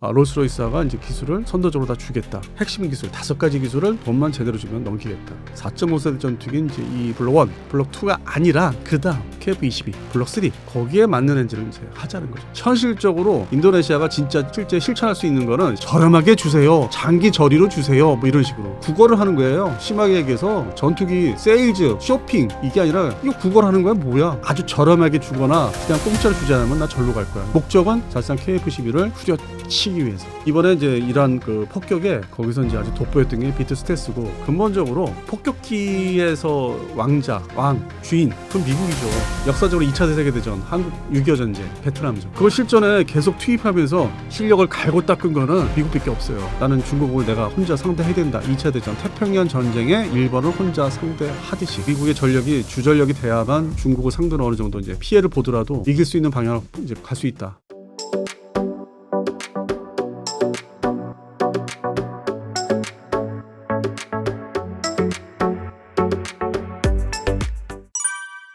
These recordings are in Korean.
롤스로이스가 이제 기술을 선도적으로 다 주겠다. 핵심 기술 5가지 기술을 돈만 제대로 주면 넘기겠다. 4.5세대 전투기 이제 이 블록 1, 블록 2가 아니라 그다음 KF-22, 블록 3 거기에 맞는 엔진을 이제 하자는 거죠. 현실적으로 인도네시아가 진짜 실제 실천할 수 있는 거는 저렴하게 주세요. 장기 저리로 주세요. 뭐 이런 식으로 국어를 하는 거예요. 심하게 얘기해서 전투기 세일즈, 쇼핑 이게 아니라 이거 국어를 하는 거야 뭐야. 아주 저렴하게 주거나 그냥 공짜로 주지 않으면 나 절로 갈 거야. 목적은 사실상 KF-12를 후려치기 위해서. 이번에 이제 이란 그 폭격에 거기서 이제 아주 돋보였던 게 비트 스텔스고 근본적으로 폭격기에서 왕자, 왕, 주인 그건 미국이죠. 역사적으로 2차 세계대전, 한국 6.25 전쟁, 베트남전 그걸 실전에 계속 투입하면서 실력을 갈고 닦은 거는 미국밖에 없어요. 나는 중국을 내가 혼자 상대해야 된다. 2차 대전 태평양 전쟁에 일본을 혼자 상대하듯이 미국의 전력이 주전력이 돼야만 중국을 상대로 어느 정도 이제 피해를 보더라도 이길 수 있는 방향으로 이제 갈 수 있다.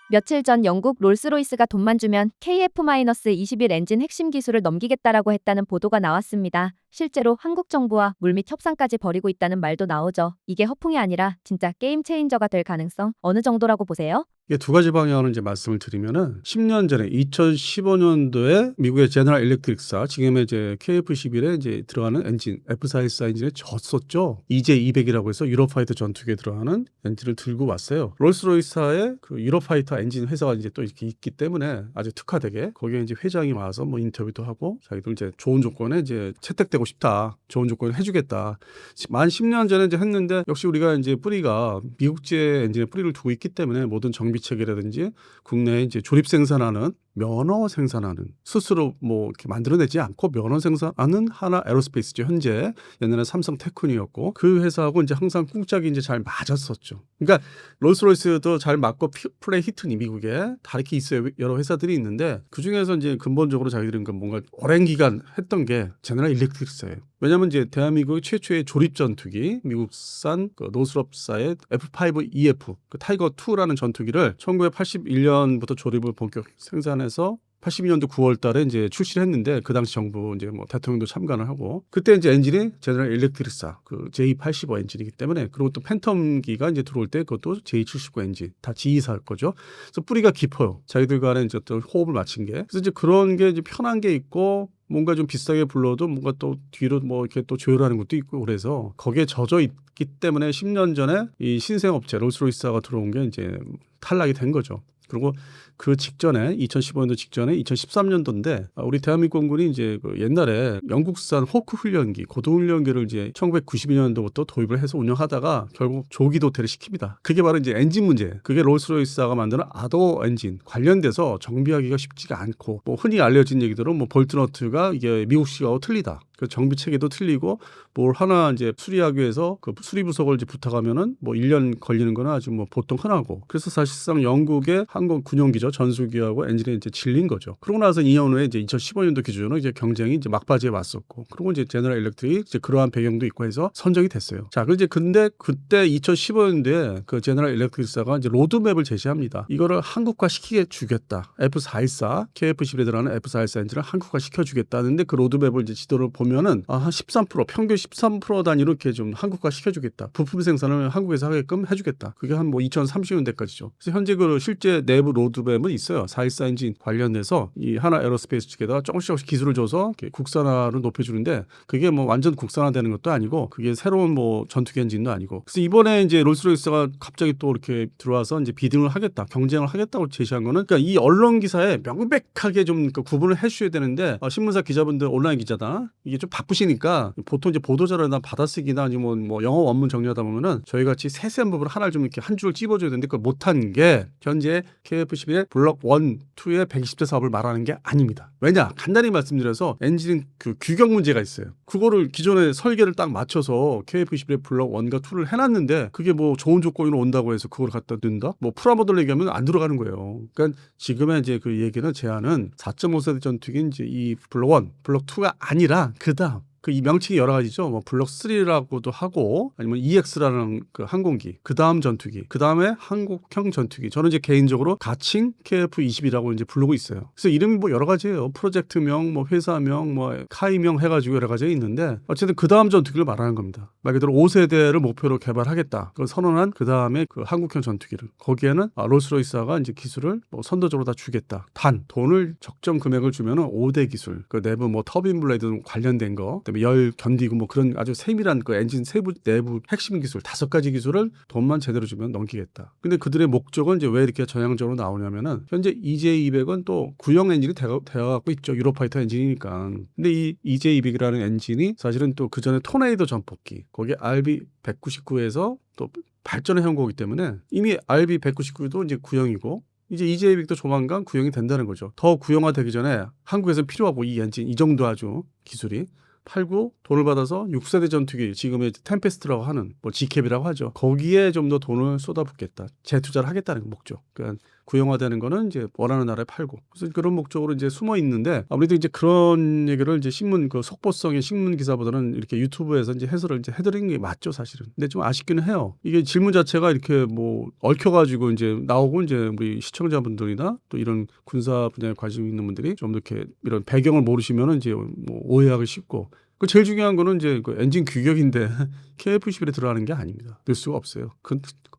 며칠 전 영국 롤스로이스가 돈만 주면 KF-21 엔진 핵심 기술을 넘기겠다라고 했다는 보도가 나왔습니다. 실제로 한국 정부와 물밑 협상까지 벌이고 있다는 말도 나오죠. 이게 허풍이 아니라 진짜 게임 체인저가 될 가능성 어느 정도라고 보세요? 이게 2가지 방향으로 이제 말씀을 드리면은 10년 전에 2015년도에 미국의 제너럴 일렉트릭사 지금의 이제 KF-11에 이제 들어가는 엔진 F414 엔진에 졌었죠. EJ200이라고 해서 유로파이터 전투기에 들어가는 엔진을 들고 왔어요. 롤스로이스의 그 유로파이터 엔진 회사가 이제 또 이렇게 있기 때문에 아주 특화되게 거기에 이제 회장이 와서 뭐 인터뷰도 하고 자기들 이제 좋은 조건에 이제 채택되고 싶다. 좋은 조건을 해주겠다. 만 10년 전에 이제 했는데 역시 우리가 이제 뿌리가 미국제 엔진에 뿌리를 두고 있기 때문에 모든 정비 체계라든지 국내에 이제 조립 생산하는 면허 생산하는 스스로 뭐 이렇게 만들어내지 않고 면허 생산하는 하나 에어로스페이스죠. 현재 옛날에 삼성 테크니였고 그 회사하고 이제 항상 꿍짝이 이제 잘 맞았었죠. 그러니까 롤스로이스도 잘 맞고 플레이 히트니 미국에 다 이렇게 있어요. 여러 회사들이 있는데 그 중에서 이제 근본적으로 자기들은 뭔가 오랜 기간 했던 게 제너럴 일렉트릭스예요. 왜냐하면 이제 대한민국 최초의 조립 전투기 미국산 그 노스롭사의 F5EF 그 타이거 2라는 전투기를 1981년부터 조립을 본격 생산해서 82년도 9월 달에 이제 출시를 했는데 그 당시 정부 이제 뭐 대통령도 참관을 하고 그때 이제 엔진이 제너럴 일렉트릭사 그 J85 엔진이기 때문에 그리고 또 팬텀기가 이제 들어올 때 그것도 J79 엔진 다 G사일 거죠. 그래서 뿌리가 깊어요. 자기들 간에 이제 또 호흡을 맞춘 게. 그래서 이제 그런 게 이제 편한 게 있고 뭔가 좀 비싸게 불러도 뭔가 또 뒤로 뭐 이렇게 또 조율하는 것도 있고 그래서 거기에 젖어 있기 때문에 10년 전에 이 신생업체 롤스로이스가 들어온 게 이제 탈락이 된 거죠. 그리고 그 직전에 2015년도 직전에 2013년도인데 우리 대한민국 공군이 이제 그 옛날에 영국산 호크 훈련기, 고도 훈련기를 이제 1992년도부터 도입을 해서 운영하다가 결국 조기 도태를 시킵니다. 그게 바로 이제 엔진 문제. 그게 롤스로이스가 만드는 아더 엔진 관련돼서 정비하기가 쉽지가 않고 뭐 흔히 알려진 얘기대로 뭐 볼트너트가 이게 미국식하고 틀리다. 그 정비 체계도 틀리고 뭘 하나 이제 수리하기 위해서 그 수리 부속을 이제 부탁하면은 뭐 1년 걸리는 거는 아주 뭐 보통 흔하고 그래서 사실상 영국의 항공 군용기죠 전술기하고 엔진에 이제 질린 거죠. 그러고 나서 2년 후에 이제 2015년도 기준으로 이제 경쟁이 이제 막바지에 왔었고 그리고 이제 제너럴 일렉트릭 이제 그러한 배경도 있고 해서 선정이 됐어요. 자, 그리고 이제 근데 그때 2015년도에 그 제너럴 일렉트릭사가 이제 로드맵을 제시합니다. 이거를 한국화 시키게 주겠다. F414 KF-11에 들어가는 F414 엔진을 한국화 시켜주겠다는데 그 로드맵을 이제 지도를 보면은 한 13% 평균 13% 단위로 이렇게 좀 한국화 시켜주겠다. 부품 생산을 한국에서 하게끔 해주겠다. 그게 한 뭐 2030년대까지죠. 그래서 현재 그 실제 내부 로드맵은 있어요. 414 엔진 관련돼서 이 하나 에어로스페이스 측에다가 조금씩 기술을 줘서 국산화를 높여주는데 그게 뭐 완전 국산화되는 것도 아니고 그게 새로운 뭐 전투기 엔진도 아니고 그래서 이번에 이제 롤스로이스가 갑자기 또 이렇게 들어와서 이제 비등을 하겠다, 경쟁을 하겠다고 제시한 거는 그러니까 이 언론 기사에 명백하게 좀 구분을 해주셔야 되는데 신문사 기자분들 온라인 기자다 이게 좀 바쁘시니까 보통 이제 보도자료나 받아쓰기나 아니면 뭐 영어 원문 정리하다 보면은 저희 같이 세세한 부분을 하나를 좀 이렇게 한 줄을 찝어줘야 되는데 그걸 못한 게 현재 KF-11의 블록 1, 2의 120대 사업을 말하는 게 아닙니다. 왜냐? 간단히 말씀드려서 엔진 그 규격 문제가 있어요. 그거를 기존에 설계를 딱 맞춰서 KF-11의 블록 1과 2를 해놨는데 그게 뭐 좋은 조건으로 온다고 해서 그걸 갖다 넣는다? 뭐 프라모델 얘기하면 안 들어가는 거예요. 그러니까 지금의 이제 그 얘기는 제안은 4.5세대 전투기 이제 이 블록 1, 블록 2가 아니라 그다음 그 이 명칭이 여러 가지죠. 뭐 블록 3라고도 하고 아니면 EX라는 그 항공기, 그 다음 전투기, 그 다음에 한국형 전투기. 저는 이제 개인적으로 가칭 KF-22라고 이제 부르고 있어요. 그래서 이름이 뭐 여러 가지예요. 프로젝트명, 뭐 회사명, 뭐 카이명 해가지고 여러 가지가 있는데 어쨌든 그 다음 전투기를 말하는 겁니다. 말 그대로 5세대를 목표로 개발하겠다. 그걸 선언한 그 다음에 그 한국형 전투기를 거기에는 롤스로이스가 이제 기술을 뭐 선도적으로 다 주겠다. 단 돈을 적정 금액을 주면은 5대 기술, 그 내부 뭐 터빈 블레이드 관련된 거, 그다음에 열 견디고 뭐 그런 아주 세밀한 그 엔진 세부 내부 핵심 기술 5가지 기술을 돈만 제대로 주면 넘기겠다. 근데 그들의 목적은 이제 왜 이렇게 전향적으로 나오냐면은 현재 EJ200은 또 구형 엔진이 되어갖고 있죠. 유로파이터 엔진이니까. 근데 이 EJ200이라는 엔진이 사실은 또 그 전에 토네이도 전폭기, 거기에 RB199에서 또 발전을 해온 거기 때문에 이미 RB199도 이제 구형이고 이제 EJ200도 조만간 구형이 된다는 거죠. 더 구형화되기 전에 한국에서 필요하고 이 엔진 이 정도 아주 기술이 팔고 돈을 받아서 6세대 전투기 지금의 템페스트라고 하는 뭐 G캡이라고 하죠. 거기에 좀 더 돈을 쏟아붓겠다. 재투자를 하겠다는 목적. 그러니까 구형화되는 거는 이제 원하는 나라에 팔고. 그래서 그런 목적으로 이제 숨어 있는데 아무래도 이제 그런 얘기를 이제 신문 그 속보성의 신문 기사보다는 이렇게 유튜브에서 이제 해설을 이제 해드리는 게 맞죠, 사실은. 근데 좀 아쉽기는 해요. 이게 질문 자체가 이렇게 뭐 얽혀가지고 이제 나오고 이제 우리 시청자분들이나 또 이런 군사 분야에 관심 있는 분들이 좀 이렇게 이런 배경을 모르시면은 이제 뭐 오해하기 쉽고. 그 제일 중요한 거는 이제 그 엔진 규격인데 KF-11에 들어가는 게 아닙니다. 늘 수가 없어요.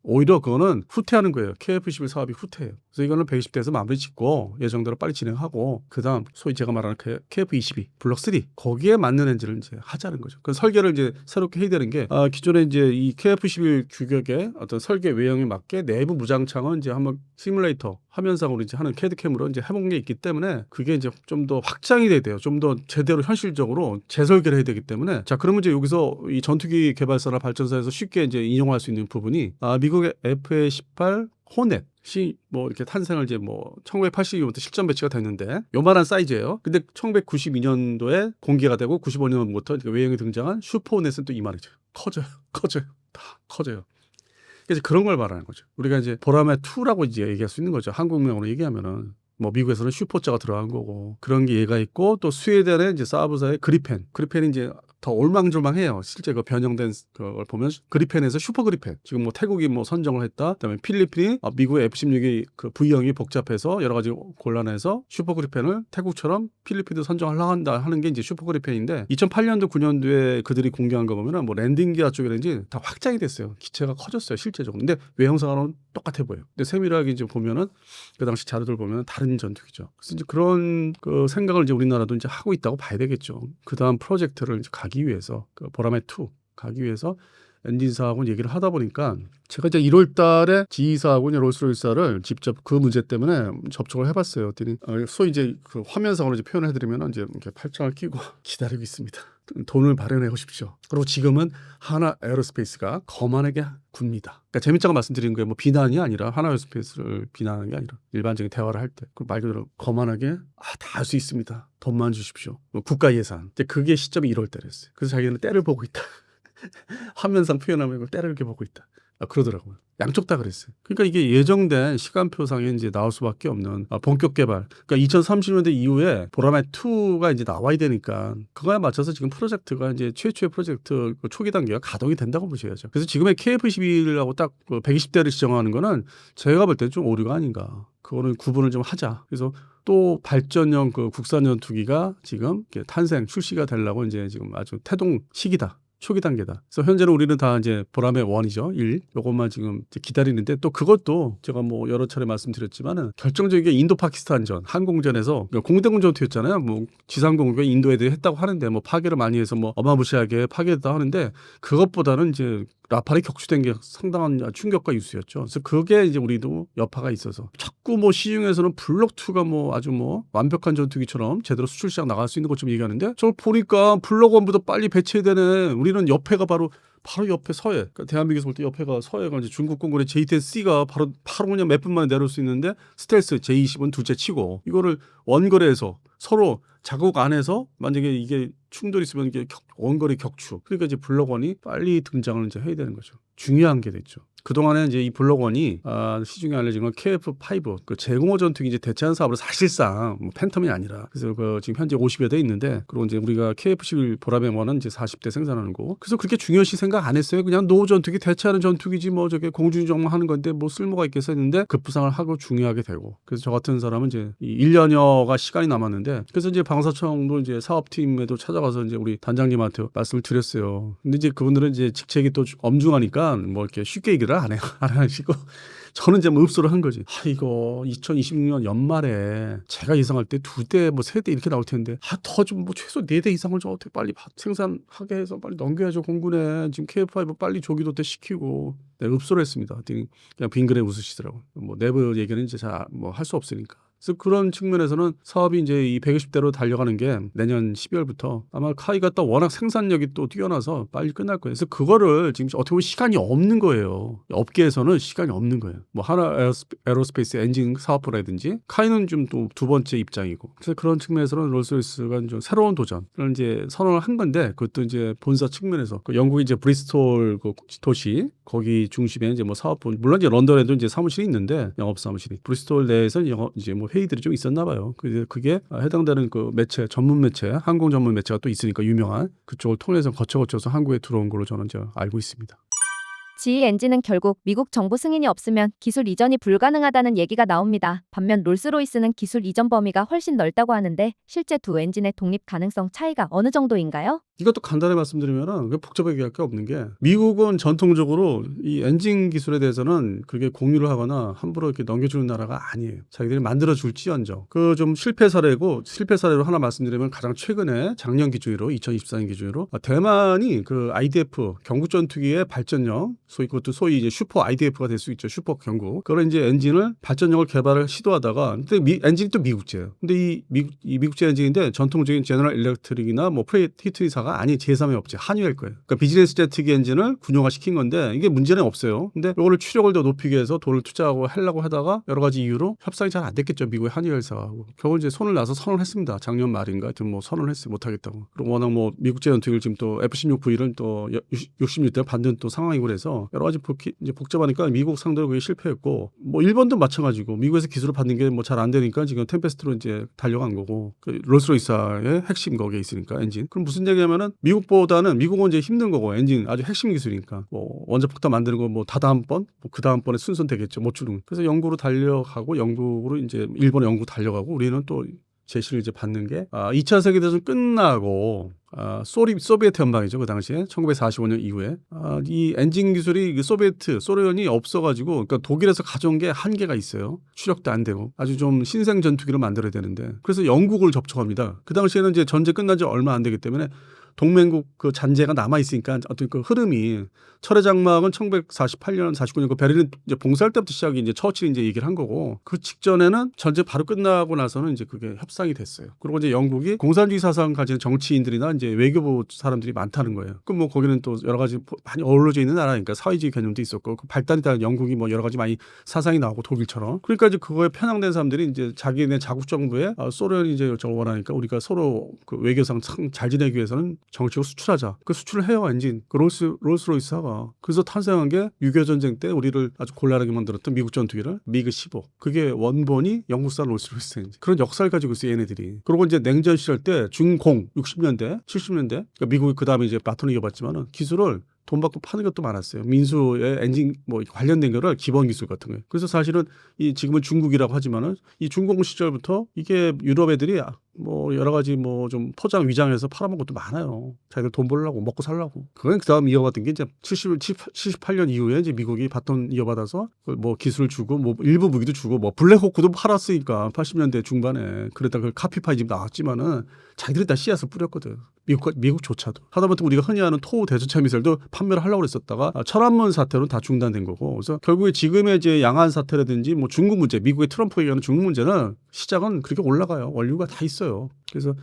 오히려 그거는 후퇴하는 거예요. KF-11 사업이 후퇴해요. 그래서 이거는 120대에서 마무리 짓고 예정대로 빨리 진행하고 그다음 소위 제가 말하는 KF-22 블록 3 거기에 맞는 엔진을 이제 하자는 거죠. 그 설계를 이제 새롭게 해야 되는 게 기존에 이제 이 KF-11 규격의 어떤 설계 외형에 맞게 내부 무장창은 이제 한번 시뮬레이터 화면상으로 이제 하는 캐드캠으로 이제 해본 게 있기 때문에 그게 이제 좀 더 확장이 돼야 돼요. 좀 더 제대로 현실적으로 재설계를 해야 되기 때문에 자 그러면 이제 여기서 이 전투기 개발사나 발전사에서 쉽게 이제 인용할 수 있는 부분이 미국의 FA-18 호넷이 뭐 이렇게 탄생을 이제 뭐 1982년부터 실전 배치가 됐는데 요만한 사이즈예요. 근데 1992년도에 공개가 되고 95년부터 외형이 등장한 슈퍼 호넷은 또 이만해져요. 커져요. 다 커져요. 그래서 그런 걸 말하는 거죠. 우리가 이제 보라매 2라고 이제 얘기할 수 있는 거죠. 한국명으로 얘기하면은 뭐 미국에서는 슈퍼자가 들어간 거고 그런 게 얘가 있고 또 스웨덴의 이제 사브사의 그리펜이 이제 더 올망졸망해요. 실제 그 변형된 그걸 보면 그리펜에서 슈퍼 그리펜 지금 뭐 태국이 뭐 선정을 했다. 그다음에 필리핀이 미국의 F-16이 그 V형이 복잡해서 여러 가지 곤란해서 슈퍼 그리펜을 태국처럼 필리핀도 선정하려고 한다 하는 게 이제 슈퍼 그리펜인데 2008년도 9년도에 그들이 공개한 거 보면은 뭐 랜딩 기아 쪽이라든지 다 확장이 됐어요. 기체가 커졌어요 실제적으로. 근데 외형상으로는 똑같아 보여요. 근데 세밀하게 이제 보면은 그 당시 자료들 보면은 다른 전투기죠. 그래서 이제 그런 그 생각을 이제 우리나라도 이제 하고 있다고 봐야 되겠죠. 그 다음 프로젝트를 이제 가기 위해서 그 보라매 2 가기 위해서 엔진사하고 얘기를 하다 보니까 제가 이제 1월 달에 지휘사하고 롤스로이스를 직접 그 문제 때문에 접촉을 해봤어요. 그랬더니 소위 이제 그 화면상으로 이제 표현을 해드리면 이제 이렇게 팔짱을 끼고 기다리고 있습니다. 돈을 마련해 오십시오. 그리고 지금은 하나 에어로스페이스가 거만하게 굽니다. 그러니까 재밌자고 말씀드리는 거예요. 뭐 비난이 아니라 하나 에어로스페이스를 비난하는 게 아니라 일반적인 대화를 할 때 말 그대로 거만하게 다 할 수 있습니다. 돈만 주십시오. 국가 예산. 이제 그게 시점이 1월 달이었어요. 그래서 자기는 때를 보고 있다. 화면상 표현하면 이걸 때를 이렇게 보고 있다. 그러더라고요. 양쪽 다 그랬어요. 그러니까 이게 예정된 시간표상에 이제 나올 수밖에 없는 본격 개발. 그러니까 2030년대 이후에 보라매 2가 이제 나와야 되니까 그거에 맞춰서 지금 프로젝트가 이제 최초의 프로젝트 초기 단계가 가동이 된다고 보셔야죠. 그래서 지금의 KF-11하고 딱 120대를 지정하는 거는 제가 볼 때는 좀 오류가 아닌가. 그거는 구분을 좀 하자. 그래서 또 발전형 그 국산 전투기가 지금 탄생 출시가 되려고 이제 지금 아주 태동 시기다. 초기 단계다. 그래서 현재는 우리는 다 이제 보라매 1이죠. 1. 요것만 지금 이제 기다리는데 또 그것도 제가 뭐 여러 차례 말씀드렸지만은 결정적인 인도 파키스탄전 항공전에서 공대공 전투였잖아요. 뭐 지상 공격을 인도에 대해 했다고 하는데 뭐 파괴를 많이 해서 뭐 어마무시하게 파괴했다 하는데 그것보다는 이제 라팔이 격추된 게 상당한 충격과 유수였죠. 그래서 그게 이제 우리도 여파가 있어서 자꾸 뭐 시중에서는 블록 2가 뭐 아주 뭐 완벽한 전투기처럼 제대로 수출 시장 나갈 수 있는 것처럼 얘기하는데 저 보니까 블록 1보다 빨리 배치되네. 우리는 옆에가 바로 옆에 서해. 그러니까 대한민국에서 볼 때 옆에가 서해가 이제 중국 공군의 J-10C가 바로 그냥 몇 분 만에 내려올 수 있는데 스텔스 J-20은 둘째 치고 이거를 원거리에서 서로 자국 안에서 만약에 이게 충돌이 있으면 이게 원거리 격추. 그러니까 이제 블록 1이 빨리 등장을 이제 해야 되는 거죠. 중요한 게 됐죠. 그동안에 이제 이 블록원이 시중에 알려진 건 KF5 그 제공호 전투기 이제 대체한 사업으로 사실상 뭐 팬텀이 아니라 그래서 그 지금 현재 50여 대 있는데 그리고 이제 우리가 KF11 보라매원은 이제 40대 생산하는 거고 그래서 그렇게 중요시 생각 안 했어요. 그냥 노후 전투기 대체하는 전투기지 뭐 저게 공중정만 하는 건데 뭐 쓸모가 있겠어 했는데 급부상을 하고 중요하게 되고 그래서 저 같은 사람은 이제 이 1년여가 시간이 남았는데 그래서 이제 방사청도 이제 사업팀에도 찾아가서 이제 우리 단장님한테 말씀을 드렸어요. 근데 이제 그분들은 이제 직책이 또 엄중하니까 뭐 이렇게 쉽게 얘기를 안 해요. 안 하시고 저는 이제 뭐 읍소를 한 거지. 이거 2026년 연말에 제가 예상할 때 2대 뭐 3대 이렇게 나올 텐데 더 좀 뭐 최소 4대 이상을 좀 어떻게 빨리 생산하게 해서 빨리 넘겨야죠 공군에. 지금 KF5 빨리 조기도 때 시키고 네, 읍소를 했습니다. 그냥 빙그레 웃으시더라고요. 뭐 내부 얘기는 이제 잘 뭐 할 수 없으니까. 그래서 그런 측면에서는 사업이 이제 이 120대로 달려가는 게 내년 12월부터 아마 카이가 또 워낙 생산력이 또 뛰어나서 빨리 끝날 거예요. 그래서 그거를 지금 어떻게 보면 시간이 없는 거예요. 업계에서는 시간이 없는 거예요. 뭐 하나 에어로스페이스 엔진 사업부라든지 카이는 좀 또 두 번째 입장이고. 그래서 그런 측면에서는 롤스로이스가 좀 새로운 도전을 이제 선언을 한 건데 그것도 이제 본사 측면에서 그 영국 이제 브리스톨 그 도시 거기 중심에 이제 뭐 사업부 물론 이제 런던에도 이제 사무실이 있는데 영업 사무실이 브리스톨 내에서 이제 뭐 회의들이 좀 있었나 봐요. 그게 해당되는 그 매체 전문 매체 항공 전문 매체가 또 있으니까 유명한 그쪽을 통해서 거쳐서 한국에 들어온 걸로 저는 이제 알고 있습니다. GE 엔진은 결국 미국 정부 승인이 없으면 기술 이전이 불가능하다는 얘기가 나옵니다. 반면 롤스로이스는 기술 이전 범위가 훨씬 넓다고 하는데 실제 두 엔진의 독립 가능성 차이가 어느 정도인가요? 이것도 간단히 말씀드리면은 복잡하게 할 게 없는 게 미국은 전통적으로 이 엔진 기술에 대해서는 그게 공유를 하거나 함부로 이렇게 넘겨주는 나라가 아니에요. 자기들이 만들어줄지언정. 그 좀 실패 사례로 하나 말씀드리면 가장 최근에 작년 기준으로 2024년 기준으로 대만이 그 IDF 경국 전투기의 발전형 그것도 소위 이제 슈퍼 IDF가 될 수 있죠. 슈퍼 경국. 그런 이제 엔진을 발전형을 개발을 시도하다가 근데 엔진이 또 미국제예요. 근데 이 미국제 엔진인데 전통적인 제너럴 일렉트릭이나 뭐 프레이트 히트리사가 아니 제3의 업체 한유일 거예요. 그러니까 비즈니스 제트기 엔진을 군용화 시킨 건데 이게 문제는 없어요. 근데 이거를 추력을 더 높이기 위해서 돈을 투자하고 하려고 하다가 여러 가지 이유로 협상이 잘 안 됐겠죠. 미국의 한유일사하고 겨우 이제 손을 놔서 선언을 했습니다. 작년 말인가 하여튼 뭐 선언을 했어요. 못하겠다고. 그리고 워낙 뭐 미국제 전투기를 지금 또 F-16V를 또 66대 받는 또 상황이고 그래서 여러 가지 이제 복잡하니까 미국 상대로 그게 실패했고 뭐 일본도 마찬가지고 미국에서 기술을 받는 게 뭐 잘 안 되니까 지금 템페스트로 이제 달려간 거고 그 롤스로이스의 핵심 거기에 있으니까 엔진. 그럼 무슨 얘기냐면은 미국보다는 미국은 이제 힘든 거고 엔진 아주 핵심 기술이니까 뭐 원자폭탄 만드는 거 뭐 다다음번 뭐 그 다음번에 순서는 되겠죠. 못 주는. 그래서 영국으로 달려가고 영국으로 이제 일본에 영국 달려가고 우리는 또 제시를 이제 받는 게 2차 세계대전 끝나고 소비에트 연방이죠. 그 당시에 1945년 이후에 이 엔진 기술이 소련이 없어가지고 그러니까 독일에서 가져온 게 한계가 있어요. 추력도 안 되고 아주 좀 신생 전투기를 만들어야 되는데 그래서 영국을 접촉합니다. 그 당시에는 이제 전쟁 끝난 지 얼마 안 되기 때문에 동맹국 그 잔재가 남아 있으니까 어떤 그 흐름이 철의 장막은 1948년 49년 그 베를린 이제 봉쇄할 때부터 시작이 이제 처칠이 이제 얘기를 한 거고 그 직전에는 전쟁 바로 끝나고 나서는 이제 그게 협상이 됐어요. 그리고 이제 영국이 공산주의 사상 가진 정치인들이나 이제 외교부 사람들이 많다는 거예요. 그럼 뭐 거기는 또 여러 가지 많이 어우러져 있는 나라니까 사회주의 개념도 있었고 그 발달이 다 영국이 뭐 여러 가지 많이 사상이 나오고 독일처럼 그러니까 이제 그거에 편향된 사람들이 이제 자기네 자국 정부에 소련이 이제 저걸 원하니까 우리가 서로 그 외교상 참 잘 지내기 위해서는 정치로 수출하자. 그 수출을 해요 엔진. 그 롤스로이스가. 그래서 탄생한 게 6.25 전쟁 때 우리를 아주 곤란하게 만들었던 미국 전투기를 미그 15. 그게 원본이 영국산 롤스로이스 엔진. 그런 역사를 가지고 있어요 얘네들이. 그리고 이제 냉전 시절 때 중공 60년대 70년대 그러니까 미국이 그 다음에 이제 바톤을 이어받지만은 기술을 돈 받고 파는 것도 많았어요. 민수의 엔진 뭐 관련된 거를 기본 기술 같은 거예요. 그래서 사실은 이 지금은 중국이라고 하지만은 이 중공 시절부터 이게 유럽 애들이 뭐 여러 가지 뭐 좀 포장 위장해서 팔아먹은 것도 많아요. 자기들 돈 벌려고 먹고 살려고. 그건 그다음 이어받은 게 이제 78년 이후에 이제 미국이 바톤 이어받아서 뭐 기술을 주고 뭐 일부 무기도 주고 뭐 블랙호크도 팔았으니까 80년대 중반에 그러다 그 카피파이 지금 나왔지만은 자기들이 다 씨앗을 뿌렸거든. 미국조차도. 하다못해 우리가 흔히 아는 토우 대전차 미사일도 판매를 하려고 그랬었다가 천안문 사태로 다 중단된 거고. 그래서 결국에 지금의 이제 양안 사태라든지 뭐 중국 문제, 미국의 트럼프가 얘기하는 중국 문제는 시작은 그렇게 올라가요. 원료가 다 있어요. 그래서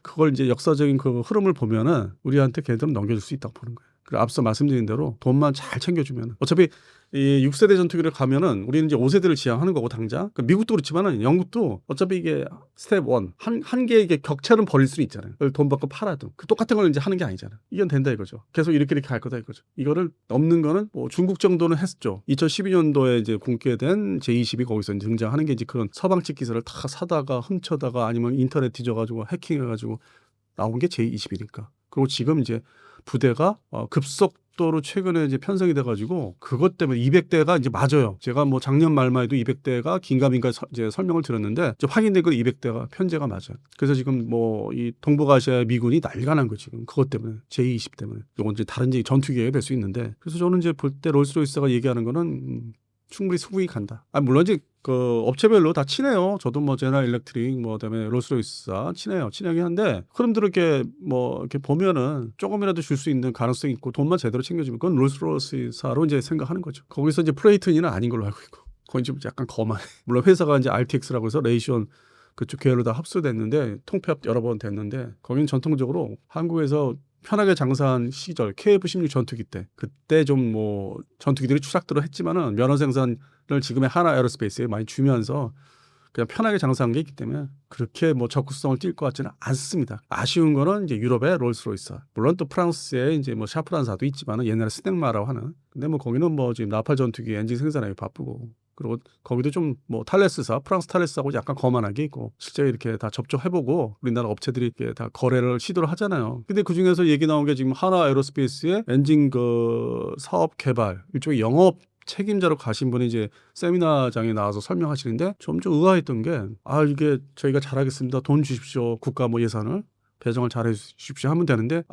그걸 이제 역사적인 그 흐름을 보면은 우리한테 걔들은 넘겨줄 수 있다고 보는 거예요. 그리고 앞서 말씀드린 대로 돈만 잘 챙겨주면 어차피 이 6세대 전투기를 가면은 우리는 이제 5세대를 지향하는 거고 당장. 그러니까 미국도 그렇지만은 영국도 어차피 이게 스텝 1 한 개의 이게 격차는 벌일 수는 있잖아요. 그걸 돈 받고 팔아도 그 똑같은 걸 이제 하는 게 아니잖아. 이건 된다 이거죠. 계속 이렇게 갈 거다 이거죠. 이거를 넘는 거는 뭐 중국 정도는 했죠. 2012년도에 이제 공개된 제22 거기서 이제 등장하는 게 이제 그런 서방식 기술을 다 사다가 훔쳐다가 아니면 인터넷 뒤져가지고 해킹해가지고 나온 게 제21이니까. 그리고 지금 이제 부대가 급속도로 최근에 이제 편성이 돼가지고 그것 때문에 200대가 이제 맞아요. 제가 뭐 작년 말만 해도 200대가 긴가민가 이제 설명을 드렸는데 이제 확인된 건 200대가 편제가 맞아요. 그래서 지금 뭐 이 동북아시아 미군이 난리난 거 지금 그것 때문에 제20 때문에 이건 이제 다른 이제 전투기가 될 수 있는데 그래서 저는 이제 볼 때 롤스로이스가 얘기하는 거는 충분히 수긍이 간다. 물론 이제 그 업체별로 다 친해요. 저도 뭐 제너럴 일렉트릭 뭐 그다음에 롤스로이스사 친해요. 친하긴 한데 그럼들 이렇게 뭐 이렇게 보면은 조금이라도 줄 수 있는 가능성이 있고 돈만 제대로 챙겨주면 그건 롤스로이스사로 이제 생각하는 거죠. 거기서 이제 프레이튼이는 아닌 걸로 알고 있고 거기 좀 약간 거만해. 물론 회사가 이제 RTX라고 해서 레이션 그쪽 계열로 다 합수됐는데 통폐합 여러 번 됐는데 거기는 전통적으로 한국에서 편하게 장사한 시절 KF-16 전투기 때 그때 좀 뭐 전투기들이 추락들어 했지만은 면허 생산을 지금의 하나 에어로스페이스에 많이 주면서 그냥 편하게 장사한 게 있기 때문에 그렇게 뭐 적극성을 띌 것 같지는 않습니다. 아쉬운 거는 이제 유럽의 롤스로이스 물론 또 프랑스에 이제 뭐 샤프란사도 있지만은 옛날에 스neg마라고 하는 근데 뭐 거기는 뭐 지금 나팔 전투기 엔진 생산에 바쁘고 그리고 거기도 좀 뭐 탈레스사 프랑스 탈레스하고 약간 거만한 게 있고 실제 이렇게 다 접촉해보고 우리나라 업체들이 이렇게 다 거래를 시도를 하잖아요. 근데 그 중에서 얘기 나온 게 지금 하나 에어로스페이스의 엔진 그 사업 개발 일종의 영업 책임자로 가신 분이 이제 세미나장에 나와서 설명하시는데 좀 의아했던 게 이게 저희가 잘하겠습니다. 돈 주십시오. 국가 뭐 예산을 배정을 잘해 주십시오 하면 되는데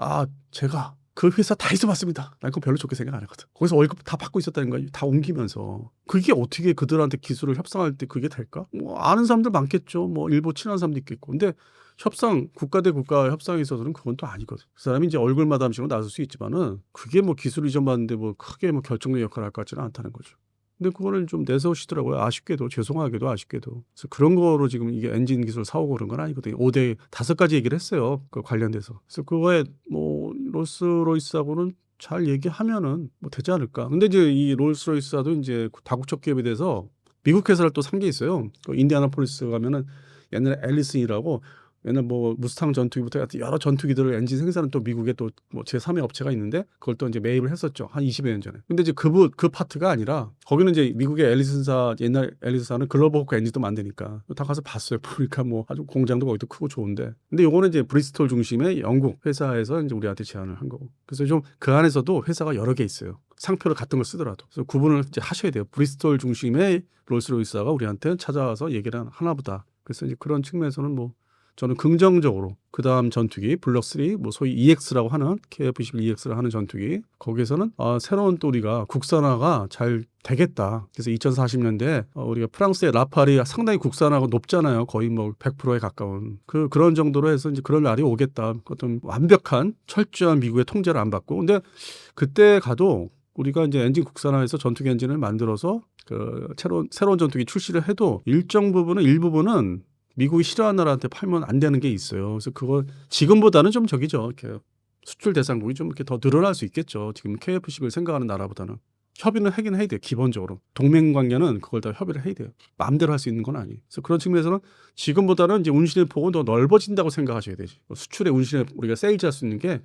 제가 그 회사 다 있어봤습니다. 난 그거 별로 좋게 생각 안 했거든. 거기서 월급 다 받고 있었다는 거야. 다 옮기면서. 그게 어떻게 그들한테 기술을 협상할 때 그게 될까? 뭐 아는 사람들 많겠죠. 뭐 일부 친한 사람도 있겠고. 근데 협상 국가 대 국가 협상에 있어서는 그건 또 아니거든. 그 사람이 이제 얼굴 마담식으로 나설 수 있지만은 그게 뭐 기술 이전 받는데 뭐 크게 뭐 결정적 역할을 할 것 같지는 않다는 거죠. 근데 그거를 좀 내세우시더라고요. 아쉽게도 죄송하게도 아쉽게도. 그래서 그런 거로 지금 이게 엔진 기술 사오고 그런 건 아니거든요. 5대 5가지 얘기를 했어요. 그 관련돼서. 그래서 그거에 뭐 롤스로이스하고는 잘 얘기하면은 뭐 되지 않을까. 근데 이제 이 롤스로이스도 이제 다국적 기업에 대해서 미국 회사를 또 산 게 있어요. 그 인디애나폴리스 가면은 옛날에 앨리슨이라고 옛날 뭐 무스탕 전투기부터 여러 전투기들을 엔진 생산은 또 미국에 또 뭐 제3의 업체가 있는데 그걸 또 이제 매입을 했었죠. 한 20여 년 전에. 근데 이제 그 파트가 아니라 거기는 이제 미국의 앨리슨사 옛날 앨리슨사는 글로벌 호크 엔진도 만드니까 다 가서 봤어요. 보니까 뭐 아주 공장도 거기도 크고 좋은데. 근데 요거는 이제 브리스톨 중심의 영국 회사에서 이제 우리한테 제안을 한 거고. 그래서 좀 그 안에서도 회사가 여러 개 있어요. 상표를 같은 걸 쓰더라도. 그래서 구분을 이제 하셔야 돼요. 브리스톨 중심의 롤스로이스가 우리한테 찾아와서 얘기를 하나 보다. 그래서 이제 그런 측면에서는 뭐 저는 긍정적으로 그다음 전투기 블록3 뭐 소위 EX라고 하는 KF-21EX를 하는 전투기 거기에서는 새로운 또 우리가 국산화가 잘 되겠다. 그래서 2040년대 우리가 프랑스의 라팔이 상당히 국산화가 높잖아요. 거의 뭐 100%에 가까운 그런 정도로 해서 이제 그런 날이 오겠다. 어떤 완벽한 철저한 미국의 통제를 안 받고 근데 그때 가도 우리가 이제 엔진 국산화해서 전투기 엔진을 만들어서 그 새로운 전투기 출시를 해도 일부분은 미국이 싫어하는 나라한테 팔면 안 되는 게 있어요. 그래서 그걸 지금보다는 좀 저기죠. 이렇게 수출 대상국이 좀 이렇게 더 늘어날 수 있겠죠. 지금 KF-11을 생각하는 나라보다는. 협의는 하긴 해야 돼요. 기본적으로. 동맹 관계는 그걸 다 협의를 해야 돼요. 마음대로 할 수 있는 건 아니에요. 그래서 그런 측면에서는 지금보다는 이제 운신의 폭은 더 넓어진다고 생각하셔야 되지. 수출의 운신에 우리가 세일즈할 수 있는 게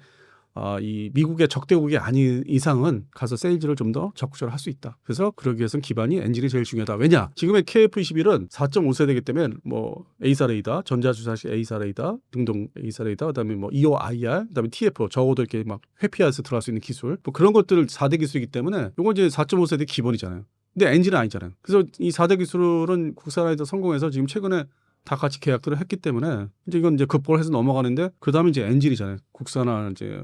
이 미국의 적대국이 아닌 이상은 가서 세일즈를 좀 더 적극적으로 할 수 있다. 그래서 그러기 위해서는 기반이 엔진이 제일 중요하다. 왜냐? 지금의 KF-21은 4.5세대이기 때문에 뭐 A사 레이더, 전자주사식 A사 레이더, 등등 A사 레이더, 그다음에 뭐 EOIR, 그다음에 TF 적어도 이렇게 막 회피해서 들어갈 수 있는 기술, 뭐 그런 것들을 4대 기술이기 때문에 이건 이제 4.5세대 기본이잖아요. 근데 엔진은 아니잖아요. 그래서 이 4대 기술은 국산화에서 성공해서 지금 최근에 다 같이 계약들을 했기 때문에 이제 이건 이제 극복을 해서 넘어가는데 그다음에 이제 엔진이잖아요. 국산화 이제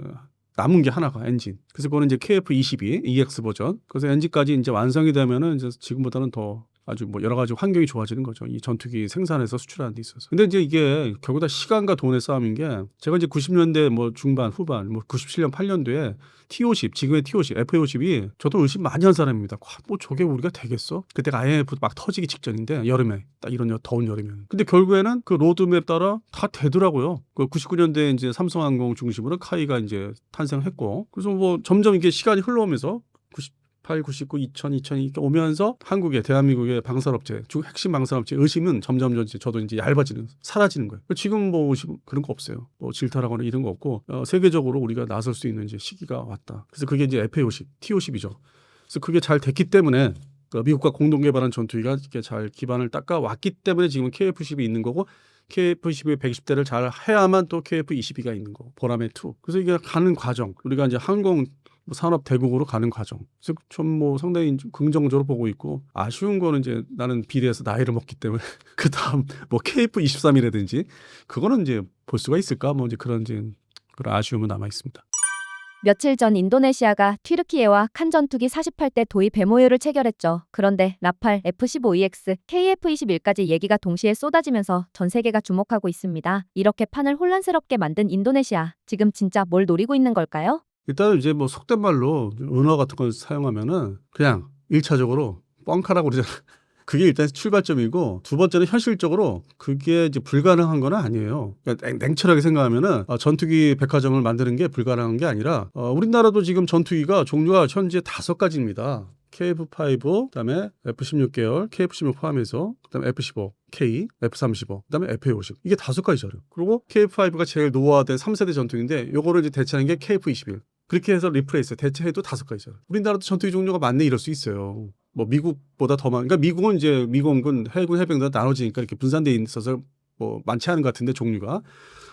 남은 게 하나가 엔진. 그래서 그거는 이제 KF-22 EX 버전. 그래서 엔진까지 이제 완성이 되면은 이제 지금보다는 더 아주 뭐 여러 가지 환경이 좋아지는 거죠. 이 전투기 생산해서 수출하는 데 있어서. 근데 이제 이게 결국 다 시간과 돈의 싸움인 게 제가 이제 90년대 뭐 중반 후반 뭐 97년 8년도에 T50 지금의 T50 FA50이 저도 의심 많이 한 사람입니다. 뭐 저게 우리가 되겠어? 그때가 IMF 막 터지기 직전인데 여름에 딱 이런 더운 여름에. 근데 결국에는 그 로드맵 따라 다 되더라고요. 그 99년대 이제 삼성항공 중심으로 카이가 이제 탄생했고 그래서 뭐 점점 이게 시간이 흘러오면서 8, 99, 2000, 2002 이렇게 오면서 한국의 대한민국의 방산업체, 중 핵심 방산업체 의심은 점점 이제 저도 이제 얇아지는, 사라지는 거예요. 지금 뭐 그런 거 없어요. 뭐 질타라거나 이런 거 없고 세계적으로 우리가 나설 수 있는 이제 시기가 왔다. 그래서 그게 이제 FA50, T50이죠. 그래서 그게 잘 됐기 때문에 미국과 공동 개발한 전투기가 이렇게 잘 기반을 닦아 왔기 때문에 지금 KF-10이 있는 거고 KF-12의 120대를 잘 해야만 또 KF-22가 있는 거고 보람의 2. 그래서 이게 가는 과정, 우리가 이제 항공 산업 대국으로 가는 과정. 그래서 좀 뭐 상당히 좀 긍정적으로 보고 있고 아쉬운 거는 이제 나는 비례해서 나이를 먹기 때문에 그 다음 뭐 KF-23이라든지 그거는 이제 볼 수가 있을까? 뭐 이제 그런 아쉬움은 남아 있습니다. 며칠 전 인도네시아가 튀르키예와 칸 전투기 48대 도입 MOU를 체결했죠. 그런데 라팔, F-15EX, KF-21까지 얘기가 동시에 쏟아지면서 전 세계가 주목하고 있습니다. 이렇게 판을 혼란스럽게 만든 인도네시아, 지금 진짜 뭘 노리고 있는 걸까요? 일단은 이제 뭐 속된 말로 은어 같은 걸 사용하면은 그냥 1차적으로 뻥카라고 그러잖아. 그게 일단 출발점이고 두 번째는 현실적으로 그게 이제 불가능한 건 아니에요. 그러니까 냉철하게 생각하면은 전투기 백화점을 만드는 게 불가능한 게 아니라 우리나라도 지금 전투기가 종류가 현재 5가지입니다. KF-5, 그다음에 F-16 계열, KF-16 포함해서 그다음에 F-15K, F-35, 그다음에 FA-50 이게 5가지잖아요. 그리고 KF-5가 제일 노후화된 3세대 전투기인데 요거를 이제 대체하는 게 KF-21. 그렇게 해서 리플레이스 대체해도 5가지잖아요. 우리나라도 전투기 종류가 많네 이럴 수 있어요. 뭐 미국보다 더 많. 그러니까 미국은 이제 미공군, 해군, 해병대 나눠지니까 이렇게 분산돼 있어서 뭐 많지 않은 것 같은데 종류가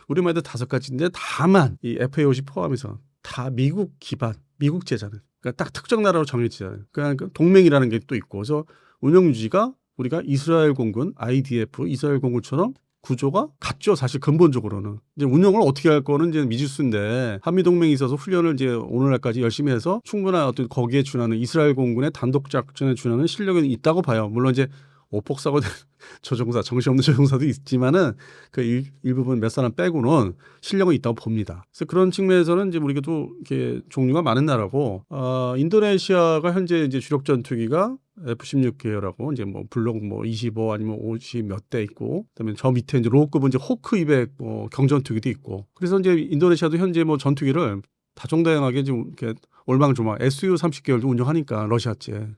우리만 해도 5가지인데 다만 이 FA-50 포함해서 다 미국 기반, 미국 제자는. 그러니까 딱 특정 나라로 정해지잖아요. 그러니까 동맹이라는 게 또 있고, 그래서 운영 유지가 우리가 이스라엘 공군, IDF, 이스라엘 공군처럼 구조가 같죠. 사실 근본적으로는 이제 운영을 어떻게 할 거는 이제 미지수인데 한미 동맹이 있어서 훈련을 이제 오늘날까지 열심히 해서 충분한 어떤 거기에 준하는 이스라엘 공군의 단독 작전에 준하는 실력은 있다고 봐요. 물론 이제 오폭사고 조종사, 정신없는 조종사도 있지만은 그 일부분 몇 사람 빼고는 실력은 있다고 봅니다. 그래서 그런 측면에서는 이제 우리가도 이렇게 종류가 많은 나라고, 인도네시아가 현재 이제 주력 전투기가 F-16 계열하고 이제 뭐 블록 뭐 25 아니면 50 몇 대 있고, 그다음에 저 밑에 이제 로급은 이제 호크 200 경전투기도 있고, 그래서 이제 인도네시아도 현재 뭐 전투기를 다종다양하게 지금 이렇게 올망조망 Su-30 계열도 운영하니까 러시아제.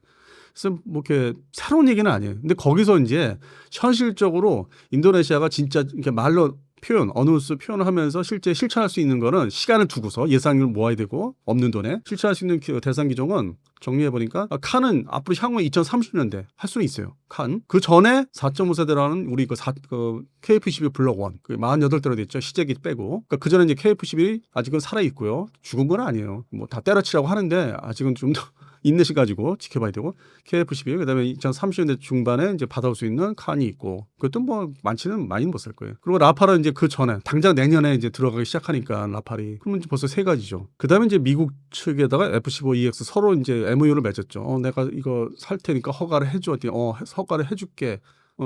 그래서 뭐 이렇게 새로운 얘기는 아니에요. 근데 거기서 이제 현실적으로 인도네시아가 진짜 이렇게 말로 언어수 표현을 하면서 실제 실천할 수 있는 거는 시간을 두고서 예산을 모아야 되고 없는 돈에 실천할 수 있는 대상 기종은 정리해보니까 칸은 앞으로 향후에 2030년대 할 수는 있어요. 칸. 그 전에 4.5세대라는 우리 그 KF-12 블록 1, 그 48대로 됐죠. 시제기 빼고. 그러니까 그 전에 이제 KF-11이 아직은 살아있고요. 죽은 건 아니에요. 뭐 다 때려치라고 하는데 아직은 좀 더 인내심 가지고 지켜봐야 되고, KF-12 그다음에 2030년대 중반에 이제 받아올 수 있는 칸이 있고, 그것도 뭐 많이는 못 살 거예요. 그리고 라팔은 이제 그 전에 당장 내년에 이제 들어가기 시작하니까 라팔이 그러면 이제 벌써 3가지죠. 그다음에 이제 미국 측에다가 F-15EX 서로 이제 MOU를 맺었죠. 내가 이거 살 테니까 허가를 해줘. 허가를 해줄게.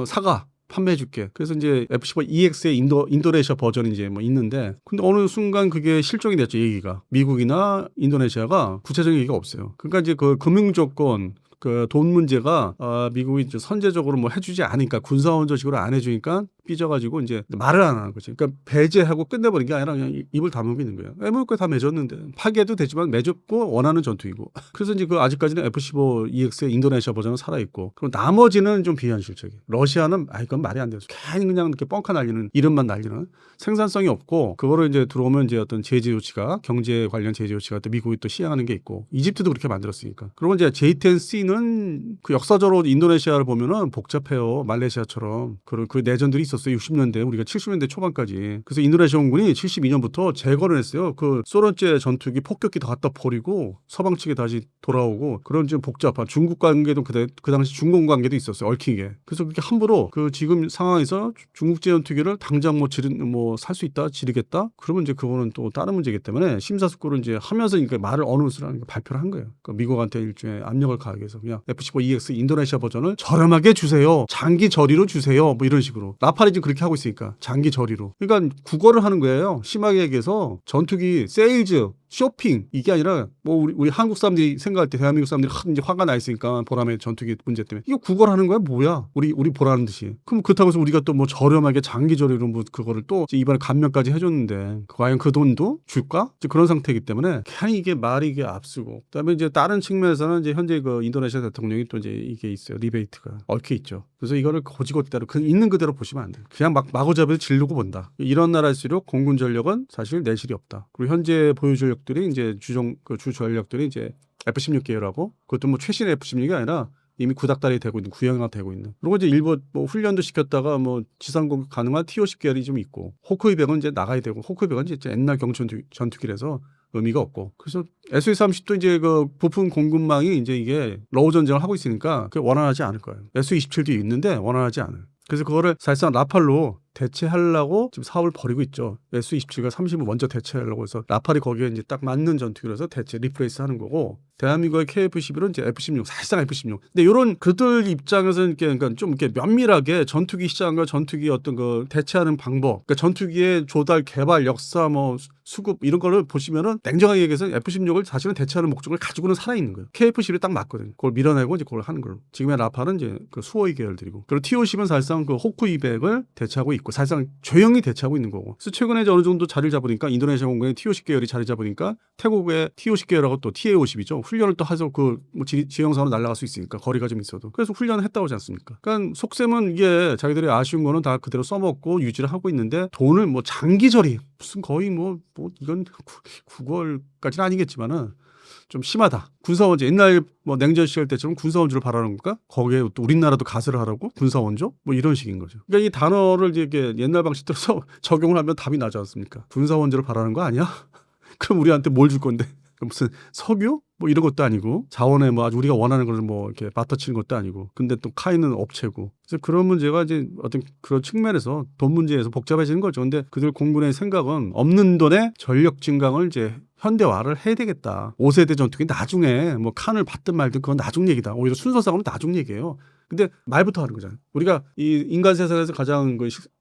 사가. 판매해줄게. 그래서 이제 F-15EX의 인도네시아 버전이 이제 뭐 있는데, 근데 어느 순간 그게 실종이 됐죠, 얘기가. 미국이나 인도네시아가 구체적인 얘기가 없어요. 그러니까 이제 그 금융 조건, 그 돈 문제가 미국이 이제 선제적으로 뭐 해주지 않으니까, 군사원조식으로 안 해주니까 삐져가지고 이제 말을 안 하는 거죠. 그러니까 배제하고 끝내버린 게 아니라 그냥 입을 다물고 있는 거예요. MOU까지 다 맺었는데 파기해도 되지만 맺었고 원하는 전투이고. 그래서 이제 그 아직까지는 F-15EX의 인도네시아 버전은 살아있고, 그럼 나머지는 좀 비현실적이에요. 러시아는 이건 말이 안 돼요. 괜히 그냥 이렇게 뻥카 날리는, 이름만 날리는, 생산성이 없고, 그거를 이제 들어오면 이제 어떤 제재 조치가, 경제 관련 제재 조치가 또 미국이 또 시행하는 게 있고, 이집트도 그렇게 만들었으니까. 그리고 이제 J-10C는 그 역사적으로 인도네시아를 보면은 복잡해요. 말레이시아처럼. 그 내전들이 있었어요. 60년대, 우리가 70년대 초반까지. 그래서 인도네시아 공군이 72년부터 제거를 했어요. 그 소련제 전투기 폭격기 다 갖다 버리고 서방 측에 다시 돌아오고, 그런 좀 복잡한 중국 관계도 그 당시 중공 관계도 있었어요. 얽히게. 그래서 그렇게 함부로 그 지금 상황에서 중국제 전투기를 당장 뭐 살 수 있다, 지르겠다? 그러면 이제 그거는 또 다른 문제이기 때문에 심사숙고를 이제 하면서 그러니까 말을 어느 수라는 발표를 한 거예요. 그러니까 미국한테 일종의 압력을 가하기 위해서 그냥 F-15EX 인도네시아 버전을 저렴하게 주세요. 장기 저리로 주세요. 뭐 이런 식으로. 라팔이 지금 그렇게 하고 있으니까 장기 저리로. 그러니까 국어를 하는 거예요. 심하게 얘기해서 전투기 세일즈 쇼핑 이게 아니라 뭐 우리 한국 사람들이 생각할 때 대한민국 사람들이 이제 화가 나 있으니까 보람의 전투기 문제 때문에 이거 구걸하는 거야 뭐야? 우리 보라는 듯이. 그럼 그렇다고 해서 우리가 또 뭐 저렴하게 장기적으로 뭐 그거를 또 이번에 감면까지 해줬는데 과연 그 돈도 줄까? 이제 그런 상태이기 때문에 그냥 이게 말이 이게 앞서고 그다음에 이제 다른 측면에서는 이제 현재 그 인도네시아 대통령이 또 이제 이게 있어요. 리베이트가 얽혀 있죠. 그래서 이거를 거지것대로 있는 그대로 보시면 안 돼요. 그냥 막 마구잡이로 지르고 본다. 이런 나라일수록 공군 전력은 사실 내실이 없다. 그리고 현재 보유 전력들이 이제 주 전력들이 이제 F-16 계열하고 그것도 뭐 최신 F-16이 아니라 이미 구닥다리 되고 있는 구형화 되고 있는. 그리고 이제 일부 뭐 훈련도 시켰다가 뭐 지상 공격 가능한 T-50 계열이 좀 있고 호크이100은 이제 나가야 되고 호크이100은 이제 옛날 전투기라서 의미가 없고. 그래서 SU-30도 이제 그 부품 공급망이 이제 이게 러우 전쟁을 하고 있으니까 그게 원활하지 않을 거예요. SU-27도 있는데 원활하지 않아요. 그래서 그거를 사실상 라팔로 대체하려고 지금 사업을 벌이고 있죠. SU-27과 30을 먼저 대체하려고 해서 라팔이 거기에 이제 딱 맞는 전투기라서 리플레이스 하는 거고 대한민국의 KF-11은 이제 F-16 사실상 F-16. 근데 이런 그들 입장에서는 그러니까 좀 이렇게 면밀하게 전투기 시장과 전투기 어떤 그 대체하는 방법, 그러니까 전투기의 조달, 개발, 역사, 뭐 수급 이런 거를 보시면은 냉정하게 얘기해서 F-16을 사실은 대체하는 목적을 가지고는 살아있는 거예요. KF-11이 딱 맞거든요. 그걸 밀어내고 이제 그걸 하는 걸로. 지금의 라팔은 이제 그 수호의 계열들이고, 그리고 T-50은 사실상 그 호크200을 대체하고 있고, 사실상 조용히 대체하고 있는 거고. 그래서 최근에 이제 어느 정도 자리를 잡으니까 인도네시아 공군의 T-50 계열이 자리 잡으니까 태국의 T-50 계열하고 또 TA-50이죠. 훈련을 또 해서 그 뭐 지형선으로 날아갈 수 있으니까 거리가 좀 있어도. 그래서 훈련을 했다고 하지 않습니까? 그러니까 속셈은 이게 자기들이 아쉬운 거는 다 그대로 써먹고 유지를 하고 있는데 돈을 뭐 장기절이 무슨 거의 뭐 이건 구걸까지는 아니겠지만은 좀 심하다. 군사원조 옛날 뭐 냉전 시절 때처럼 군사원조를 바라는 건가? 거기에 또 우리나라도 가세를 하라고 군사원조? 뭐 이런 식인 거죠. 그러니까 이 단어를 이렇게 옛날 방식대로 적용을 하면 답이 나지 않습니까? 군사원조를 바라는 거 아니야? 그럼 우리한테 뭘 줄 건데? 무슨 석유? 뭐 이런 것도 아니고 자원에 뭐 아주 우리가 원하는 걸 뭐 이렇게 받아치는 것도 아니고 근데 또 카이는 업체고 그래서 그런 문제가 이제 어떤 그런 측면에서 돈 문제에서 복잡해지는 거죠. 근데 그들 공군의 생각은 없는 돈에 전력 증강을 이제 현대화를 해야 되겠다. 5세대 전투기 나중에 뭐 칸을 받든 말든 그건 나중 얘기다. 오히려 순서 싸움은 나중 얘기예요. 근데 말부터 하는 거잖아요. 우리가 이 인간 세상에서 가장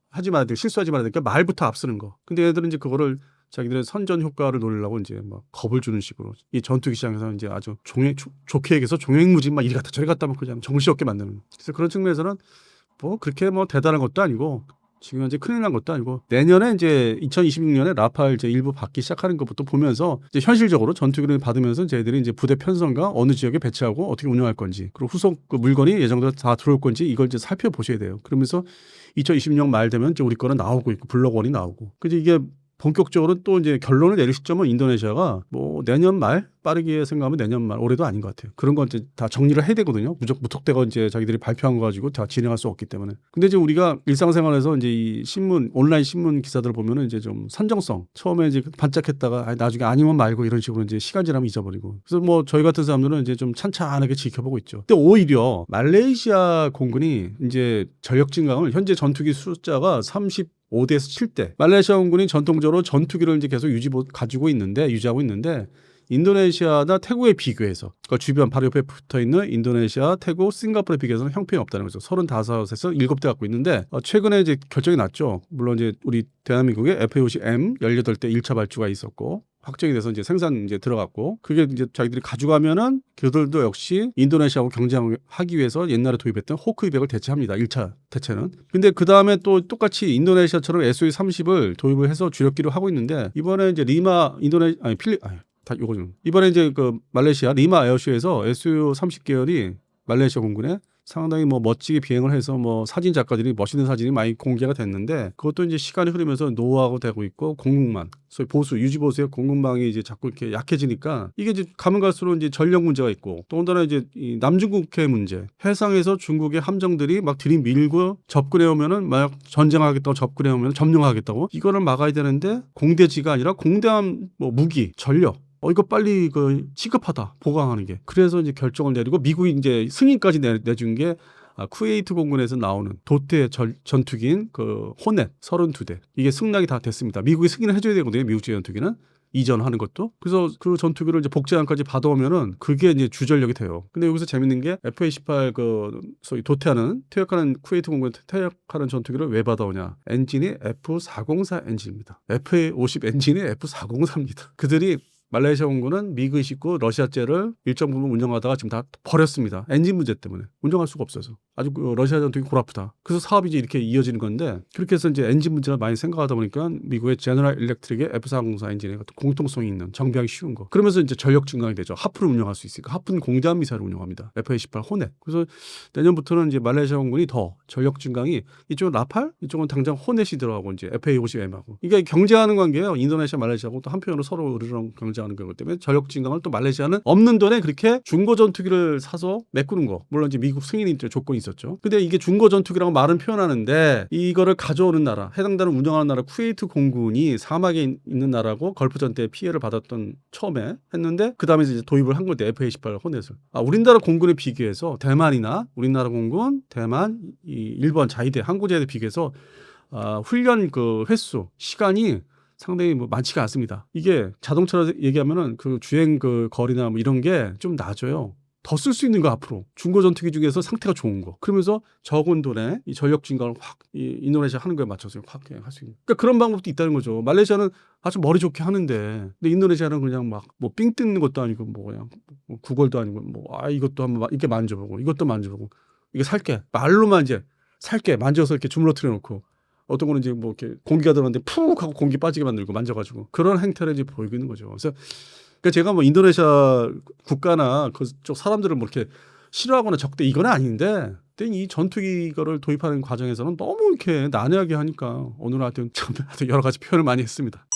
하지 말아야 될 실수하지 말아야 될 게 말부터 앞서는 거. 근데 얘들은 이제 그거를 자기들의 선전 효과를 노리려고 이제 막 겁을 주는 식으로 이 전투기 시장에서 이제 아주 좋게 얘기해서 종횡무진 막 이리 갔다 저리 갔다 막 그냥 정신없게 만드는. 그래서 그런 측면에서는 뭐 그렇게 뭐 대단한 것도 아니고 지금 현재 큰일 난 것도 아니고 내년에 이제 2026년에 라팔 이제 일부 받기 시작하는 것부터 보면서 이제 현실적으로 전투기를 받으면서 저희들이 이제 부대 편성과 어느 지역에 배치하고 어떻게 운영할 건지 그리고 후속 그 물건이 예정대로 다 들어올 건지 이걸 이제 살펴보셔야 돼요. 그러면서 2026년 말 되면 이제 우리 거는 나오고 있고 블록원이 나오고 그래서 이게 본격적으로 또 이제 결론을 내릴 시점은 인도네시아가 뭐 내년 말 빠르게 생각하면 내년 말 올해도 아닌 것 같아요. 그런 건 이제 다 정리를 해야 되거든요. 무턱대고 이제 자기들이 발표한 거 가지고 다 진행할 수 없기 때문에. 근데 이제 우리가 일상생활에서 이제 이 신문 온라인 신문 기사들 보면은 이제 좀 산정성 처음에 이제 반짝했다가 나중에 아니면 말고 이런 식으로 이제 시간 지나면 잊어버리고. 그래서 뭐 저희 같은 사람들은 이제 좀 찬찬하게 지켜보고 있죠. 근데 오히려 말레이시아 공군이 이제 전력 증강을 현재 전투기 숫자가 5대에서 7대. 말레이시아 공군이 전통적으로 전투기를 이제 계속 유지하고 있는데 인도네시아나 태국에 비교해서 그러니까 주변 바로 옆에 붙어 있는 인도네시아, 태국, 싱가포르에 비교해서는 형편이 없다는 거죠. 35에서 7대 갖고 있는데 최근에 이제 결정이 났죠. 물론 이제 우리 대한민국에 F-50M 18대 1차 발주가 있었고 확정이 돼서 이제 생산 이제 들어갔고 그게 이제 자기들이 가져가면은 그들도 역시 인도네시아하고 경쟁하기 위해서 옛날에 도입했던 호크200을 대체합니다. 1차 대체는. 근데 그 다음에 또 똑같이 인도네시아처럼 SU-30을 도입을 해서 주력기로 하고 있는데 이번에 이제 이번에 이제 그 말레이시아 리마 에어쇼에서 SU-30 계열이 말레이시아 공군에 상당히 뭐 멋지게 비행을 해서 뭐 사진 작가들이 멋있는 사진이 많이 공개가 됐는데 그것도 이제 시간이 흐르면서 노후화가 되고 있고 공급망, 소위 유지 보수의 공급망이 이제 자꾸 이렇게 약해지니까 이게 이제 가면 갈수록 이제 전력 문제가 있고 또 하나 이제 이 남중국해 문제, 해상에서 중국의 함정들이 막 들이밀고 접근해 오면은 막 전쟁하겠다고 접근해 오면 점령하겠다고 이거를 막아야 되는데 공대지가 아니라 공대함 뭐 무기, 전력 이거 빨리 그 취급하다 보강하는 게 그래서 이제 결정을 내리고 미국이 이제 승인까지 내준 게 쿠웨이트 공군에서 나오는 도태 전투기인 그 호넷 32대 이게 승낙이 다 됐습니다. 미국이 승인을 해줘야 되거든요. 미국제 전투기는 이전하는 것도 그래서 그 전투기를 이제 복제안까지 받아오면은 그게 이제 주전력이 돼요. 근데 여기서 재밌는 게 F-18 그 소위 퇴역하는 쿠웨이트 공군 퇴역하는 전투기를 왜 받아오냐? 엔진이 F-404 엔진입니다. F-50 엔진이 F-404입니다. 그들이 말레이시아 공군은 미그-29 러시아제를 일정 부분 운영하다가 지금 다 버렸습니다. 엔진 문제 때문에 운영할 수가 없어서. 아주 러시아 전투기 골아프다. 그래서 사업이 이제 이렇게 이어지는 건데 그렇게 해서 이제 엔진 문제를 많이 생각하다 보니까 미국의 제너럴 일렉트릭의 F-404 엔진에 공통성이 있는 정비하기 쉬운 거. 그러면서 이제 전력 증강이 되죠. 하프를 운영할 수 있으니까 하프는 공대함 미사일을 운영합니다. F-18 호넷. 그래서 내년부터는 이제 말레이시아 공군이 더 전력 증강이 이쪽은 라팔, 이쪽은 당장 호넷이 들어가고 이제 FA-50M하고 이게 경쟁하는 관계예요. 인도네시아, 말레이시아하고 또 한편으로 서로 으르렁 경쟁하는 거기 때문에 전력 증강을 또 말레이시아는 없는 돈에 그렇게 중고 전투기를 사서 메꾸는 거. 물론 이제 미국 승인이 조건이 있었죠. 근데 이게 중고 전투기라고 말은 표현하는데 이거를 가져오는 나라, 해당단을 운영하는 나라 쿠웨이트 공군이 사막에 있는 나라고 걸프전 때 피해를 받았던 처음에 했는데 그다음에 이제 도입을 한 건데 F-18 호넷을. 우리나라 공군에 비교해서 대만이나 우리나라 공군, 대만, 이 일본 자위대, 항구자위대 비교해서 훈련 그 횟수, 시간이 상당히 뭐 많지가 않습니다. 이게 자동차로 얘기하면은 그 주행 그 거리나 뭐 이런 게 좀 낮아요. 더 쓸 수 있는 거 앞으로 중고 전투기 중에서 상태가 좋은 거. 그러면서 적은 돈에 이 전력 증강을 확 인도네시아 하는 거에 맞춰서 확 할 수 있는. 그러니까 그런 방법도 있다는 거죠. 말레이시아는 아주 머리 좋게 하는데, 근데 인도네시아는 그냥 막 뭐 삥 뜯는 것도 아니고 뭐 그냥 뭐 구걸도 아니고 뭐 이것도 한번 이렇게 만져보고 이것도 만져보고 이게 살게 말로만 이제 살게 만져서 이렇게 주물러뜨려 놓고. 어떤 거는 이제 뭐 이렇게 공기가 들어갔는데 푹 하고 공기 빠지게 만들고 만져가지고 그런 행태를 이제 보이고 있는 거죠. 그래서 그러니까 제가 뭐 인도네시아 국가나 그쪽 사람들을 뭐 이렇게 싫어하거나 적대 이건 아닌데, 근데 이 전투기 이거를 도입하는 과정에서는 너무 이렇게 난해하게 하니까 오늘 하여튼 여러 가지 표현을 많이 했습니다.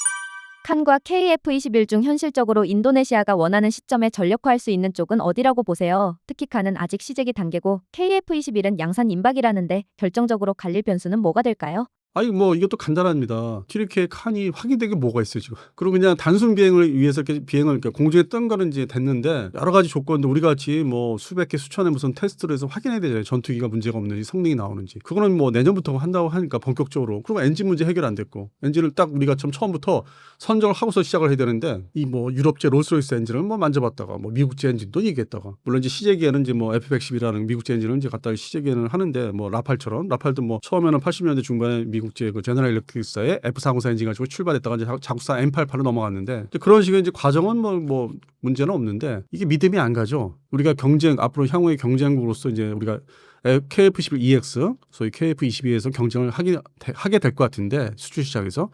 칸과 KF-21 중 현실적으로 인도네시아가 원하는 시점에 전력화할 수 있는 쪽은 어디라고 보세요? 특히 칸은 아직 시제기 단계고 KF-21은 양산 임박이라는데 결정적으로 갈릴 변수는 뭐가 될까요? 아니 뭐 이것도 간단합니다. 튀르키예 칸이 확인된 게 뭐가 있어요 지금. 그리고 그냥 단순 비행을 위해서 이렇게 비행을 그러니까 공중에 뜬 거는 이제 됐는데 여러 가지 조건도 우리 같이 뭐 수백 개 수천의 무슨 테스트를 해서 확인해야 되잖아요. 전투기가 문제가 없는지 성능이 나오는지. 그거는 뭐 내년부터 한다고 하니까 본격적으로. 그리고 엔진 문제 해결 안 됐고 엔진을 딱 우리가 처음부터 선정을 하고서 시작을 해야 되는데 이 뭐 유럽제 롤스로이스 엔진을 뭐 만져봤다가 뭐 미국제 엔진도 얘기했다가 물론 이제 시제기에는 이제 뭐 F-110이라는 미국제 엔진을 이제 갖다 시제기에는 하는데 뭐 라팔처럼 라팔도 뭐 처음에는 80년대 중반에 미국제 그 제너럴 일렉트릭사의 F-404 엔진 가지고 출발했다가 이제 자국산 M88로 넘어갔는데 그런 식의 이제 과정은 뭐 문제는 없는데 이게 믿음이 안 가죠. 우리가 경쟁 앞으로 향후의 경쟁국으로서 이제 우리가 KF-11EX 소위 KF-22에서 경쟁을 하게 될 것 같은데 수출 시장에서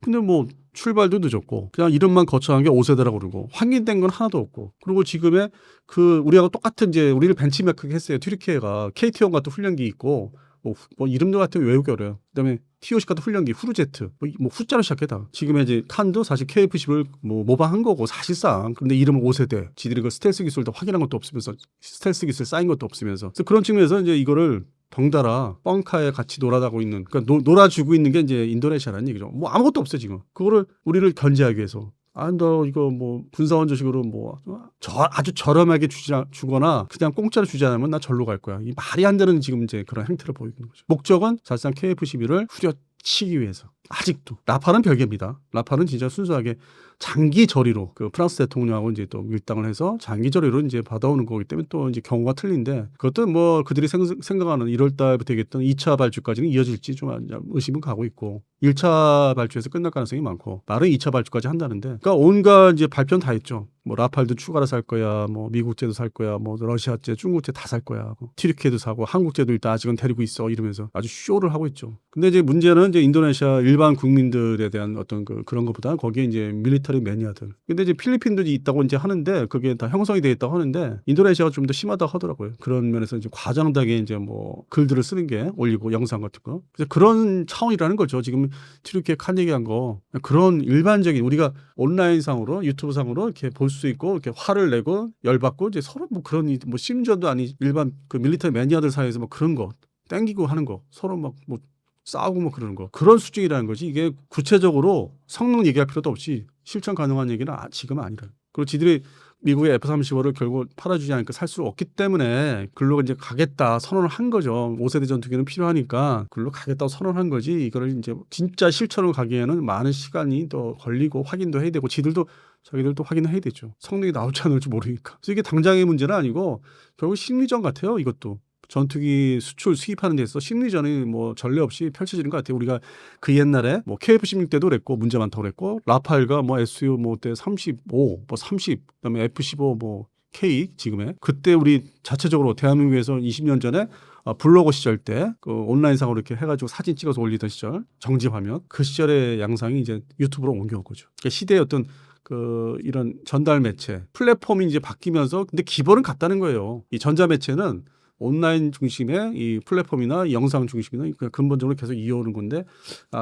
근데 뭐 출발도 늦었고 그냥 이름만 거쳐간 게 5세대라고 그러고 확인된 건 하나도 없고 그리고 지금의 그 우리하고 똑같은 이제 우리를 벤치마크 했어요. 튀르키예가 KT1 같은 훈련기 있고 뭐 이름도 같은 거 외우기 어려요. 그다음에 TOC 같은 훈련기 후르제트 뭐 후자로 시작해다. 지금의 이제 칸도 사실 KF-10을 뭐 모방한 거고 사실상 그런데 이름은 5세대. 지들이 그 스텔스 기술도 확인한 것도 없으면서 스텔스 기술 쌓인 것도 없으면서 그래서 그런 측면에서 이제 이거를 덩달아 뻥카에 같이 놀아다고 있는 그러니까 놀아주고 있는 게 이제 인도네시아라는 얘기죠. 뭐 아무것도 없어요 지금. 그거를 우리를 견제하기 위해서. 너 이거 뭐 군사원조식으로 뭐 아주 저렴하게 주거나 그냥 공짜로 주지 않으면 나 절로 갈 거야. 이 말이 안 되는 지금 이제 그런 행태를 보이는 거죠. 목적은 사실상 KF-11을 후려치기 위해서. 아직도 라팔은 별개입니다. 라팔은 진짜 순수하게 장기 저리로 그 프랑스 대통령하고 이제 또 밀당을 해서 장기 저리로 이제 받아오는 거기 때문에 또 이제 경우가 틀린데 그것도 뭐 그들이 생각하는 1월 달부터 얘기했던 2차 발주까지는 이어질지 좀 의심은 가고 있고 1차 발주에서 끝날 가능성이 많고 말은 2차 발주까지 한다는데 그러니까 온갖 이제 발표는 다 했죠. 뭐 라팔도 추가로 살 거야, 뭐 미국제도 살 거야, 뭐 러시아제, 중국제 다 살 거야, 뭐 튀르키예도 사고 한국제도 일단 아직은 데리고 있어 이러면서 아주 쇼를 하고 있죠. 근데 이제 문제는 이제 인도네시아 일반 국민들에 대한 어떤 그런 것보다 거기에 이제 밀리터리 매니아들. 근데 이제 필리핀도 있다고 이제 하는데 그게 다 형성이 돼 있다고 하는데 인도네시아가 좀 더 심하다고 하더라고요. 그런 면에서 이제 과장되게 이제 뭐 글들을 쓰는 게 올리고 영상 같은 거. 그래서 그런 차원이라는 거죠. 지금 튀르키예 칸 얘기한 거 그런 일반적인 우리가 온라인상으로 유튜브상으로 이렇게 볼 수 있고 이렇게 화를 내고 열받고 이제 서로 뭐 그런 뭐 심지어도 아니 일반 그 밀리터리 매니아들 사이에서 뭐 그런 거 땡기고 하는 거 서로 막 뭐 싸우고 뭐 그러는 거 그런 수준이라는 거지. 이게 구체적으로 성능 얘기할 필요도 없이 실천 가능한 얘기는 지금은 아니라. 그리고 지들이 미국의 F-35를 결국 팔아주지 않으니까 살 수 없기 때문에 글로 이제 가겠다 선언을 한 거죠. 5세대 전투기는 필요하니까 글로 가겠다고 선언한 거지. 이거를 이제 진짜 실천으로 가기에는 많은 시간이 더 걸리고 확인도 해야 되고 자기들도 확인을 해야 되죠. 성능이 나올지 안 나올지 모르니까. 그래서 이게 당장의 문제는 아니고 결국 심리전 같아요. 이것도. 전투기 수출 수입하는 데 있어서 심리전이 뭐 전례 없이 펼쳐지는 것 같아요. 우리가 그 옛날에 뭐 KF-16 때도 그랬고 문제 많다고 그랬고 라팔과 뭐 SU 뭐 때 35, 뭐 30, 그다음에 F-15 뭐 K 지금의 그때 우리 자체적으로 대한민국에서 20년 전에 블로그 시절 때 그 온라인상으로 이렇게 해가지고 사진 찍어서 올리던 시절 정지화면 그 시절의 양상이 이제 유튜브로 옮겨온 거죠. 그러니까 시대의 어떤 그 이런 전달 매체 플랫폼이 이제 바뀌면서 근데 기본은 같다는 거예요. 이 전자 매체는 온라인 중심의 이 플랫폼이나 영상 중심이나 근본적으로 계속 이어오는 건데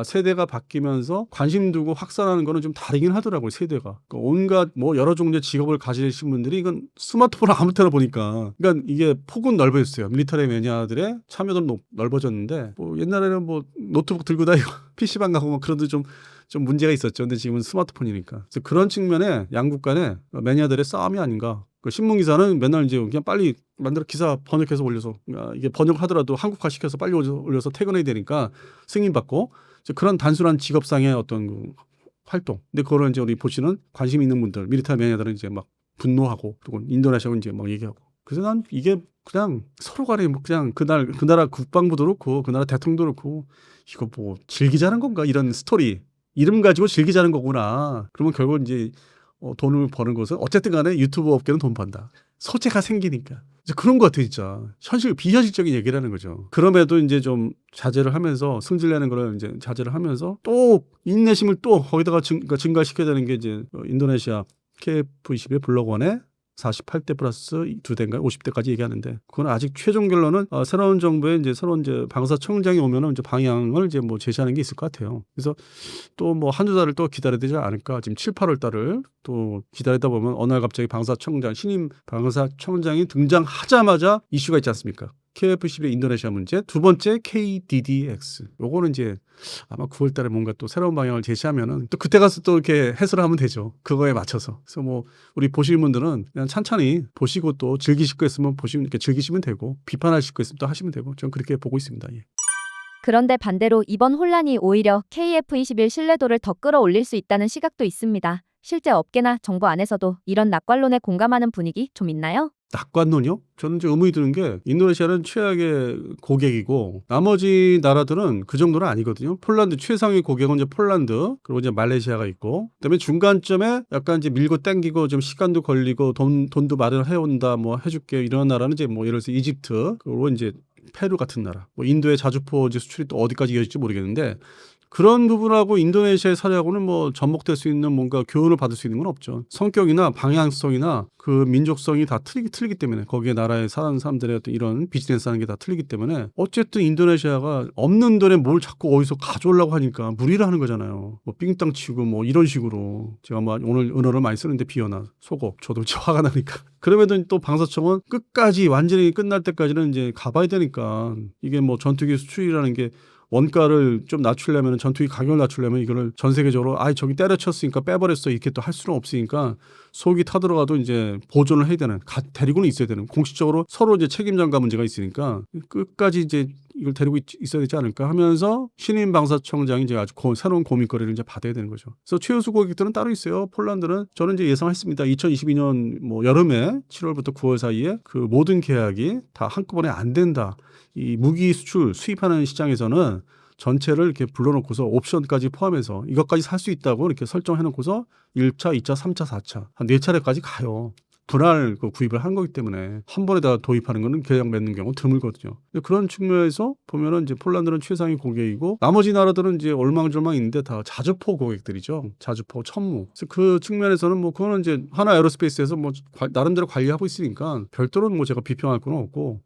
세대가 바뀌면서 관심 두고 확산하는 거는 좀 다르긴 하더라고요. 세대가 온갖 뭐 여러 종류의 직업을 가지신 분들이 이건 스마트폰을 아무 때나 보니까 그러니까 이게 폭은 넓어졌어요. 밀리터리 매니아들의 참여도 넓어졌는데 뭐 옛날에는 뭐 노트북 들고 다니고 PC방 가고 뭐 그런 좀 문제가 있었죠. 근데 지금은 스마트폰이니까. 그래서 그런 측면에 양국 간의 매니아들의 싸움이 아닌가. 그 신문기사는 맨날 이제 그냥 빨리 만들어 기사 번역해서 올려서 이게 번역하더라도 한국화 시켜서 빨리 올려서 퇴근해야 되니까 승인받고 그런 단순한 직업상의 어떤 그 활동. 근데 그거를 이제 우리 보시는 관심 있는 분들, 미리터리 매니아들은 이제 막 분노하고 또 인도네시아고 이제 막 얘기하고. 그래서 난 이게 그냥 서로 간에 뭐 그냥 그 나라 국방부도 그렇고 그 나라 대통령도 그렇고 이거 뭐 즐기자는 건가 이런 스토리. 이름 가지고 즐기자는 거구나. 그러면 결국 이제 돈을 버는 것은 어쨌든 간에 유튜브 업계는 돈 번다. 소재가 생기니까. 이제 그런 것 같아 진짜. 비현실적인 얘기라는 거죠. 그럼에도 이제 좀 자제를 하면서 승질내는 거를 이제 자제를 하면서 또 인내심을 또 거기다가 증가시켜야 되는 게 이제 인도네시아 KF-21 블록1에 48대 플러스 2대인가 50대까지 얘기하는데 그건 아직 최종 결론은 새로운 정부의 이제 새로운 이제 방사청장이 오면은 이제 방향을 이제 뭐 제시하는 게 있을 것 같아요. 그래서 또 뭐 한두 달을 또 기다려야 되지 않을까. 지금 7, 8월 달을 또 기다리다 보면 어느 날 갑자기 신임 방사청장이 등장하자마자 이슈가 있지 않습니까? KF-11 인도네시아 문제, 두 번째 KDDX. 요거는 이제 아마 9월 달에 뭔가 또 새로운 방향을 제시하면은 또 그때 가서 또 이렇게 해설을 하면 되죠. 그거에 맞춰서. 그래서 뭐 우리 보시는 분들은 그냥 찬찬히 보시고 또 즐기실 거 있으면 이렇게 즐기시면 되고 비판하실 거 있으면 또 하시면 되고 저는 그렇게 보고 있습니다. 예. 그런데 반대로 이번 혼란이 오히려 KF-21 신뢰도를 더 끌어올릴 수 있다는 시각도 있습니다. 실제 업계나 정부 안에서도 이런 낙관론에 공감하는 분위기 좀 있나요? 낙관론이요? 저는 이제 의문이 드는 게 인도네시아는 최악의 고객이고 나머지 나라들은 그 정도는 아니거든요. 폴란드 최상위 고객은 이제 폴란드 그리고 이제 말레이시아가 있고 그다음에 중간점에 약간 이제 밀고 땡기고 좀 시간도 걸리고 돈도 마련해 온다 뭐 해줄게 이런 나라는 이제 뭐 예를 들어서 이집트 그리고 이제 페루 같은 나라 뭐 인도의 자주포 수출이 또 어디까지 이어질지 모르겠는데 그런 부분하고 인도네시아의 사례하고는 뭐 접목될 수 있는 뭔가 교훈을 받을 수 있는 건 없죠. 성격이나 방향성이나 그 민족성이 다 틀리기 때문에 거기에 나라에 사는 사람들의 어떤 이런 비즈니스 하는 게 다 틀리기 때문에 어쨌든 인도네시아가 없는 돈에 뭘 자꾸 어디서 가져오려고 하니까 무리를 하는 거잖아요. 뭐 삥땅 치고 뭐 이런 식으로 제가 뭐 오늘 은어를 많이 쓰는데 비어나 속어 저도 화가 나니까 그러면은 또 방사청은 끝까지 완전히 끝날 때까지는 이제 가봐야 되니까 이게 뭐 전투기 수출이라는 게 원가를 좀 낮추려면 전투기 가격을 낮추려면 이거를 전 세계적으로 저기 때려쳤으니까 빼버렸어 이렇게 또 할 수는 없으니까 속이 타들어가도 이제 보존을 해야 되는 데리고는 있어야 되는 공식적으로 서로 이제 책임 전가 문제가 있으니까 끝까지 이제 이걸 데리고 있어야 되지 않을까 하면서 신임 방사청장이 이제 아주 새로운 고민거리를 이제 받아야 되는 거죠. 그래서 최우수 고객들은 따로 있어요. 폴란드는 저는 이제 예상했습니다. 2022년 뭐 여름에 7월부터 9월 사이에 그 모든 계약이 다 한꺼번에 안 된다. 이 무기 수입하는 시장에서는 전체를 이렇게 불러놓고서 옵션까지 포함해서 이것까지 살 수 있다고 이렇게 설정해놓고서 1차, 2차, 3차, 4차 한 4차례까지 가요. 분할 구입을 한 거기 때문에 한 번에 다 도입하는 거는 계약 맺는 경우 드물거든요. 그런 측면에서 보면은 이제 폴란드는 최상위 고객이고 나머지 나라들은 이제 얼망졸망 있는데 다 자주포 고객들이죠. 자주포, 천무. 그래서 그 측면에서는 뭐 그거는 이제 하나 에어로스페이스에서 뭐 나름대로 관리하고 있으니까 별도로 뭐 제가 비평할 건 없고.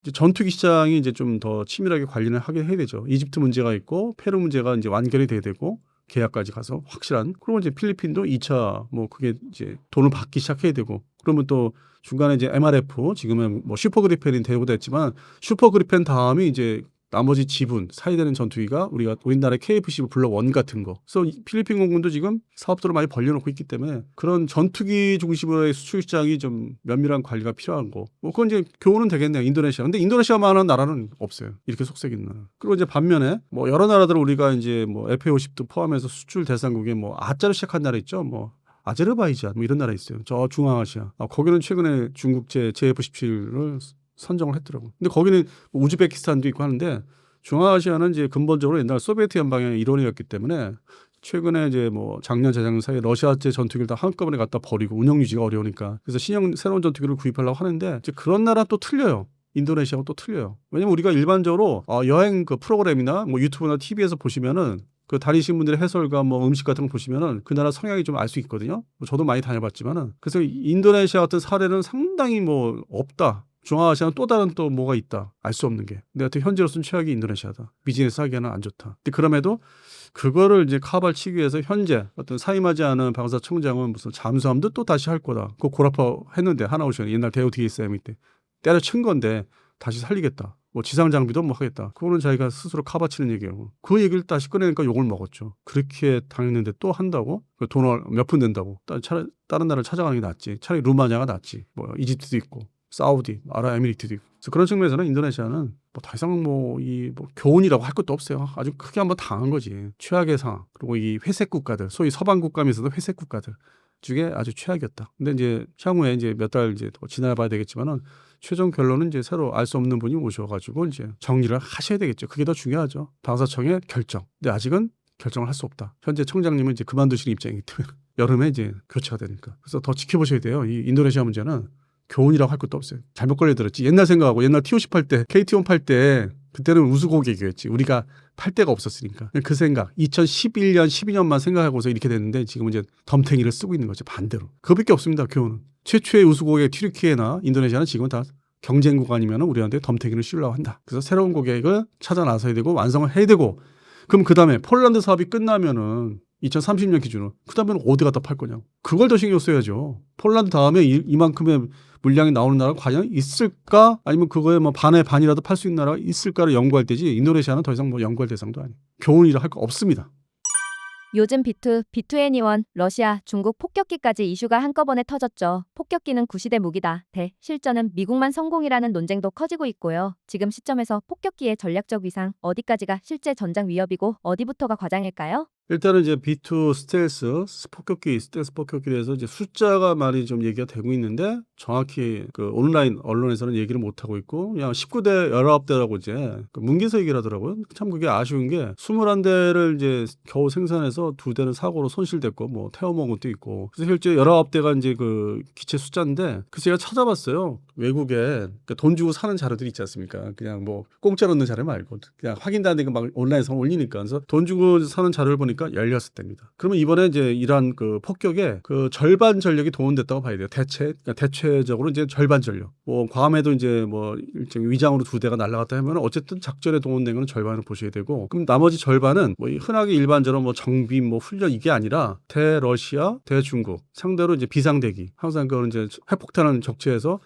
이제 전투기 시장이 이제 좀 더 치밀하게 관리를 하게 해야 되죠. 이집트 문제가 있고 페루 문제가 이제 완결이 돼야 되고 계약까지 가서 확실한. 그리고 이제 필리핀도 2차 뭐 그게 이제 돈을 받기 시작해야 되고 그러면 또 중간에 이제 MRF 지금은 뭐 슈퍼그리펜이 대우됐지만 슈퍼그리펜 다음이 이제 나머지 지분 사야 되는 전투기가 우리나라의 KF-15 블록 1 같은 거. 그래서 필리핀 공군도 지금 사업도를 많이 벌려놓고 있기 때문에 그런 전투기 중심으로의 수출 시장이 좀 면밀한 관리가 필요한 거. 뭐 그건 이제 교훈은 되겠네요. 인도네시아. 근데 인도네시아만한 나라는 없어요. 이렇게 속색 있는 나라. 그리고 이제 반면에 뭐 여러 나라들 우리가 이제 뭐 FA50도 포함해서 수출 대상국에 뭐 아자로 시작한 나라 있죠. 뭐 아제르바이잔 뭐 이런 나라 있어요. 저 중앙아시아. 거기는 최근에 중국제 JF-17을 선정을 했더라고. 근데 거기는 우즈베키스탄도 있고 하는데 중앙아시아는 이제 근본적으로 옛날 소비에트 연방의 일원이었기 때문에 최근에 이제 뭐 작년 재작년 사이에 러시아제 전투기를 다 한꺼번에 갖다 버리고 운영 유지가 어려우니까 그래서 새로운 전투기를 구입하려고 하는데 이제 그런 나라 또 틀려요. 인도네시아하고 또 틀려요. 왜냐면 우리가 일반적으로 여행 그 프로그램이나 뭐 유튜브나 TV에서 보시면은 그 다니신 분들의 해설과 뭐 음식 같은 거 보시면은 그 나라 성향이 좀 알 수 있거든요. 뭐 저도 많이 다녀봤지만은 그래서 인도네시아 같은 사례는 상당히 뭐 없다. 중앙아시아는 또 다른 또 뭐가 있다. 알 수 없는 게. 근데 하여튼 현재로서는 최악이 인도네시아다. 비즈니스 하기에는 안 좋다. 근데 그럼에도 그거를 이제 카바를 치기 위해서 현재 어떤 사임하지 않은 방사청장은 무슨 잠수함도 또 다시 할 거다. 그거 고라파 했는데 하나오션 옛날 대우 DSM 때 때려친 건데 다시 살리겠다. 뭐 지상 장비도 뭐 하겠다. 그거는 자기가 스스로 카바치는 얘기예요. 그 얘기를 다시 꺼내니까 욕을 먹었죠. 그렇게 당했는데 또 한다고? 돈을 몇 푼 낸다고? 차라리 다른 나라를 찾아가는 게 낫지. 차라리 루마니아가 낫지. 뭐 이집트도 있고 사우디, 아랍에미리트도 있고. 그래서 그런 측면에서는 인도네시아는 뭐 더 이상 뭐 교훈이라고 할 것도 없어요. 아주 크게 한번 당한 거지. 최악의 상황. 그리고 이 회색 국가들, 소위 서방 국가면서도 회색 국가들 중에 아주 최악이었다. 근데 이제 향후에 이제 몇 달 이제 더 지나봐야 되겠지만은 최종 결론은 이제 새로 알 수 없는 분이 오셔가지고 이제 정리를 하셔야 되겠죠. 그게 더 중요하죠. 방사청의 결정. 근데 아직은 결정을 할 수 없다. 현재 청장님은 이제 그만두시는 입장이기 때문에 여름에 이제 교체가 되니까. 그래서 더 지켜보셔야 돼요. 이 인도네시아 문제는 교훈이라고 할 것도 없어요. 잘못 걸려들었지. 옛날 생각하고 옛날 TOC 팔 때, KT온 팔 때 그때는 우수 고객이었지. 우리가 팔 데가 없었으니까. 그 생각. 2011년, 12년만 생각하고서 이렇게 됐는데 지금 이제 덤탱이를 쓰고 있는 거죠. 반대로. 그거밖에 없습니다. 교훈은. 최초의 우수 고객 튀르키예나 인도네시아는 지금 다 경쟁 구간이면 우리한테 덤탱이를 씌우려고 한다. 그래서 새로운 고객을 찾아 나서야 되고 완성을 해야 되고 그럼 그 다음에 폴란드 사업이 끝나면은 2030년 기준으로 그 다음에는 어디 갖다 팔 거냐고. 그걸 더 신경 써야죠. 폴란드 다음에 이만큼의 물량이 나오는 나라가 과연 있을까? 아니면 그거에 뭐 반의 반이라도 팔 수 있는 나라가 있을까를 연구할 때지 인도네시아는 더 이상 뭐 연구할 대상도 아니에요. 교훈이라 할 거 없습니다. 요즘 B2, B2N1, 러시아, 중국 폭격기까지 이슈가 한꺼번에 터졌죠. 폭격기는 구시대 무기다. 실전은 미국만 성공이라는 논쟁도 커지고 있고요. 지금 시점에서 폭격기의 전략적 위상, 어디까지가 실제 전장 위협이고 어디부터가 과장일까요? 일단은 이제 B2 스텔스 폭격기, 스텔스 폭격기에서 이제 숫자가 많이 좀 얘기가 되고 있는데 정확히 그 온라인 언론에서는 얘기를 못 하고 있고 그냥 19대 19대라고 이제 그 문기서 얘기를 하더라고요. 참 그게 아쉬운 게 21대를 이제 겨우 생산해서 2대는 사고로 손실됐고 뭐 태워먹은 것도 있고 그래서 실제 19대가 이제 그 기체 숫자인데 그래서 제가 찾아봤어요. 외국에 그러니까 돈 주고 사는 자료들이 있지 않습니까? 그냥 뭐 공짜로 얻는 자료 말고 그냥 확인도 안 되고 막 온라인에서 올리니까 그래서 돈 주고 사는 자료를 보니까 16대입니다. 그러면 이번에 이제 이란 그 폭격에 그 절반 전력이 동원됐다고 봐야 돼요. 그러니까 대체적으로 이제 절반 전력. 뭐 괌에도 이제 뭐 일종 위장으로 2대가 날아갔다 하면 어쨌든 작전에 동원된 거는 절반을 보셔야 되고 그럼 나머지 절반은 뭐 흔하게 일반적으로 뭐 정비 뭐 훈련 이게 아니라 대러시아, 대중국 상대로 이제 비상대기 항상 그거는 이제 핵폭탄을 적재해서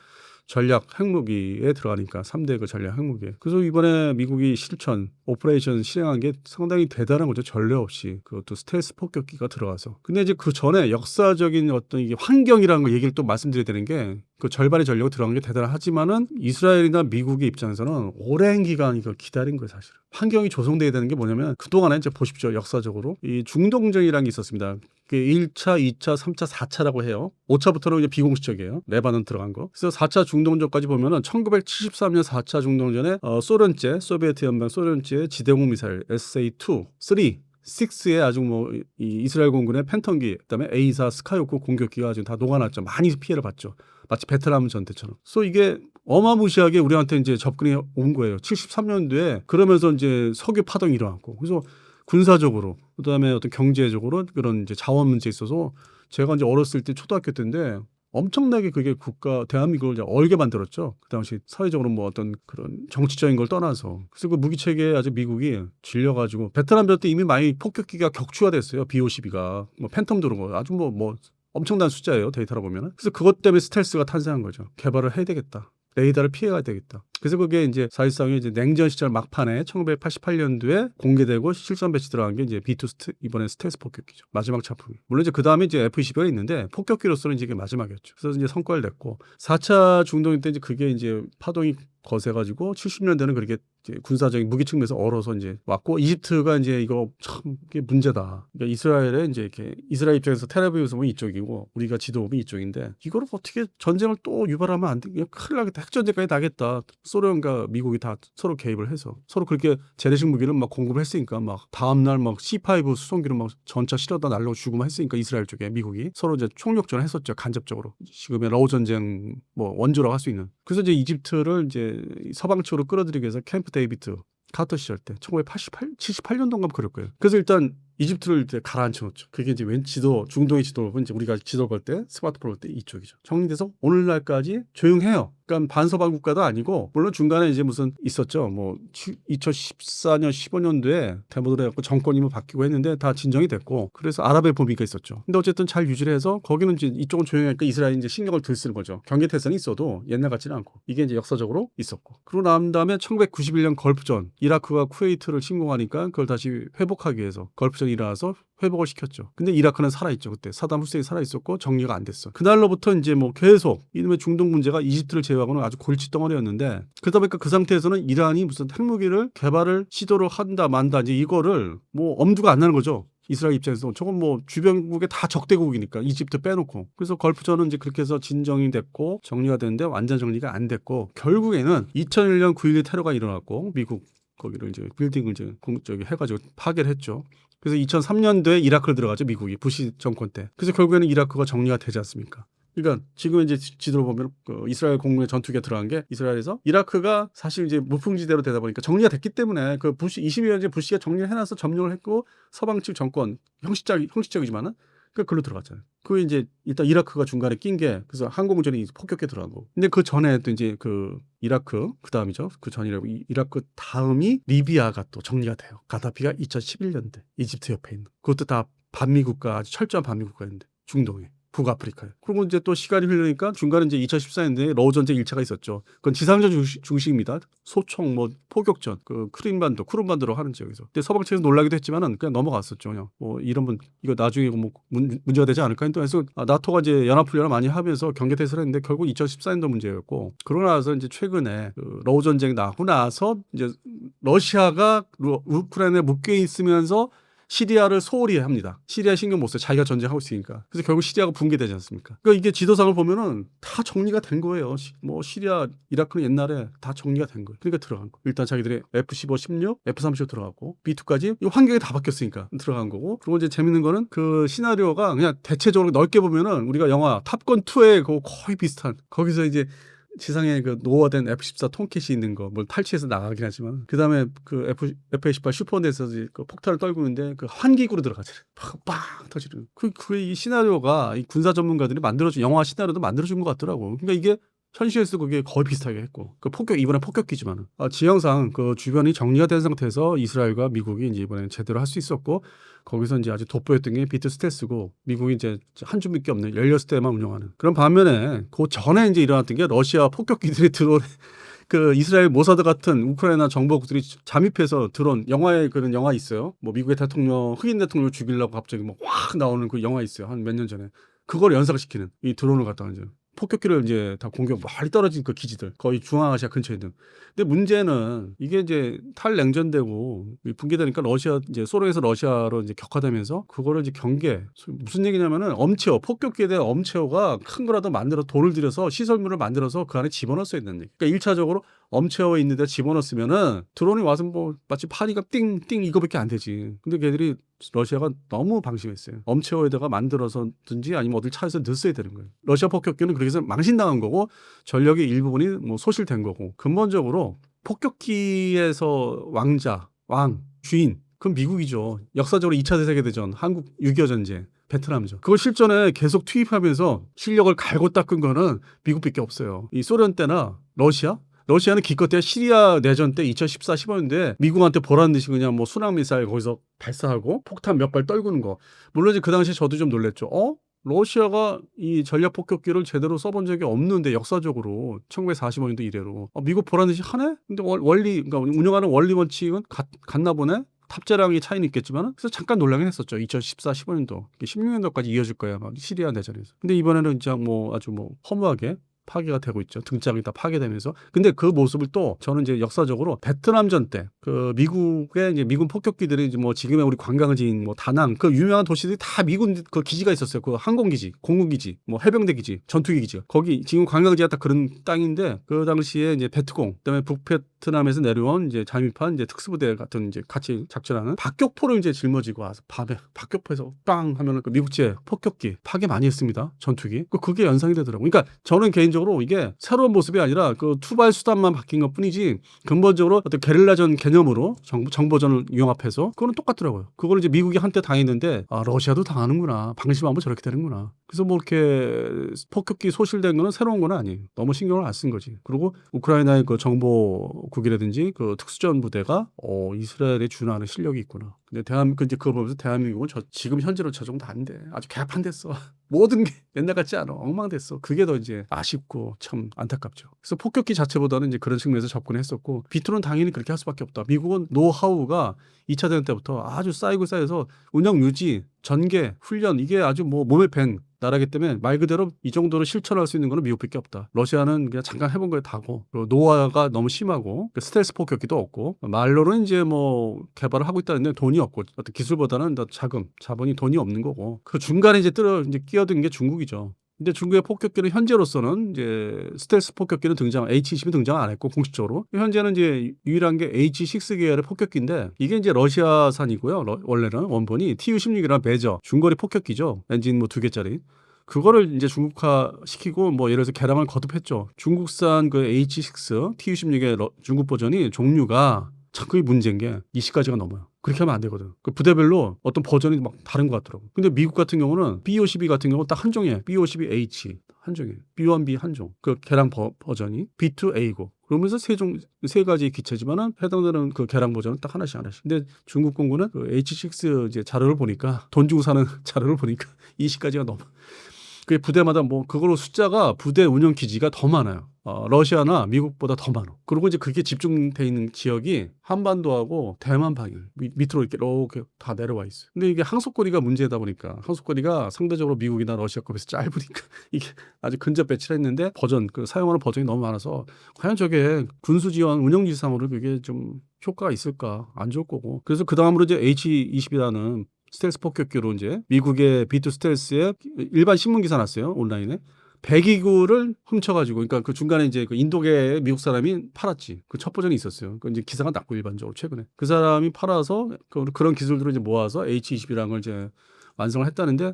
전략 핵무기에 들어가니까 3대 그 전략 핵무기. 그래서 이번에 미국이 실천 오퍼레이션 실행한 게 상당히 대단한 거죠. 전례 없이 그것도 스텔스 폭격기가 들어가서. 근데 이제 그 전에 역사적인 어떤 이게 환경이라는 거 얘기를 또 말씀드려야 되는 게 그 절반의 전력이 들어간 게 대단하지만은 이스라엘이나 미국의 입장에서는 오랜 기간 이거 기다린 거예요, 사실. 환경이 조성돼야 되는 게 뭐냐면 그동안에 이제 보십시오. 역사적으로 이 중동전이라는 게 있었습니다. 그 1차, 2차, 3차, 4차라고 해요. 5차부터는 이제 비공식적이에요. 레바논 들어간 거. 그래서 4차 중동전까지 보면은 1973년 4차 중동전에 소련제, 소비에트 연방 소련제 지대공 미사일 SA2, 3 6에 아주 뭐 이 이스라엘 공군의 팬텀기 그다음에 A4 스카이호크 공격기가 아주 다 녹아났죠. 많이 피해를 봤죠. 마치 베트남 전태처럼. 그래서 이게 어마무시하게 우리한테 이제 접근이 온 거예요. 73년도에 그러면서 이제 석유 파동이 일어났고 그래서 군사적으로 그다음에 어떤 경제적으로 그런 이제 자원 문제에 있어서 제가 이제 어렸을 때 초등학교 때인데 엄청나게 그게 국가 대한민국을 이제 얼게 만들었죠. 그 당시 사회적으로 뭐 어떤 그런 정치적인 걸 떠나서 그래서 그 무기 체계에 아주 미국이 질려가지고 베트남 전 때 이미 많이 폭격기가 격추가 됐어요. B-52가 뭐 팬텀 들어온 거 아주 뭐 엄청난 숫자예요. 데이터로 보면은. 그래서 그것 때문에 스텔스가 탄생한 거죠. 개발을 해야 되겠다. 레이더를 피해가야 되겠다. 그래서 그게 이제 사실상 이제 냉전 시절 막판에 1988년도에 공개되고 실전 배치 들어간 게 이제 B2 이번에 스텔스 폭격기죠. 마지막 작품. 물론 이제 그 다음에 이제 F-22가 있는데 폭격기로서는 이제 이게 마지막이었죠. 그래서 이제 성과를 냈고 4차 중동일 때 이제 그게 이제 파동이 거세가지고 70년대는 그렇게 이제 군사적인 무기 측면에서 얼어서 이제 왔고 이집트가 이제 이거 참 이게 문제다. 그러니까 이스라엘에 이제 이렇게 이스라엘 입장에서 테라비브 보면 이쪽이고 우리가 지도보면 이쪽인데 이거를 어떻게 전쟁을 또 유발하면 안 돼? 그냥 큰일 나겠다. 핵전쟁까지 나겠다. 소련과 미국이 다 서로 개입을 해서 서로 그렇게 재래식 무기를 막 공급을 했으니까 막 다음날 막 C5 수송기를 막 전차 실어다 날려 죽으면 했으니까 이스라엘 쪽에 미국이 서로 이제 총력전을 했었죠. 간접적으로. 지금의 러우 전쟁 뭐 원조라고 할 수 있는. 그래서 이제 이집트를 이제 서방 쪽으로 끌어들이기 위해서 캠프 데이비드 카터 시절 때 1978년도인가 그럴 거예요. 그래서 일단 이집트를 이제 가라앉혀 놓죠. 그게 이제 웬 지도 중동의 지도를 이제 우리가 지도를 볼 때 스마트폰을 볼 때 이쪽이죠. 정리돼서 오늘날까지 조용해요. 그러니까 반서방 국가도 아니고 물론 중간에 이제 무슨 있었죠. 뭐 2014년 15년도에 대모를 해갖고 정권이 뭐 바뀌고 했는데 다 진정이 됐고 그래서 아랍의 봄이가 있었죠. 근데 어쨌든 잘 유지를 해서 거기는 이제 이쪽은 조용하니까 이스라엘이 이제 신경을 덜 쓰는 거죠. 경계 태세는 있어도 옛날 같지는 않고 이게 이제 역사적으로 있었고 그러고 난 다음에 1991년 걸프전 이라크가 쿠웨이트를 침공하니까 그걸 다시 회복하기 위해서 걸프전이 일어나서 회복을 시켰죠. 근데 이라크는 살아있죠. 그때 사담 후세인이 살아있었고 정리가 안 됐어. 그날로부터 이제 뭐 계속 이놈의 중동 문제가 이집트를 제외하고는 아주 골칫덩어리였는데 그러다 보니까 그 상태에서는 이란이 무슨 핵무기를 개발을 시도를 한다 만다 이제 이거를 뭐 엄두가 안 나는 거죠. 이스라엘 입장에서 저건 뭐 주변국에 다 적대국이니까 이집트 빼놓고 그래서 걸프전은 이제 그렇게 해서 진정이 됐고 정리가 됐는데 완전 정리가 안 됐고 결국에는 2001년 9.12 테러가 일어났고 미국 거기를 이제 빌딩을 이제 공적이 해가지고 파괴를 했죠. 그래서 2003년도에 이라크를 들어가죠. 미국이 부시 정권 때. 그래서 결국에는 이라크가 정리가 되지 않습니까? 그러니까 지금 이제 지도로 보면 그 이스라엘 공군의 전투기가 들어간 게 이스라엘에서 이라크가 사실 이제 무풍지대로 되다 보니까 정리가 됐기 때문에 그 부시 22년째 부시가 정리를 해놔서 점령을 했고 서방 측 정권 형식적이지만은 그걸로 들어갔잖아요. 그게 이제 일단 이라크가 중간에 낀 게 그래서 항공전이 폭격기에 들어간 거고. 근데 그 전에 또 이제 그 이라크 그 다음이죠. 그 전이라고 이라크 다음이 리비아가 또 정리가 돼요. 가다피가 2011년대 이집트 옆에 있는 그것도 다 반미 국가 아주 철저한 반미 국가인데 중동에. 북아프리카에. 그리고 이제 또 시간이 흘러니까 중간에 이제 2014년도에 러우 전쟁 1차가 있었죠. 그건 지상전 중식입니다. 소총, 뭐 포격전, 그 크림반도로 하는 지역에서. 근데 서방 측에서 놀라기도 했지만은 그냥 넘어갔었죠. 그냥 뭐 이런 분 이거 나중에 뭐 문제가 되지 않을까 또 해서 나토가 이제 연합훈련을 많이 하면서 경계태세를 했는데 결국 2014년도 문제였고 그러고 나서 이제 최근에 그 러우 전쟁이 나고 나서 이제 러시아가 우크라이나에 묶여 있으면서 시리아를 소홀히 합니다. 시리아 신경 못 써요. 자기가 전쟁하고 있으니까. 그래서 결국 시리아가 붕괴되지 않습니까? 그러니까 이게 지도상을 보면은 다 정리가 된 거예요. 뭐 시리아, 이라크는 옛날에 다 정리가 된 거예요. 그러니까 들어간 거. 일단 자기들이 F-15, 16, F-35 들어갔고 B2까지 이 환경이 다 바뀌었으니까 들어간 거고. 그리고 이제 재밌는 거는 그 시나리오가 그냥 대체적으로 넓게 보면은 우리가 영화 탑건 2의 그 거의 비슷한 거기서 이제 지상에 그 노후화된 F-14 통켓이 있는 거, 뭘 탈취해서 나가긴 하지만, 그 다음에 그 F-18 슈퍼넷에서 그 폭탄을 떨구는데 그 환기구로 들어가잖아요. 빵 터지는. 이 시나리오가 이 군사 전문가들이 만들어준 영화 시나리오도 만들어준 것 같더라고. 그러니까 이게 현실에서 그게 거의 비슷하게 했고, 그 이번에 폭격기지만은 지형상 그 주변이 정리가 된 상태에서 이스라엘과 미국이 이제 이번에 제대로 할 수 있었고, 거기서 이제 아주 돋보였던 게 비트 스텔스고 미국이 이제 한 줌밖에 없는 열렸을 때만 운영하는 그런 반면에 그 전에 이제 일어났던 게 러시아 폭격기들이 들어온 그 이스라엘 모사드 같은 우크라이나 정보국들이 잠입해서 들어온 영화에 그런 영화 있어요. 뭐 미국의 대통령 흑인 대통령을 죽이려고 갑자기 막 확 나오는 그 영화 있어요. 한 몇 년 전에 그걸 연상시키는 이 드론을 갖다가 이제 폭격기를 이제 다 공격 멀리 떨어진 그 기지들 거의 중앙아시아 근처에 있는. 근데 문제는 이게 이제 탈냉전되고 붕괴되니까 러시아 이제 소련에서 러시아로 이제 격화되면서 그거를 이제 경계 무슨 얘기냐면은 엄체어 폭격기에 대한 엄체어가 큰 거라도 만들어 돈을 들여서 시설물을 만들어서 그 안에 집어넣었어야 되는 얘기. 그러니까 1차적으로 엄체어에 있는 데 집어넣었으면은 드론이 와서 뭐 마치 파리가 띵띵 이거밖에 안 되지. 근데 걔들이 러시아가 너무 방심했어요. 엄체어에다가 만들어서든지 아니면 어딜 차에서 넣었어야 되는 거예요. 러시아 폭격기는 그렇게 해서 망신당한 거고 전력의 일부분이 뭐 소실된 거고 근본적으로 폭격기에서 왕, 주인 그건 미국이죠. 역사적으로 2차 세계대전, 한국 6.25 전쟁, 베트남전. 그걸 실전에 계속 투입하면서 실력을 갈고 닦은 거는 미국밖에 없어요. 이 소련 때나 러시아는 기껏해야 시리아 내전 때 2014, 15년도에 미국한테 보라는 듯이 그냥 뭐 순항미사일 거기서 발사하고 폭탄 몇 발 떨구는 거. 물론 이제 그 당시에 저도 좀 놀랬죠. 러시아가 이 전략 폭격기를 제대로 써본 적이 없는데 역사적으로 1945년도 이래로 미국 보란 듯이 하네? 근데 원리 그러니까 운영하는 원리 원칙은 같나 보네. 탑재량이 차이는 있겠지만 그래서 잠깐 놀라긴 했었죠. 2014, 15년도, 16년도까지 이어질 거야 막 시리아 내전에서. 근데 이번에는 진짜 뭐 아주 뭐 허무하게 파괴가 되고 있죠. 등짝이 다 파괴되면서. 근데 그 모습을 또 저는 이제 역사적으로 베트남전 때 그 미국의 이제 미군 폭격기들이 이제 뭐 지금의 우리 관광지인 뭐 다낭 그 유명한 도시들이 다 미군 그 기지가 있었어요. 그 항공기지, 공군기지, 뭐 해병대 기지, 전투기 기지. 거기 지금 관광지가 딱 그런 땅인데 그 당시에 이제 베트공, 그다음에 북베트남에서 내려온 이제 잠입한 이제 특수부대 같은 이제 같이 작전하는 박격포를 이제 짊어지고 와서 밤에 박격포에서 빵 하면은 그 미국제 폭격기 파괴 많이 했습니다. 전투기. 그게 연상이 되더라고요. 그러니까 저는 개인적으로 이게 새로운 모습이 아니라 그 투발 수단만 바뀐 것뿐이지 근본적으로 어떤 게릴라전 개념으로 정보전을 융합해서 그거는 똑같더라고요. 그걸 이제 미국이 한때 당했는데 러시아도 당하는구나. 방심하면 저렇게 되는구나. 그래서 뭐 이렇게 폭격기 소실된 거는 새로운 건 아니에요. 너무 신경을 안 쓴 거지. 그리고 우크라이나의 그 정보국이라든지 그 특수전 부대가 이스라엘에 준하는 실력이 있구나. 근데 이제 그거 보면서 대한민국은 지금 현재로 저 정도 안 돼. 아주 개판됐어. 모든 게 옛날 같지 않아. 엉망됐어. 그게 더 이제 아쉽고 참 안타깝죠. 그래서 폭격기 자체보다는 이제 그런 측면에서 접근했었고 B2는 당연히 그렇게 할 수밖에 없다. 미국은 노하우가 2차 대전 때부터 아주 쌓여서 운영 유지, 전개, 훈련 이게 아주 뭐 몸에 밴 나라기 때문에 말 그대로 이 정도로 실천할 수 있는 거는 미국밖에 없다. 러시아는 그냥 잠깐 해본 거에 다고 그리고 노화가 너무 심하고 스텔스 폭격기도 없고 말로는 이제 뭐 개발을 하고 있다는데 돈이 없고 어떤 기술보다는 더 자본이 돈이 없는 거고 그 중간에 이제 끼어든 게 중국이죠. 근데 중국의 폭격기는 현재로서는 이제 스텔스 폭격기는 H-20이 등장 안 했고 공식적으로 현재는 이제 유일한 게 H-6 계열의 폭격기인데 이게 이제 러시아산이고요. 원래는 원본이 Tu-16이라는 메저 중거리 폭격기죠. 엔진 뭐 2개짜리. 그거를 이제 중국화 시키고 뭐 예를 들어서 개량을 거듭했죠. 중국산 그 H-6 Tu-16의 중국 버전이 종류가 참 그게 문제인 게 20가지가 넘어요. 그렇게 하면 안 되거든. 그 부대별로 어떤 버전이 막 다른 것 같더라고. 근데 미국 같은 경우는 B-52 같은 경우는 딱 한 종이에요. B-52H 한 종이에요. B-1B 한 종. 그 개량 버전이 B-2A고. 그러면서 세 가지 기체지만은 해당되는 그 개량 버전은 딱 하나씩. 근데 중국 공군은 그 H-6 이제 자료를 보니까 돈 주고 사는 자료를 보니까 20가지가 넘어. 그 부대마다 뭐 그걸로 숫자가 부대 운영 기지가 더 많아요. 러시아나 미국보다 더 많아. 그리고 이제 그게 집중돼 있는 지역이 한반도하고 대만 방향 밑으로 이렇게 다 내려와 있어요. 근데 이게 항속거리가 문제다 보니까 항속거리가 상대적으로 미국이나 러시아급에서 짧으니까 이게 아주 근접 배치를 했는데 그 사용하는 버전이 너무 많아서 과연 저게 군수 지원 운영지상으로 그게 좀 효과가 있을까? 안 좋을 거고. 그래서 그 다음으로 이제 H-20이라는 스텔스 폭격기로 이제 미국의 B2 스텔스에 일반 신문 기사 났어요. 온라인에. 배기구를 훔쳐가지고, 그러니까 그 중간에 이제 그 인도계 미국 사람이 팔았지. 그 첫 버전이 있었어요. 그 이제 기사가 났고 일반적으로 최근에 그 사람이 팔아서 그런 기술들을 이제 모아서 H-20이라는 걸 이제 완성을 했다는데,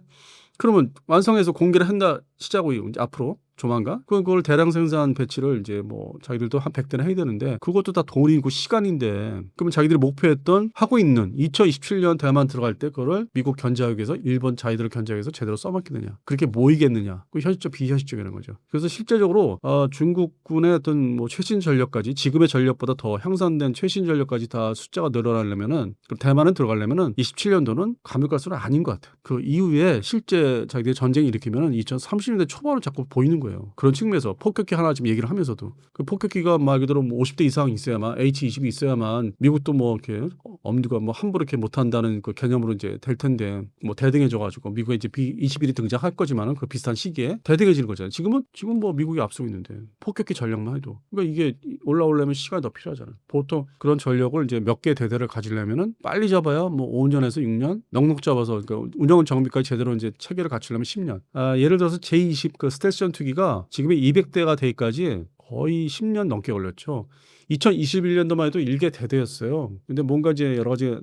그러면 완성해서 공개를 한다 시작하고 이제 앞으로 조만간 그걸 대량 생산 배치를 이제 뭐 자기들도 한 100대나 해야 되는데 그것도 다 돈이고 시간인데 그러면 자기들이 목표했던 하고 있는 2027년 대만 들어갈 때 그거를 미국 견제하기 위해서 일본 자기들을 견제하기 위해서 제대로 써먹겠느냐 그렇게 모이겠느냐 그 현실적 비현실적이라는 거죠. 그래서 실제적으로 중국군의 어떤 뭐 최신 전력까지 지금의 전력보다 더 향상된 최신 전력까지 다 숫자가 늘어나려면은 대만은 들어가려면은 27년도는 감옥갈수는 아닌 것 같아요. 그 이후에 실제 자기들이 전쟁을 일으키면은 2030년대 초반으로 자꾸 보이는 거예요. 그런 측면에서 폭격기 하나 지금 얘기를 하면서도 그 폭격기가 말 그대로 뭐 50대 이상 있어야만 H-20이 있어야만 미국도 뭐 이렇게 엄두가 뭐 함부로 이렇게 못한다는 그 개념으로 이제 될 텐데 뭐 대등해져가지고 미국에 이제 B-21이 등장할 거지만은 그 비슷한 시기에 대등해지는 거잖아요. 지금 뭐 미국이 앞서고 있는데 폭격기 전력만 해도 그러니까 이게 올라오려면 시간이 더 필요하잖아요. 보통 그런 전력을 이제 몇 개 대대를 가지려면은 빨리 잡아야 뭐 5년에서 6년 넉넉 잡아서 그러니까 운영 정비까지 제대로 이제 체계를 갖추려면 10년. 예를 들어서 J-20 그 스텔스 전투기가 지금의 200대가 되기까지 거의 10년 넘게 걸렸죠. 2021년도만 해도 1개 대대였어요. 근데 뭔가 이제 여러 가지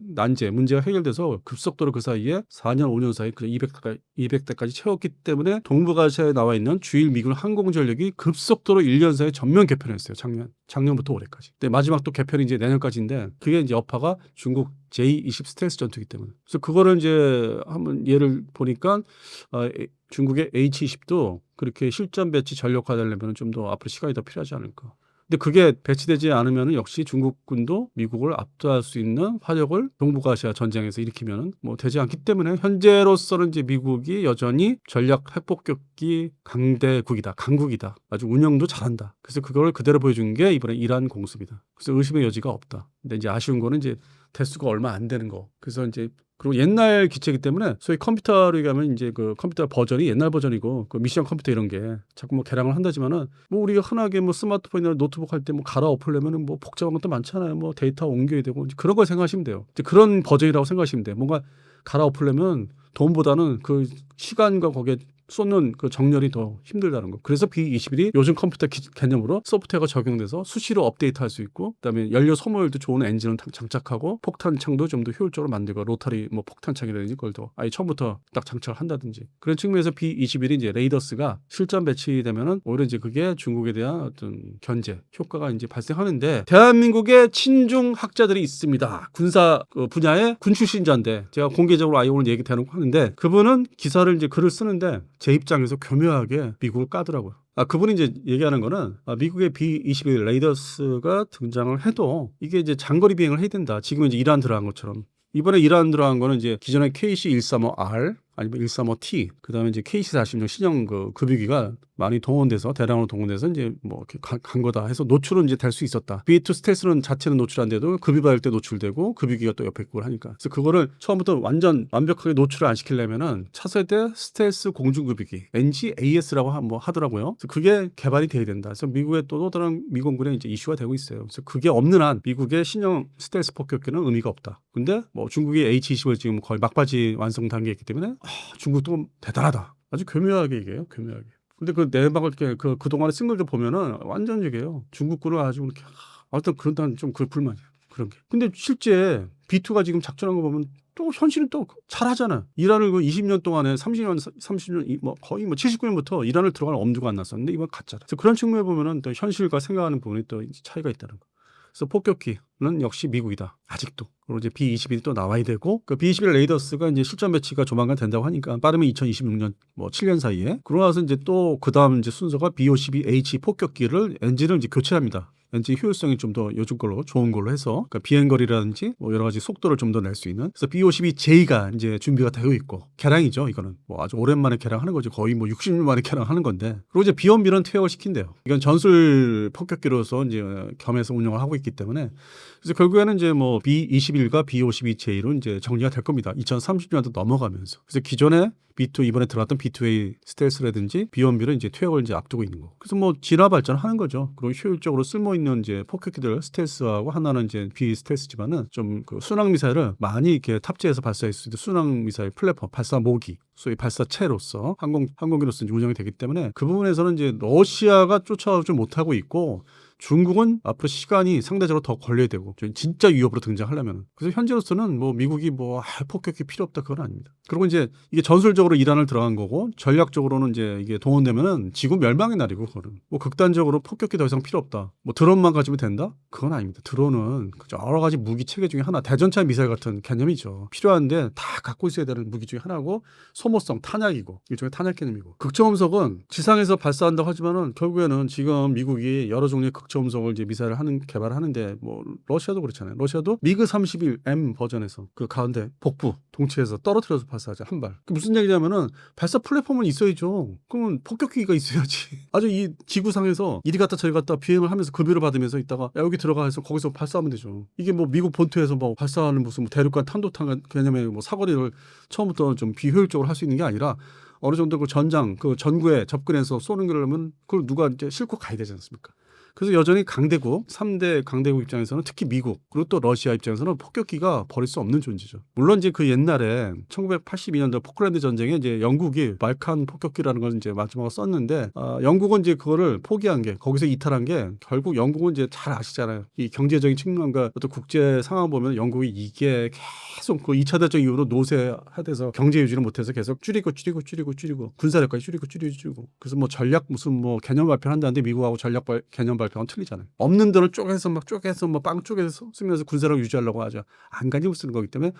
문제가 해결돼서 급속도로 그 사이에 4년, 5년 사이 그 200대까지 채웠기 때문에 동북아시아에 나와 있는 주일 미군 항공전력이 급속도로 1년 사이에 전면 개편했어요. 작년부터 올해까지. 근데 마지막 또 개편이 이제 내년까지인데 그게 이제 여파가 중국 J-20 스텔스 전투기 때문에. 그래서 그거를 이제 한번 예를 보니까 중국의 H-20도 그렇게 실전 배치 전력화되려면 좀 더 앞으로 시간이 더 필요하지 않을까. 근데 그게 배치되지 않으면 역시 중국군도 미국을 압도할 수 있는 화력을 동북아시아 전쟁에서 일으키면 뭐 되지 않기 때문에 현재로서는 이제 미국이 여전히 전략 핵폭격기 강대국이다, 강국이다. 아주 운영도 잘한다. 그래서 그걸 그대로 보여준 게 이번에 이란 공습이다. 그래서 의심의 여지가 없다. 근데 이제 아쉬운 거는 이제 대수가 얼마 안 되는 거. 그래서 이제 그리고 옛날 기체이기 때문에 소위 컴퓨터로 얘기하면 이제 그 컴퓨터 버전이 옛날 버전이고 그 미션 컴퓨터 이런 게 자꾸 뭐 개량을 한다지만은 뭐 우리가 흔하게 뭐 스마트폰이나 노트북 할 때 뭐 갈아엎으려면은 뭐 복잡한 것도 많잖아요. 뭐 데이터 옮겨야 되고 이제 그런 걸 생각하시면 돼요. 이제 그런 버전이라고 생각하시면 돼요. 뭔가 갈아엎으려면 돈보다는 그 시간과 거기에 쏟는 그 정렬이 더 힘들다는 거. 그래서 B21이 요즘 컴퓨터 개념으로 소프트웨어가 적용돼서 수시로 업데이트할 수 있고, 그다음에 연료 소모율도 좋은 엔진을 장착하고 폭탄창도 좀 더 효율적으로 만들고 로터리 뭐 폭탄창이라든지 그걸 더 아예 처음부터 딱 장착을 한다든지 그런 측면에서 B21이 이제 레이더스가 실전 배치되면은 오히려 이제 그게 중국에 대한 어떤 견제 효과가 이제 발생하는데 대한민국의 친중 학자들이 있습니다. 군사 그 분야의 군 출신자인데 제가 공개적으로 아예 오늘 얘기 대놓고 하는데 그분은 기사를 이제 글을 쓰는데 제 입장에서 교묘하게 미국을 까더라고요. 그분이 이제 얘기하는 거는 미국의 B-21 레이더스가 등장을 해도 이게 이제 장거리 비행을 해야 된다. 지금 이제 이란 들어간 것처럼. 이번에 이란 들어간 거는 이제 기존의 KC-135R 아니면 135T 그다음에 이제 KC-46 신형 그 급유기가 많이 동원돼서 대량으로 동원돼서 이제 뭐 이렇게 간 거다 해서 노출은 이제 될 수 있었다. B2 스텔스는 자체는 노출 안 돼도 급유 받을 때 노출되고 급유기가 또 옆에 그걸 하니까. 그래서 그거를 처음부터 완전 완벽하게 노출을 안 시키려면은 차세대 스텔스 공중급유기 NGAS라고 뭐 하더라고요. 그래서 그게 개발이 돼야 된다. 그래서 미국의 또 다른 미군군에 이제 이슈가 되고 있어요. 그래서 그게 없는 한 미국의 신형 스텔스 폭격기는 의미가 없다. 근데 뭐 중국이 H-20을 지금 거의 막바지 완성 단계에 있기 때문에 중국도 대단하다. 아주 교묘하게 얘기해요. 교묘하게. 근데 그 내막을 이렇게 그동안에 쓴 걸 좀 보면은 완전 얘기해요. 중국군을 아주 이렇게 어떤 그런 좀 그 불만이야. 그런 게. 근데 실제 B2가 지금 작전한 거 보면 또 현실은 또 잘하잖아. 이란을 그 20년 동안에 30년 뭐 거의 뭐 79년부터 이란을 들어갈 엄두가 안 났었는데 이번 가짜다. 그래서 그런 측면에 보면은 또 현실과 생각하는 부분이 또 차이가 있다는 거. 그래서 폭격기는 역시 미국이다. 아직도. 그리고 이제 B-21이 또 나와야 되고 그 B-21 레이더스가 이제 실전 배치가 조만간 된다고 하니까 빠르면 2026년 뭐 7년 사이에 그러고 나서 이제 또 그다음 이제 순서가 B-52H 폭격기를 엔진을 이제 교체합니다. 엔진 효율성이 좀 더 요즘 걸로 좋은 걸로 해서 그러니까 비행거리라든지 뭐 여러 가지 속도를 좀 더 낼 수 있는 그래서 B-52J가 이제 준비가 되어 있고 개량이죠. 이거는 뭐 아주 오랜만에 개량하는 거죠. 거의 뭐 60년 만에 개량하는 건데 그리고 이제 B-1B는 퇴역을 시킨대요. 이건 전술 폭격기로서 이제 겸해서 운영을 하고 있기 때문에 그래서 결국에는 이제 뭐 B-21과 B-52J로 이제 정리가 될 겁니다. 2030년도 넘어가면서. 그래서 기존에 B2 이번에 들어갔던 B2A 스텔스라든지 B1B를 이제 퇴역을 이제 앞두고 있는 거. 그래서 뭐 진화 발전하는 거죠. 그리고 효율적으로 쓸모 있는 이제 폭격기들 스텔스하고 하나는 이제 B 스텔스지만은 좀 그 순항 미사일을 많이 이렇게 탑재해서 발사할 수 있는 순항 미사일 플랫폼 발사 모기 소위 발사체로서 항공기로서 이제 운영이 되기 때문에 그 부분에서는 이제 러시아가 쫓아오지 못하고 있고 중국은 앞으로 시간이 상대적으로 더 걸려야 되고 진짜 위협으로 등장하려면 그래서 현재로서는 뭐 미국이 뭐 폭격기 필요 없다 그건 아닙니다. 그리고 이제 이게 전술적으로 이란을 들어간 거고 전략적으로는 이제 이게 동원되면은 지구 멸망의 날이고 그거는 뭐 극단적으로 폭격기 더 이상 필요 없다. 뭐 드론만 가지면 된다? 그건 아닙니다. 드론은 여러 가지 무기 체계 중에 하나 대전차 미사일 같은 개념이죠. 필요한데 다 갖고 있어야 되는 무기 중에 하나고 소모성 탄약이고 일종의 탄약 개념이고 극초음속은 지상에서 발사한다고 하지만은 결국에는 지금 미국이 여러 종류의 극초음속을 이제 미사일을 개발하는데 뭐 러시아도 그렇잖아요. 러시아도 미그 31M 버전에서 그 가운데 복부 동치에서 떨어뜨려서 발사하자 한 발. 무슨 얘기냐면은 발사 플랫폼은 있어야죠. 그러면 폭격기가 있어야지. 아주 이 지구상에서 이리 갔다 저리 갔다 비행을 하면서 급여를 받으면서 있다가 야, 여기 들어가 해서 거기서 발사하면 되죠. 이게 뭐 미국 본토에서 뭐 발사하는 무슨 뭐 대륙간 탄도탄 개념의 뭐 사거리를 처음부터 좀 비효율적으로 할 수 있는 게 아니라 어느 정도 그 전장 그 전구에 접근해서 쏘는 거라면 그걸 누가 이제 싣고 가야 되지 않습니까? 그래서 여전히 강대국, 3대 강대국 입장에서는 특히 미국, 그리고 또 러시아 입장에서는 폭격기가 버릴 수 없는 존재죠. 물론 이제 그 옛날에 1982년도 포클랜드 전쟁에 이제 영국이 말칸 폭격기라는 걸 이제 마지막으로 썼는데, 영국은 이제 그거를 포기한 게, 거기서 이탈한 게, 결국 영국은 이제 잘 아시잖아요. 이 경제적인 측면과 어떤 국제 상황 보면 영국이 이게 계속 그 2차 대전 이후로 노쇠화돼서 경제 유지를 못해서 계속 줄이고 군사력까지 줄이고. 그래서 뭐 전략 무슨 뭐 개념 발표를 한다는데 미국하고 전략 개념 발표는 틀리잖아요. 없는 돈을 쪼개서 뭐 빵 쪼개서 쓰면서 군사력 유지하려고 하죠. 안간힘을 쓰는 거기 때문에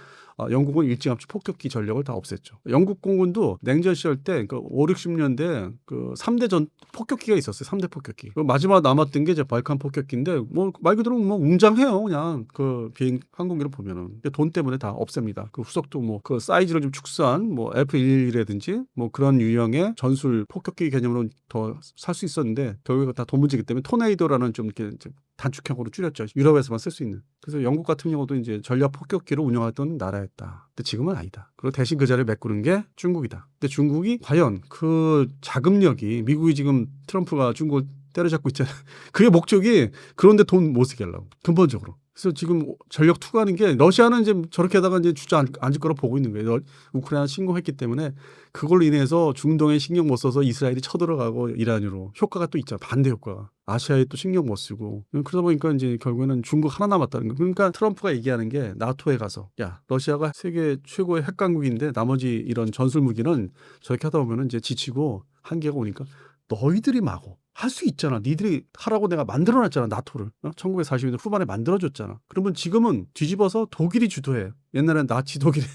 영국은 일찌감치 폭격기 전력을 다 없앴죠. 영국 공군도 냉전 시절 때 그 5, 60년대 그 3대 전 폭격기가 있었어요. 3대 폭격기. 그 마지막 남았던 게 이제 발칸 폭격기인데 뭐 말 그대로 뭐 웅장해요. 그냥 그 비행 항공기를 보면은. 근데 돈 때문에 다 없앱니다. 그 후속도 뭐 그 사이즈를 좀 축소한 뭐 F-11이라든지 뭐 그런 유형의 전술 폭격기 개념으로 더 살 수 있었는데 결국에 다 돈 문제이기 때문에 토네이도라는 좀 이렇게 단축형으로 줄였죠. 유럽에서만 쓸 수 있는. 그래서 영국 같은 경우도 이제 전략 폭격기를 운영하던 나라였다. 근데 지금은 아니다. 그리고 대신 그 자리를 메꾸는 게 중국이다. 근데 중국이 과연 그 자금력이 미국이 지금 트럼프가 중국을 때려잡고 있잖아요. 그게 목적이 그런데 돈 못 쓰게 하려고. 근본적으로. 그래서 지금 전력 투구하는 게 러시아는 이제 저렇게 하다가 이제 주저앉을 거라 보고 있는 거예요. 우크라이나 침공했기 때문에 그걸로 인해서 중동에 신경 못 써서 이스라엘이 쳐들어가고 이란으로 효과가 또 있잖아. 반대 효과가. 아시아에 또 신경 못 쓰고. 그러다 보니까 이제 결국에는 중국 하나 남았다는 거. 그러니까 트럼프가 얘기하는 게 나토에 가서 야, 러시아가 세계 최고의 핵 강국인데 나머지 이런 전술 무기는 저렇게 하다 보면은 이제 지치고 한계가 오니까 너희들이 마고 할 수 있잖아. 니들이 하라고 내가 만들어놨잖아. 나토를. 1940년대 후반에 만들어줬잖아. 그러면 지금은 뒤집어서 독일이 주도해. 옛날엔 나치 독일이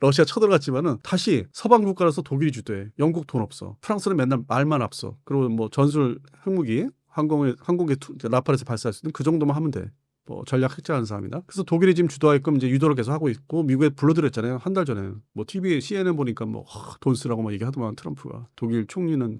러시아 쳐들어갔지만은 다시 서방 국가라서 독일이 주도해. 영국 돈 없어. 프랑스는 맨날 말만 앞서. 그리고 뭐 전술 핵무기 항공에 라팔에서 발사할 수 있는 그 정도만 하면 돼. 뭐 전략 핵자하는 사람이다. 그래서 독일이 지금 주도하게끔 이제 유도를 계속 하고 있고 미국에 불러들였잖아요. 한 달 전에. 뭐 TV CNN 보니까 뭐 돈 쓰라고 막 얘기하더만 트럼프가. 독일 총리는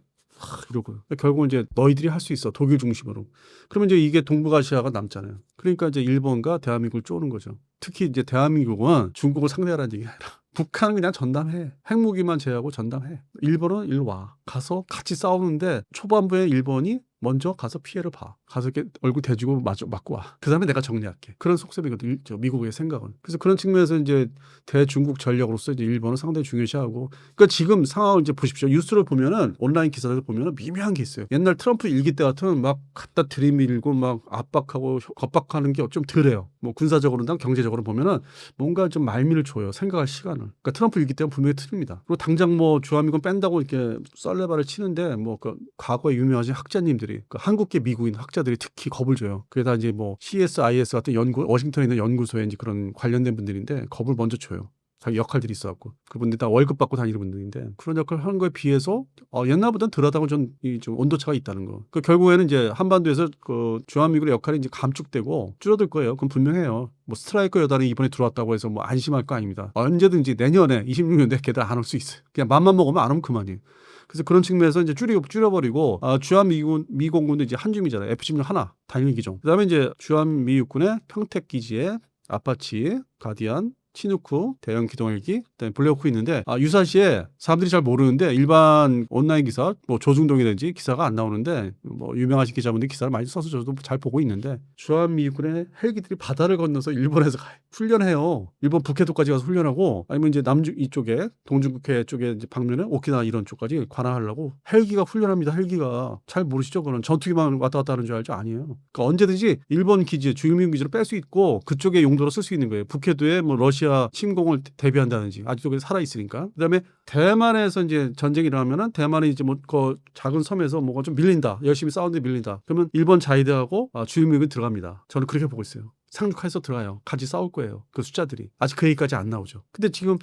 이러고 결국은 이제 너희들이 할 수 있어. 독일 중심으로. 그러면 이제 이게 동북아시아가 남잖아요. 그러니까 이제 일본과 대한민국을 쪼는 거죠. 특히 이제 대한민국은 중국을 상대하라는 얘기가 아니라 북한은 그냥 전담해. 핵무기만 제하고 전담해. 일본은 일로 와. 가서 같이 싸우는데 초반부에 일본이 먼저 가서 피해를 봐. 가서 이렇게 얼굴 대주고 맞고 와. 그 다음에 내가 정리할게. 그런 속셈이거든. 미국의 생각은. 그래서 그런 측면에서 이제 대중국 전략으로서 이제 일본은 상당히 중요시하고. 그러니까 지금 상황을 이제 보십시오. 뉴스를 보면은 온라인 기사를 보면은 미묘한 게 있어요. 옛날 트럼프 일기 때 같으면 막 갖다 들이밀고 막 압박하고 겁박하는 게 좀 덜해요. 뭐 군사적으로나 경제적으로 보면은 뭔가 좀 말미를 줘요. 생각할 시간을. 그러니까 트럼프 일기 때는 분명히 틀립니다. 그리고 당장 뭐 주한미군 뺀다고 이렇게 썰레발을 치는데 뭐 그 과거에 유명하신 학자님들이 그 한국계 미국인 학자들이 특히 겁을 줘요. 그게 다 이제 뭐 CSIS 같은 워싱턴에 있는 연구소에 이제 그런 관련된 분들인데 겁을 먼저 줘요. 자기 역할들이 있어갖고 그분들 다 월급 받고 다니는 분들인데 그런 역할을 하는 거에 비해서 옛날보다는 덜하다고 좀 온도차가 있다는 거. 그 결국에는 이제 한반도에서 그 주한미군의 역할이 이제 감축되고 줄어들 거예요. 그건 분명해요. 뭐 스트라이커 여단이 이번에 들어왔다고 해서 뭐 안심할 거 아닙니다. 언제든지 내년에 26년대 걔들 안 올 수 있어요. 그냥 맘만 먹으면 안 오면 그만이에요. 그래서 그런 측면에서 이제 줄여버리고 주한미공군도 이제 한 줌이잖아요. F-16 하나 단일 기종. 그다음에 이제 주한미육군의 평택 기지에 아파치, 가디안, 치누크, 대형 기동헬기, 그다음에 블랙호크 있는데 유사시에 사람들이 잘 모르는데 일반 온라인 기사, 뭐 조중동이든지 기사가 안 나오는데 뭐 유명하신 기자분들이 기사를 많이 써서 저도 잘 보고 있는데 주한미군의 헬기들이 바다를 건너서 일본에서 훈련해요. 일본 북해도까지 가서 훈련하고 아니면 이제 남중 이쪽에 동중국해 쪽에 이제 방면에 오키나와 이런 쪽까지 관할하려고 헬기가 훈련합니다. 헬기가 잘 모르시죠? 그건 전투기만 왔다 갔다 하는 줄 알죠? 아니에요. 그러니까 언제든지 일본 기지, 주일미군 기지로 뺄 수 있고 그쪽의 용도로 쓸 수 있는 거예요. 북해도에 뭐 러시아 침공을 대비한다든지 아직도 살아 있으니까. 그다음에 대만에서 이제 전쟁이 일어나면은 대만이 이제 뭐 그 작은 섬에서 뭐가 좀 밀린다. 열심히 싸우는데 밀린다. 그러면 일본 자위대하고 주일미군이 들어갑니다. 저는 그렇게 보고 있어요. 상륙해서 들어가요. 같이 싸울 거예요. 그 숫자들이. 아직 그 얘기까지 안 나오죠. 근데 지금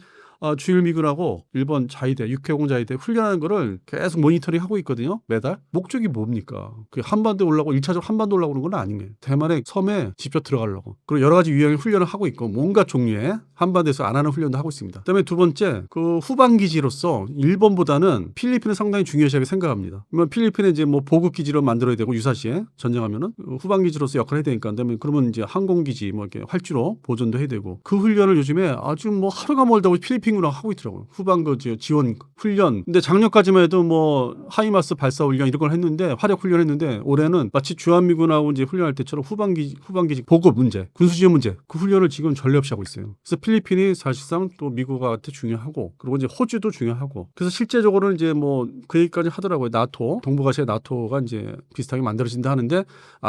주일미군하고 일본 자위대, 육해공 자위대 훈련하는 거를 계속 모니터링 하고 있거든요. 매달. 목적이 뭡니까? 그 한반도에 올라고 1차적으로 한반도 올라오는 건 아니에요. 대만의 섬에 직접 들어가려고. 그리고 여러 가지 유형의 훈련을 하고 있고 뭔가 종류의 한반도에서 안 하는 훈련도 하고 있습니다. 그다음에 두 번째, 그 후방 기지로서 일본보다는 필리핀을 상당히 중요시하게 생각합니다. 그러면 필리핀에 이제 뭐 보급 기지로 만들어야 되고 유사시에 전쟁하면은 후방 기지로서 역할을 해야 되니까. 그다음에 그러면 이제 항공 기지 뭐 이렇게 활주로 보존도 해야 되고 그 훈련을 요즘에 아주 뭐 하루가 멀다고 필리핀 군하고 하고 있더라고요. 후방 그 지원 훈련. 근데 작년까지만 해도 뭐 하이마스 발사 훈련 이런 걸 했는데 활약 훈련했는데 올해는 마치 주한미군하고 이제 훈련할 때처럼 후방 기지 보급 문제, 군수 지원 문제 그 훈련을 지금 전례 없이 하고 있어요. 그래서 필리핀이 사실상 또 미국한테 중요하고 그리고 이제 호주도 중요하고 그래서 실제적으로는 이제 뭐 그 얘기까지 하더라고요. 나토 동북아시아 나토가 이제 비슷하게 만들어진다 하는데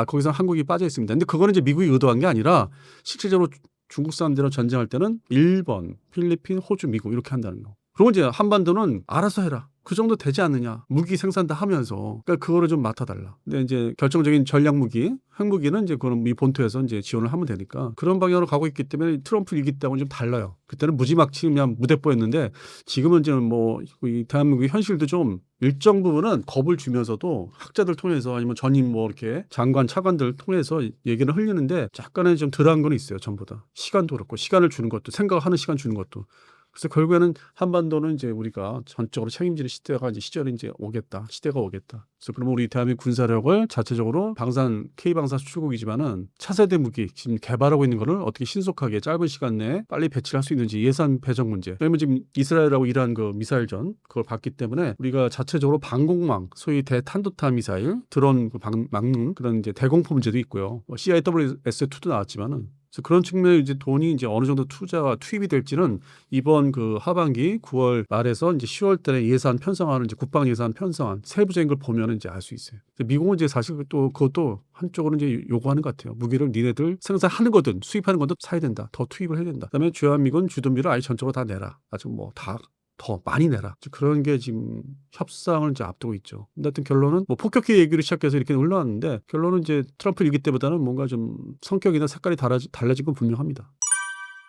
거기서 한국이 빠져 있습니다. 근데 그거는 이제 미국이 의도한 게 아니라 실질적으로 중국 사람들이랑 전쟁할 때는 일본, 필리핀, 호주, 미국 이렇게 한다는 거. 그리고 이제 한반도는 알아서 해라. 그 정도 되지 않느냐. 무기 생산 다 하면서. 그러니까 그거를 좀 맡아달라. 근데 이제 결정적인 전략 무기, 핵무기는 이제 그런 미 본토에서 이제 지원을 하면 되니까 그런 방향으로 가고 있기 때문에 트럼프 일기 때하고는 좀 달라요. 그때는 무지막지 그냥 무대뽀였는데 지금은 이제 뭐 이 대한민국의 현실도 좀 일정 부분은 겁을 주면서도 학자들 통해서 아니면 전임 뭐 이렇게 장관 차관들 통해서 얘기를 흘리는데 약간의 좀 덜한 건 있어요. 전보다. 시간도 그렇고 시간을 주는 것도 생각하는 시간 주는 것도. 그래서 결국에는 한반도는 이제 우리가 전적으로 책임지는 시대가 이제 시절이 이제 오겠다. 시대가 오겠다. 그래서 그러면 우리 대한민국 군사력을 자체적으로 방산 K방산 수출국이지만은 차세대 무기 지금 개발하고 있는 거를 어떻게 신속하게 짧은 시간 내에 빨리 배치를 할 수 있는지 예산 배정 문제. 왜냐면 지금 이스라엘하고 이란 그 미사일전 그걸 봤기 때문에 우리가 자체적으로 방공망, 소위 대탄도탄 미사일, 드론 막는 그런 이제 대공포 문제도 있고요. CIWS2도 나왔지만은 그래서 그런 측면에 이제 돈이 이제 어느 정도 투자가 투입이 될지는 이번 그 하반기 9월 말에서 이제 10월 달에 예산 편성하는 이제 국방 예산 편성안 세부적인 걸 보면은 이제 알 수 있어요. 미국은 이제 사실 또 그것도 한쪽으로 이제 요구하는 것 같아요. 무기를 니네들 생산하는 거든 수입하는 거든 사야 된다. 더 투입을 해야 된다. 그다음에 주한미군 주둔비를 아예 전적으로 다 내라. 아주 뭐 다 더 많이 내라. 그런 게 지금 협상을 이제 앞두고 있죠. 근데 하여튼 결론은 뭐 폭격기 얘기를 시작해서 이렇게 올라왔는데 결론은 이제 트럼프 일기 때보다는 뭔가 좀 성격이나 색깔이 달라진 건 분명합니다.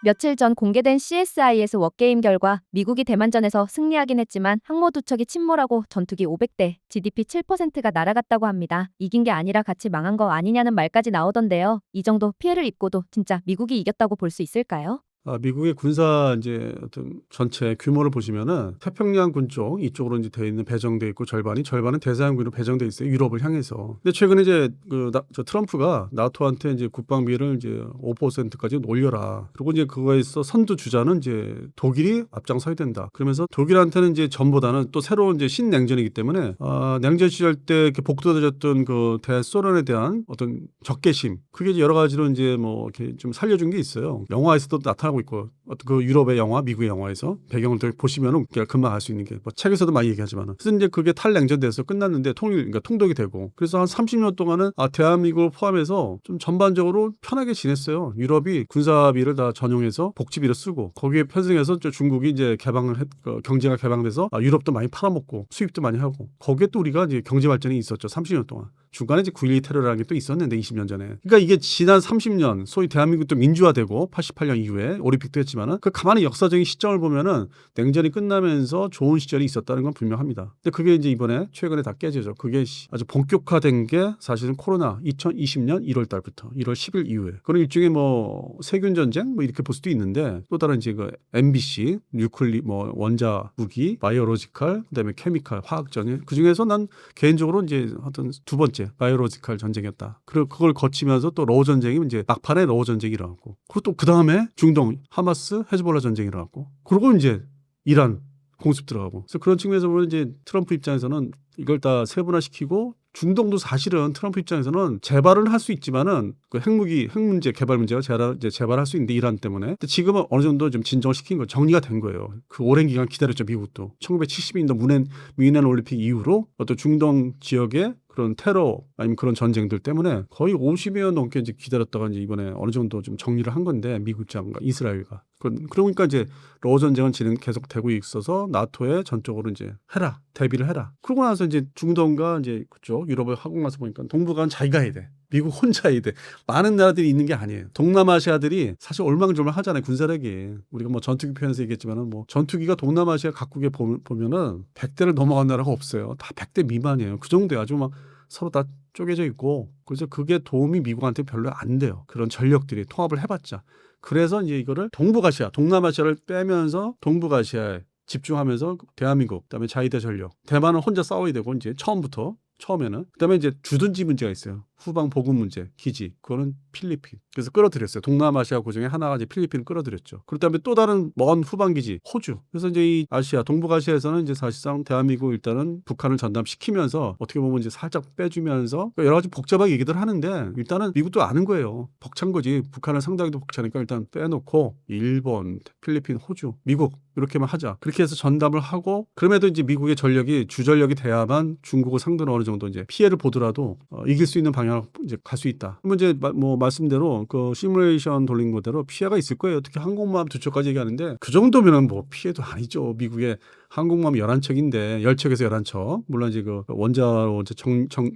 며칠 전 공개된 CSIS 워게임 결과 미국이 대만전에서 승리하긴 했지만 항모 두 척이 침몰하고 전투기 500대, GDP 7%가 날아갔다고 합니다. 이긴 게 아니라 같이 망한 거 아니냐는 말까지 나오던데요. 이 정도 피해를 입고도 진짜 미국이 이겼다고 볼 수 있을까요? 미국의 군사 이제 어떤 전체 규모를 보시면은 태평양군 쪽 이쪽으로 이제 돼 있는 배정돼 있고 절반은 대서양군으로 배정돼 있어요. 유럽을 향해서. 근데 최근에 이제 저 트럼프가 나토한테 이제 국방비를 이제 5%까지 올려라. 그리고 이제 그거에서 선두 주자는 이제 독일이 앞장서야 된다. 그러면서 독일한테는 이제 전보다는 또 새로운 이제 신냉전이기 때문에 냉전 시절 때 이렇게 복돋아졌던 그 대소련에 대한 어떤 적개심 그게 이제 여러 가지로 이제 뭐 이렇게 좀 살려준 게 있어요. 영화에서도 나타나고 있고 어떤 그 유럽의 영화, 미국의 영화에서 배경을 보시면은 금방 알 수 있는 게 뭐 책에서도 많이 얘기하지만은 그래서 이제 그게 탈냉전돼서 끝났는데 그러니까 통독이 되고 그래서 한 30년 동안은 대한민국을 포함해서 좀 전반적으로 편하게 지냈어요. 유럽이 군사비를 다 전용해서 복지비를 쓰고 거기에 편승해서 중국이 이제 경제가 개방돼서 유럽도 많이 팔아먹고 수입도 많이 하고 거기에 또 우리가 이제 경제 발전이 있었죠. 30년 동안. 중간에 이제 9.12 테러라는 게 또 있었는데 20년 전에. 그러니까 이게 지난 30년 소위 대한민국도 민주화되고 88년 이후에 올림픽도 했지만은 그 가만히 역사적인 시점을 보면은 냉전이 끝나면서 좋은 시절이 있었다는 건 분명합니다. 근데 그게 이제 이번에 최근에 다 깨지죠. 그게 아주 본격화된 게 사실은 코로나 2020년 1월 달부터 1월 10일 이후에. 그런 일종의 뭐 세균 전쟁 뭐 이렇게 볼 수도 있는데 또 다른 이제 그 MBC 뉴클리 뭐 원자 무기, 바이오로지컬, 그다음에 케미칼 화학 전쟁. 그 중에서 난 개인적으로 이제 어떤 두 번째 바이오로지컬 전쟁이었다. 그리고 그걸 거치면서 또 러우 전쟁이 이제 막판에 러우 전쟁이 일어났고 그리고 또 그 다음에 중동 하마스 헤즈볼라 전쟁이 일어났고 그리고 이제 이란 공습 들어가고 그래서 그런 측면에서 보면 이제 트럼프 입장에서는 이걸 다 세분화시키고 중동도 사실은 트럼프 입장에서는 재발은 할 수 있지만은 그 핵 문제 개발 문제가 재발할 수 있는데 이란 때문에. 근데 지금은 어느 정도 좀 진정을 시킨 거 정리가 된 거예요. 그 오랜 기간 기다렸죠 미국도. 1970년대 미넨 올림픽 이후로 어떤 중동 지역의 그런 테러 아니면 그런 전쟁들 때문에 거의 50여 년 넘게 이제 기다렸다가 이제 이번에 어느 정도 좀 정리를 한 건데 미국 입장과 이스라엘과 그러니까 이제 러우 전쟁은 계속 되고 있어서 나토에 전적으로 이제 대비를 해라. 그러고 나서 이제 중동과 이제 그쪽 유럽을 하고 나서 보니까 동북아는 자기가 해야 돼. 미국 혼자 해야 돼. 많은 나라들이 있는 게 아니에요. 동남아시아들이 사실 얼망졸망 하잖아요. 군사력이. 우리가 뭐 전투기 표현에서 얘기했지만은 뭐 전투기가 동남아시아 각국에 보면은 100대를 넘어간 나라가 없어요. 다 100대 미만이에요. 그 정도에 아주 막 서로 다 쪼개져 있고 그래서 그게 도움이 미국한테 별로 안 돼요. 그런 전력들이 통합을 해봤자. 그래서 이제 이거를 동남아시아를 빼면서 동북아시아에 집중하면서 대한민국, 그다음에 자위대 전력. 대만은 혼자 싸워야 되고 이제 처음에는 그다음에 이제 주둔지 문제가 있어요. 후방 보급 문제, 기지. 그거는 필리핀. 그래서 끌어들였어요. 동남아시아 그 중에 하나가 이제 필리핀을 끌어들였죠. 그다음에 또 다른 먼 후방 기지, 호주. 그래서 이제 이 동북아시아에서는 이제 사실상 대한민국 일단은 북한을 전담시키면서 어떻게 보면 이제 살짝 빼주면서 여러 가지 복잡하게 얘기들 하는데 일단은 미국도 아는 거예요. 벅찬 거지. 북한을 상당히도 벅차니까 일단 빼놓고 일본, 필리핀, 호주, 미국 이렇게만 하자. 그렇게 해서 전담을 하고 그럼에도 이제 미국의 주전력이 돼야만 중국을 상대로 어느 정도 이제 피해를 보더라도 이길 수 있는 방향 방향으로 이제 갈 수 있다. 그러면 이제 뭐 말씀대로 그 시뮬레이션 돌린 거대로 피해가 있을 거예요. 특히 항공모함 2척까지 얘기하는데 그 정도면은 뭐 피해도 아니죠. 미국의 항공모함 11척인데 10척에서 11척. 물론 이제 그 원자로 이제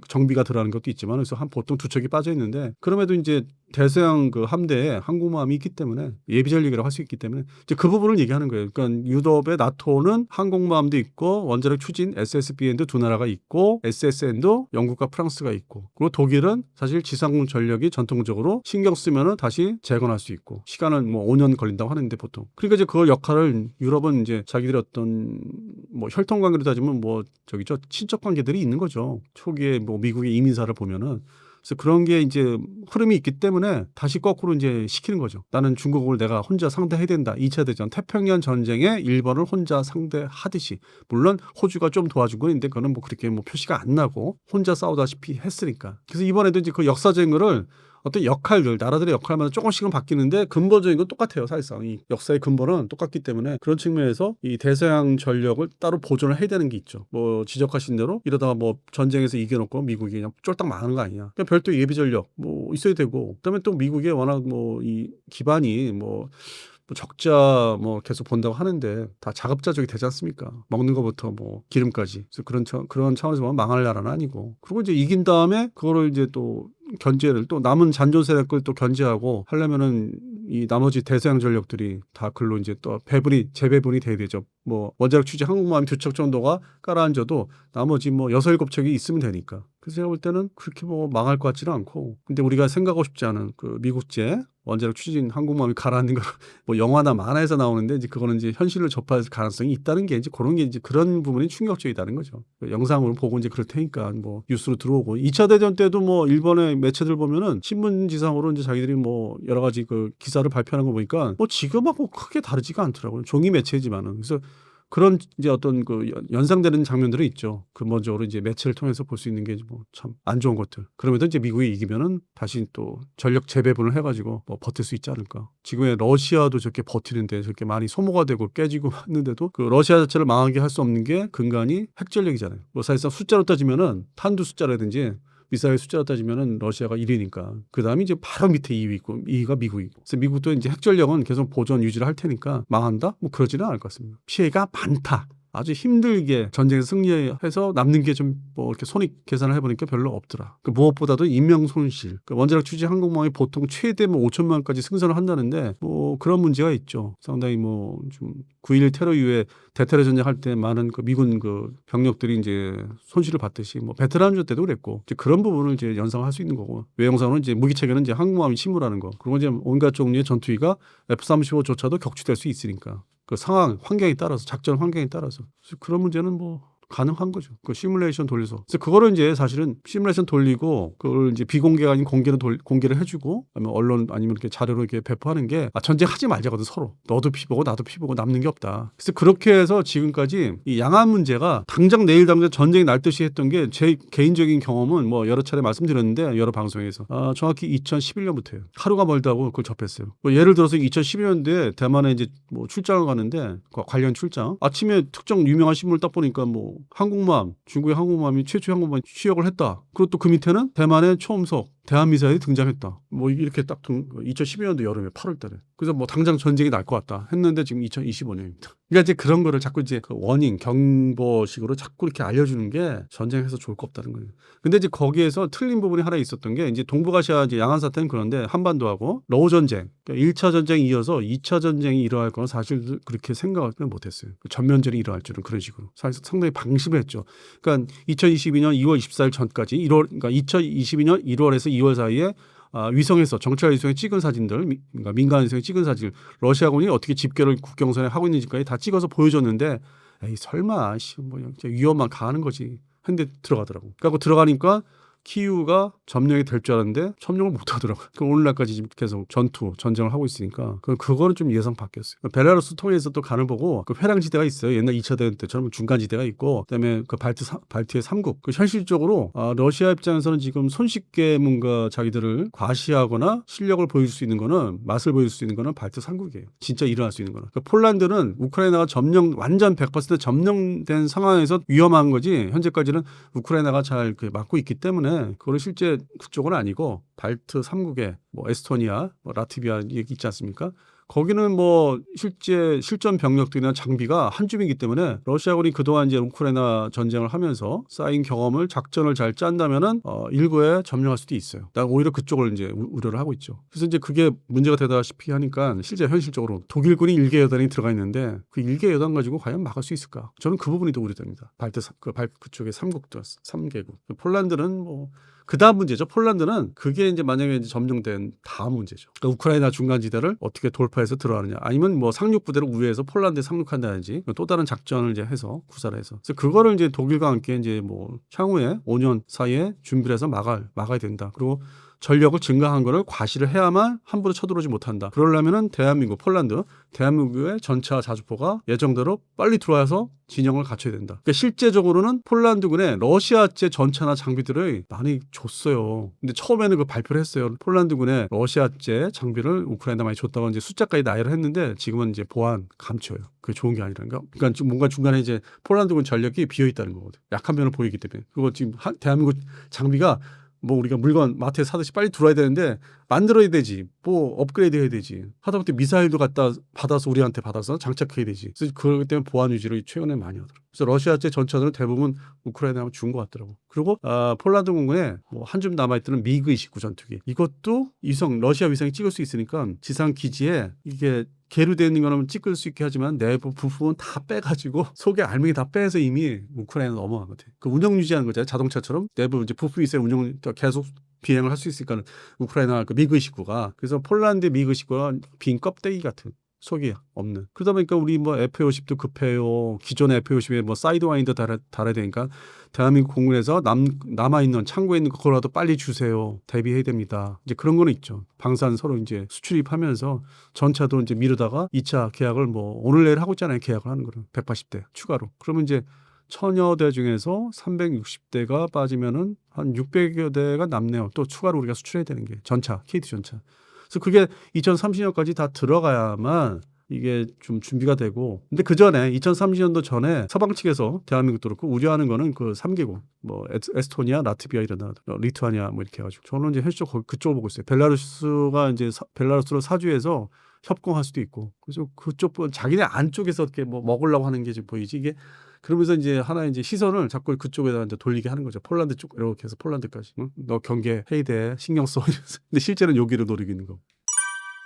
정비가 들어가는 것도 있지만 그래서 한 보통 2척이 빠져 있는데 그럼에도 이제 대서양 그 함대에 항공모함이 있기 때문에 예비 전력이라고 할 수 있기 때문에 이제 그 부분을 얘기하는 거예요. 그러니까 유럽의 나토는 항공모함도 있고 원자력 추진 SSBN도 두 나라가 있고 SSN도 영국과 프랑스가 있고 그리고 독일은 사실 지상 전력이 전통적으로 신경 쓰면은 다시 재건할 수 있고 시간은 뭐 5년 걸린다고 하는데 보통 그러니까 이제 그 역할을 유럽은 이제 자기들의 어떤 뭐 혈통 관계로 따지면 뭐 저기죠 친척 관계들이 있는 거죠. 초기에 뭐 미국의 이민사를 보면은 그래서 그런 게 이제 흐름이 있기 때문에 다시 거꾸로 이제 시키는 거죠. 나는 중국을 내가 혼자 상대해야 된다. 2차 대전 태평양 전쟁에 일본을 혼자 상대하듯이 물론 호주가 좀 도와준 건 있는데 그거는 뭐 그렇게 뭐 표시가 안 나고 혼자 싸우다시피 했으니까. 그래서 이번에도 이제 그 역사적인 거를 어떤 역할들, 나라들의 역할마다 조금씩은 바뀌는데 근본적인 건 똑같아요. 사실상 이 역사의 근본은 똑같기 때문에 그런 측면에서 이 대서양 전력을 따로 보존을 해야 되는 게 있죠. 뭐 지적하신 대로 이러다가 뭐 전쟁에서 이겨놓고 미국이 그냥 쫄딱 망하는 거 아니냐. 그냥 별도 예비 전력 뭐 있어야 되고 그다음에 또 미국의 워낙 뭐 이 기반이 뭐 적자 뭐 계속 본다고 하는데 다 자급자족이 되지 않습니까? 먹는 것부터 뭐 기름까지. 그래서 그런 차원에서 보면 망할 나라는 아니고. 그리고 이제 이긴 다음에 그거를 이제 또 견제를 또 남은 잔존 세력을 또 견제하고 하려면은 이 나머지 대서양 전력들이 다 글로 이제 또 재배분이 돼야 되죠. 뭐 원자력 추진 항공모함 2척 정도가 깔아앉아도 나머지 뭐 6, 7척이 있으면 되니까. 그래서 제가 볼 때는 그렇게 뭐 망할 것 같지는 않고 근데 우리가 생각하고 싶지 않은 그 미국제 원자력 추진 항공모함이 가라앉는 거 뭐 영화나 만화에서 나오는데 이제 그거는 이제 현실로 접할 가능성이 있다는 게 이제 그런 게 이제 그런 부분이 충격적이다는 거죠. 영상으로 보고 이제 그럴 테니까 뭐 뉴스로 들어오고 2차 대전 때도 뭐 일본의 매체들 보면은 신문지상으로 이제 자기들이 뭐 여러 가지 그 기사를 발표하는 거 보니까 뭐 지금하고 크게 다르지가 않더라고요. 종이 매체지만은 그래서 그런 이제 어떤 그 연상되는 장면들이 있죠. 근본적으로 이제 매체를 통해서 볼 수 있는 게 뭐 참 안 좋은 것들. 그러면서 이제 미국이 이기면은 다시 또 전력 재배분을 해가지고 뭐 버틸 수 있지 않을까. 지금의 러시아도 저렇게 버티는데 저렇게 많이 소모가 되고 깨지고 했는데도 그 러시아 자체를 망하게 할 수 없는 게 근간이 핵전력이잖아요. 뭐 사실상 숫자로 따지면은 탄두 숫자라든지 미사일 숫자로 따지면은 러시아가 1위니까 그 다음에 이제 바로 밑에 2위 있고 2위가 미국이고 그래서 미국도 이제 핵전력은 계속 보존 유지를 할 테니까 망한다? 뭐 그러지는 않을 것 같습니다. 피해가 많다. 아주 힘들게 전쟁에서 승리해서 남는 게 좀 뭐 이렇게 손익 계산을 해보니까 별로 없더라. 그 무엇보다도 인명 손실. 그 원자력 추진 항공모함이 보통 최대 뭐 5천만 원까지 승선을 한다는데 뭐 그런 문제가 있죠. 상당히 뭐 좀 9.11 테러 이후에 대테러 전쟁할 때 많은 그 미군 그 병력들이 이제 손실을 받듯이 뭐 베트남전 때도 그랬고 이제 그런 부분을 이제 연상할 수 있는 거고 외형상으로는 이제 무기 체계는 이제 항공모함이 침몰하는 거 그리고 이제 온갖 종류의 전투기가 F-35조차도 격추될 수 있으니까. 그 상황, 환경에 따라서 작전 환경에 따라서 그런 문제는 뭐 가능한 거죠. 그 시뮬레이션 돌려서. 그래서 그거를 이제 사실은 시뮬레이션 돌리고 그걸 이제 비공개가 아닌 공개를 해주고 아니면 언론 아니면 이렇게 자료로 이렇게 배포하는 게 전쟁하지 말자거든 서로. 너도 피보고 나도 피보고 남는 게 없다. 그래서 그렇게 해서 지금까지 이 양안 문제가 당장 내일 당장 전쟁이 날 듯이 했던 게 제 개인적인 경험은 뭐 여러 차례 말씀드렸는데 여러 방송에서 정확히 2011년부터예요. 하루가 멀다고 그걸 접했어요. 뭐 예를 들어서 2012년도에 대만에 이제 뭐 출장을 가는데 관련 출장 아침에 특정 유명한 신문을 딱 보니까 뭐 항공모함, 중국의 항공모함이 최초의 항공모함이 취역을 했다. 그리고 또 그 밑에는 대만의 초음속 대한미사일이 등장했다. 뭐 이렇게 딱 2012년도 여름에 8월 달에. 그래서 뭐 당장 전쟁이 날 것 같다 했는데 지금 2025년입니다. 그러니까 이제 그런 거를 자꾸 이제 그 워닝, 경보식으로 자꾸 이렇게 알려주는 게 전쟁에서 좋을 거 없다는 거예요. 근데 이제 거기에서 틀린 부분이 하나 있었던 게 이제 동북아시아 이제 양안 사태는 그런데 한반도하고 러우 전쟁, 그러니까 1차 전쟁에 이어서 2차 전쟁이 일어날 건 사실 그렇게 생각을 못했어요. 전면전이 일어날 줄은 그런 식으로. 사실 상당히 방심을 했죠. 그러니까 2022년 2월 24일 전까지 그러니까 2022년 1월에서 2월 사이에 위성에서 정찰 위성에 찍은 사진들, 그러니까 민간 위성에 찍은 사진, 러시아군이 어떻게 집결을 국경선에 하고 있는지까지 다 찍어서 보여줬는데, 에이 설마, 뭐 위험만 가하는 거지. 했는데 들어가더라고. 그러고 들어가니까 키이우가 점령이 될 줄 알았는데 점령을 못 하더라고요. 오늘날까지 지금 계속 전쟁을 하고 있으니까 그거는 좀 예상 바뀌었어요. 벨라루스 통해서 또 간을 보고 그 회랑지대가 있어요. 옛날 2차 대전 때처럼 중간지대가 있고 그다음에 그 발트의 3국. 그 현실적으로 러시아 입장에서는 지금 손쉽게 뭔가 자기들을 과시하거나 실력을 보여줄 수 있는 거는 맛을 보여줄 수 있는 거는 발트 3국이에요. 진짜 일어날 수 있는 거는. 그러니까 폴란드는 우크라이나가 완전 100% 점령된 상황에서 위험한 거지 현재까지는 우크라이나가 잘 막고 있기 때문에 때문에 그거는 실제 그쪽은 아니고 발트 3국에 뭐 에스토니아, 뭐 라트비아 얘기 있지 않습니까? 거기는 뭐 실제 실전 병력들이나 장비가 한 줌이기 때문에 러시아군이 그동안 이제 우크라이나 전쟁을 하면서 쌓인 경험을 작전을 잘 짠다면은 일부에 점령할 수도 있어요. 난 오히려 그쪽을 이제 우려를 하고 있죠. 그래서 이제 그게 문제가 되다시피 하니까 실제 현실적으로 독일군이 일개 여단이 들어가 있는데 그 일개 여단 가지고 과연 막을 수 있을까? 저는 그 부분이 더 우려됩니다. 그쪽에 3국도 3개국. 폴란드는 뭐 그다음 문제죠. 폴란드는 그게 이제 만약에 이제 점령된 다음 문제죠. 그러니까 우크라이나 중간지대를 어떻게 돌파해서 들어가느냐, 아니면 뭐 상륙 부대를 우회해서 폴란드에 상륙한다든지 또 다른 작전을 이제 해서 구사를 해서. 그래서 그거를 이제 독일과 함께 이제 뭐 향후에 5년 사이에 준비를 해서 막아야 된다. 그리고 전력을 증강한 거를 과시를 해야만 함부로 쳐들어오지 못한다. 그러려면은 폴란드, 대한민국의 전차 자주포가 예정대로 빨리 들어와서 진영을 갖춰야 된다. 그러니까 실제적으로는 폴란드군에 러시아제 전차나 장비들을 많이 줬어요. 근데 처음에는 그 발표를 했어요. 폴란드군에 러시아제 장비를 우크라이나 많이 줬다고 이제 숫자까지 나열을 했는데 지금은 이제 보안 감춰요. 그게 좋은 게 아니라니까. 그러니까 뭔가 중간에 이제 폴란드군 전력이 비어 있다는 거거든. 약한 면을 보이기 때문에. 그리고 지금 대한민국 장비가 뭐 우리가 물건 마트에 사듯이 빨리 들어와야 되는데 만들어야 되지, 뭐 업그레이드 해야 되지, 하다못해 미사일도 우리한테 받아서 장착해야 되지. 그래서 그렇기 때문에 보안 유지를 최근에 많이 하더라고. 그래서 러시아제 전차들은 대부분 우크라이나에 준 것 같더라고. 그리고 폴란드 공군에 뭐 한 줌 남아있던 미그 29 전투기, 이것도 러시아 위성이 찍을 수 있으니까 지상 기지에 이게 계류되어 있는 거는 찍을 수 있게 하지만 내부 부품은 다 빼가지고 속에 알맹이 다 빼서 이미 우크라이나 넘어간 것 같아. 그 운영 유지하는 거잖아요. 자동차처럼 내부 이제 부품이 있어야 운영 계속 비행을 할 수 있으니까 우크라이나 그 미그 29가. 그래서 폴란드 미그 29가 빈 껍데기 같은, 속이 없는. 그러다 보니까 우리 뭐 F-50도 급해요. 기존의 F-50에 뭐 사이드 와인더 달아야 되니까 대한민국 공군에서 남아있는 창고에 있는 그거라도 빨리 주세요. 대비해야 됩니다. 이제 그런 거는 있죠. 방산 서로 이제 수출입하면서 전차도 이제 미루다가 2차 계약을 뭐 오늘 내일 하고 있잖아요. 계약을 하는 거를 180대 추가로. 그러면 이제 1000여 대 중에서 360대가 빠지면은 한 600여 대가 남네요. 또 추가로 우리가 수출해야 되는 게 전차, KT 전차. 그래서 그게 2030년까지 다 들어가야만 이게 좀 준비가 되고. 근데 그 전에 2030년도 전에 서방 측에서 대한민국도 그렇고 우려하는 거는 그 3개국 뭐 에스토니아, 라트비아 이런 나라, 리투아니아 뭐 이렇게 해가지고. 저는 이제 현실적으로 그쪽을 보고 있어요. 벨라루스가 이제 벨라루스로 사주해서 협공할 수도 있고. 그래서 그쪽 자기네 안쪽에서 이렇게 뭐 먹으려고 하는 게 지금 보이지. 이게 그러면서 이제 하나 이제 시선을 자꾸 그쪽에다 이제 돌리게 하는 거죠. 폴란드 쪽 이렇게 해서 폴란드까지. 응? 너 경계해야 돼. 신경 써. 근데 실제는 여기를 노리고 있는 거.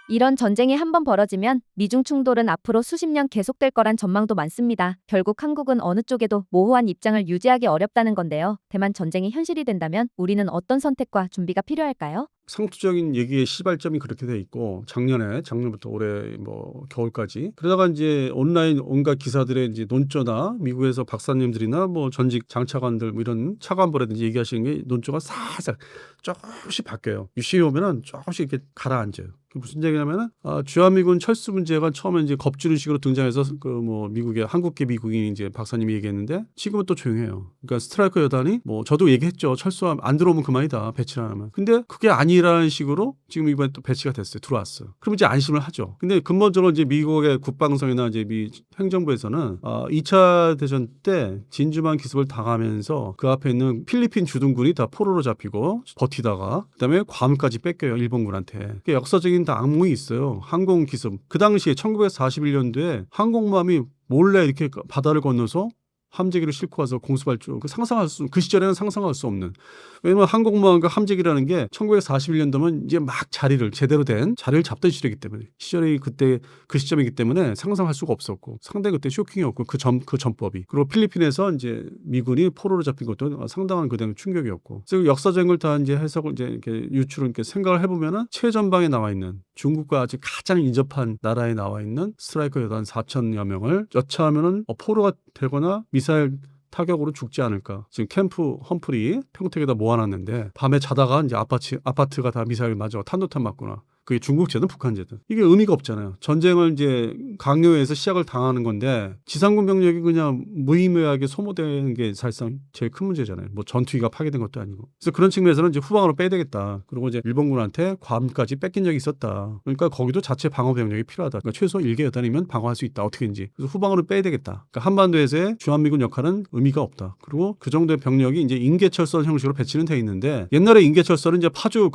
이런 전쟁이 한번 벌어지면 미중 충돌은 앞으로 수십 년 계속될 거란 전망도 많습니다. 결국 한국은 어느 쪽에도 모호한 입장을 유지하기 어렵다는 건데요. 대만 전쟁이 현실이 된다면 우리는 어떤 선택과 준비가 필요할까요? 상투적인 얘기의 시발점이 그렇게 돼 있고, 작년부터 올해 뭐 겨울까지 그러다가 이제 온라인 온갖 기사들의 이제 논조나 미국에서 박사님들이나 뭐 전직 장차관들 뭐 이런 차관보라든지 얘기하시는 게 논조가 살짝 조금씩 바뀌어요. 유시에 오면은 조금씩 이렇게 가라앉아요. 무슨 얘기냐면은 주한미군 철수 문제가 처음에 이제 겁주는 식으로 등장해서 그 뭐 미국의 한국계 미국인 이제 박사님이 얘기했는데 지금은 또 조용해요. 그러니까 스트라이커 여단이 뭐 저도 얘기했죠. 철수하면 안 들어오면 그만이다. 배치를 안 하면. 근데 그게 아니라는 식으로 지금 이번에 또 배치가 됐어요. 들어왔어요. 그럼 이제 안심을 하죠. 근데 근본적으로 이제 미국의 국방성이나 이제 미 행정부에서는 2차 대전 때 진주만 기습을 당하면서 그 앞에 있는 필리핀 주둔군이 다 포로로 잡히고 버티다가 그다음에 괌까지 뺏겨요. 일본군한테. 역사적인 다 악몽이 있어요. 항공 기습. 그 당시에 1941년도에 항공모함이 몰래 이렇게 바다를 건너서 함재기를 싣고 와서 공수발주. 그 시절에는 상상할 수 없는. 왜냐면 항공모함과 함재기라는 게 1941년도면 이제 막 제대로 된 자리를 잡던 시절이기 때문에, 시절이 그때 그 시점이기 때문에 상상할 수가 없었고, 상당히 그때 쇼킹이었고 그 전법이. 그리고 필리핀에서 이제 미군이 포로로 잡힌 것도 상당한 그때 충격이었고. 그래서 역사적인 걸 다 이제 해석을 이제 이렇게 유추를 이렇게 생각을 해보면은 최전방에 나와 있는 중국과 아직 가장 인접한 나라에 나와 있는 스트라이커 여단 4,000여 명을 여차하면은 포로가 되거나 미사일 타격으로 죽지 않을까. 지금 캠프 험프리 평택에다 모아놨는데 밤에 자다가 이제 아파트가 다 미사일 맞아 탄도탄 맞거나 그게 중국제든 북한제든 이게 의미가 없잖아요. 전쟁을 이제 강요해서 시작을 당하는 건데 지상군 병력이 그냥 무의미하게 소모되는 게 사실상 제일 큰 문제잖아요. 뭐 전투기가 파괴된 것도 아니고. 그래서 그런 측면에서는 이제 후방으로 빼야 되겠다. 그리고 이제 일본군한테 괌까지 뺏긴 적이 있었다. 그러니까 거기도 자체 방어 병력이 필요하다. 그러니까 최소 1개 여단이면 방어할 수 있다. 어떻게든지. 그래서 후방으로 빼야 되겠다. 그러니까 한반도에서의 주한미군 역할은 의미가 없다. 그리고 그 정도의 병력이 이제 인계철선 형식으로 배치는 돼 있는데 옛날에 인계철선은 이제 파주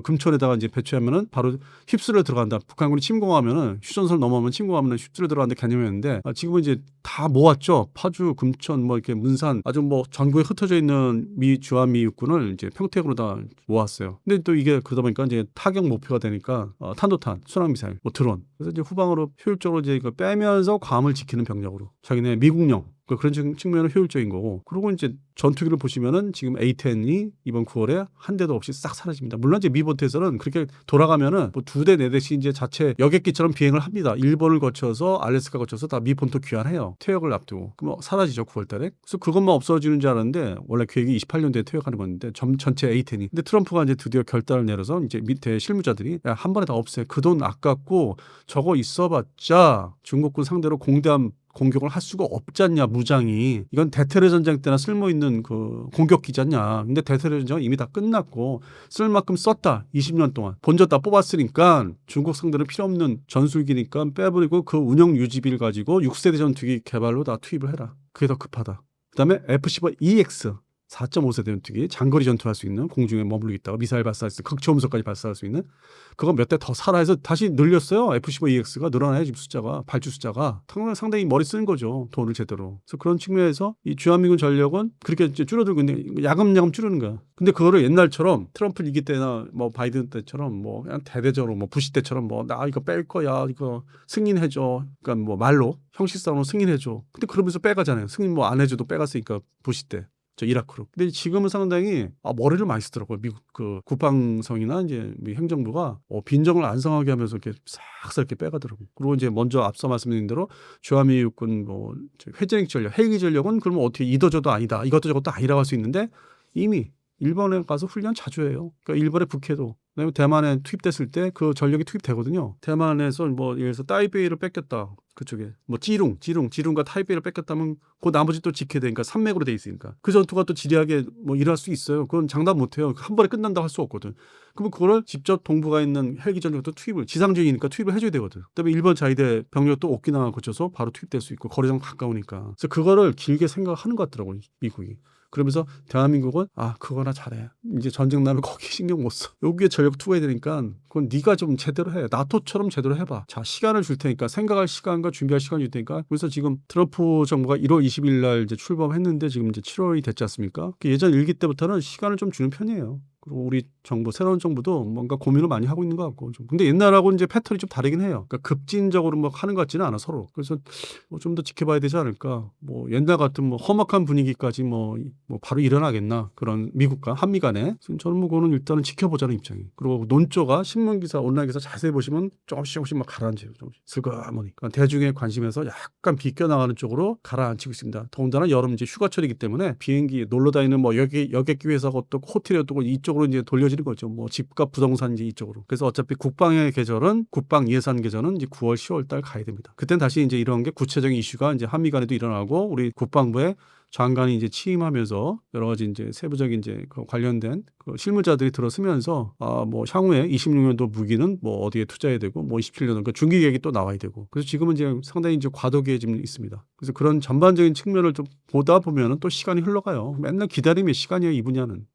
금촌에다가 이제 배치하면은 바로 휩쓸려 들어간다. 북한군이 침공하면은 휴전선을 넘어오면 침공하면은 휩쓸려 들어간다 개념이었는데 지금은 이제 다 모았죠. 파주, 금천, 뭐 이렇게 문산 아주 뭐 전국에 흩어져 있는 주한미 육군을 이제 평택으로 다 모았어요. 근데 또 이게 그러다 보니까 이제 타격 목표가 되니까 탄도탄, 순항미사일, 뭐 드론. 그래서 이제 후방으로 효율적으로 이제 이거 빼면서 괌을 지키는 병력으로 자기네 미국령 그런 측면은 효율적인 거고. 그리고 이제 전투기를 보시면은 지금 A10이 이번 9월에 한 대도 없이 싹 사라집니다. 물론 이제 미보트에서는 그렇게 돌아가면은 뭐 2대 4대씩 이제 자체 여객기처럼 비행을 합니다. 일본을 거쳐서 알래스카 거쳐서 다 미본토 귀환해요. 퇴역을 앞두고. 그럼 사라지죠 9월달에. 그래서 그것만 없어지는 줄 알았는데 원래 계획이 28년도에 퇴역하는 건데 전체 A10이. 근데 트럼프가 이제 드디어 결단을 내려서 이제 밑에 실무자들이 야, 한 번에 다 없애. 그 돈 아깝고 저거 있어봤자 중국군 상대로 공대함 공격을 할 수가 없잖냐 무장이. 이건 대테러 전쟁 때나 쓸모있는 그 공격기잖냐. 근데 대테러 전쟁은 이미 다 끝났고 쓸 만큼 썼다. 20년 동안 본전 다 뽑았으니까 중국 상대로 필요 없는 전술기니까 빼버리고 그 운영 유지비를 가지고 6세대 전투기 개발로 다 투입을 해라. 그게 더 급하다. 그다음에 F-15EX 4.5세대 전투기 장거리 전투할 수 있는 공중에 머물러 있다가 미사일 발사할 수 있는 극초음속까지 발사할 수 있는 그거 몇 대 더 사라 해서 다시 늘렸어요. F-15EX가 늘어나요. 지금 숫자가 발주 숫자가 상당히 머리 쓰는 거죠. 돈을 제대로. 그래서 그런 측면에서 이 주한미군 전력은 그렇게 이제 줄어들고 있는데 야금야금 줄이는 거야. 근데 그거를 옛날처럼 트럼프 이기 때나 뭐 바이든 때처럼 뭐 그냥 대대적으로 뭐 부시 때처럼 뭐 나 이거 뺄 거야 이거 승인해줘. 그러니까 뭐 말로 형식상으로 승인해줘. 근데 그러면서 빼가잖아요. 승인 뭐 안 해줘도 빼갔으니까 부시 때. 저 이라크로. 근데 지금은 상당히 머리를 많이 쓰더라고요. 미국 그 국방성이나 이제 미 행정부가 빈정을 안성하게 하면서 이렇게 싹싹 이렇게 빼가더라고요. 그리고 이제 먼저 앞서 말씀드린 대로 주한미 육군 뭐 회전식 전력, 헬기 전력은 그러면 어떻게 이도저도 아니다, 이것도 저것도 아니라고 할 수 있는데 이미 일본에 가서 훈련 자주 해요. 그러니까 일본의 북해도. 그다음에 대만에 투입됐을 때 그 전력이 투입되거든요. 대만에서 뭐 예를 들어서 타이베이를 뺏겼다. 그쪽에 뭐 지룽과 타이베이를 뺏겼다면 그 나머지 또 지켜야 되니까 산맥으로 돼 있으니까 그 전투가 또 지리하게 뭐 일어날 수 있어요. 그건 장담 못해요. 한 번에 끝난다고 할 수 없거든. 그러면 그거를 직접 동부가 있는 헬기 전력도 투입을 지상주의니까 투입을 해줘야 되거든. 그다음에 일본 자위대 병력도 오키나와 거쳐서 바로 투입될 수 있고 거리장 가까우니까. 그래서 그거를 길게 생각하는 것 같더라고요. 미국이. 그러면서 대한민국은 그거나 잘해. 이제 전쟁 나면 거기 신경 못 써. 여기에 전력 투입해야 되니까 그건 네가 좀 제대로 해. 나토처럼 제대로 해봐. 자 시간을 줄 테니까 생각할 시간과 준비할 시간 줄 테니까. 그래서 지금 트럼프 정부가 1월 20일 날 이제 출범했는데 지금 이제 7월이 됐지 않습니까? 예전 일기 때부터는 시간을 좀 주는 편이에요. 그리고 우리 정부 새로운 정부도 뭔가 고민을 많이 하고 있는 것 같고 좀. 근데 옛날하고 이제 패턴이 좀 다르긴 해요. 그러니까 급진적으로 뭐 하는 것 같지는 않아 서로. 그래서 뭐 좀 더 지켜봐야 되지 않을까. 뭐 옛날 같은 뭐 험악한 분위기까지 뭐 바로 일어나겠나 그런 미국과 한미 간에. 저는 뭐 그거는 일단은 지켜보자는 입장이. 그리고 논조가 신문 기사 온라인 기사 자세히 보시면 조금씩 막 가라앉아요. 조금씩 슬그머니. 그러니까 대중의 관심에서 약간 비껴나가는 쪽으로 가라앉히고 있습니다. 더군다나 여름 이제 휴가철이기 때문에 비행기 놀러 다니는 뭐 여객기 회사가 또 호텔이 또 이쪽으로 이제 돌려지는 거죠. 뭐 집값 부동산 이제 이쪽으로. 그래서 어차피 국방의 계절은 국방 예산 계절은 이제 9월 10월 달 가야 됩니다. 그땐 다시 이제 이런 게 구체적인 이슈가 이제 한미 간에도 일어나고 우리 국방부에 장관이 이제 취임하면서 여러 가지 이제 세부적인 이제 그 관련된 그 실무자들이 들어서면서 뭐 향후에 26년도 무기는 뭐 어디에 투자해야 되고 뭐 27년도 그러니까 중기 계획이 또 나와야 되고 그래서 지금은 이제 상당히 이제 과도기에 지금 있습니다. 그래서 그런 전반적인 측면을 좀 보다 보면은 또 시간이 흘러가요. 맨날 기다림의 시간이에요 이 분야는.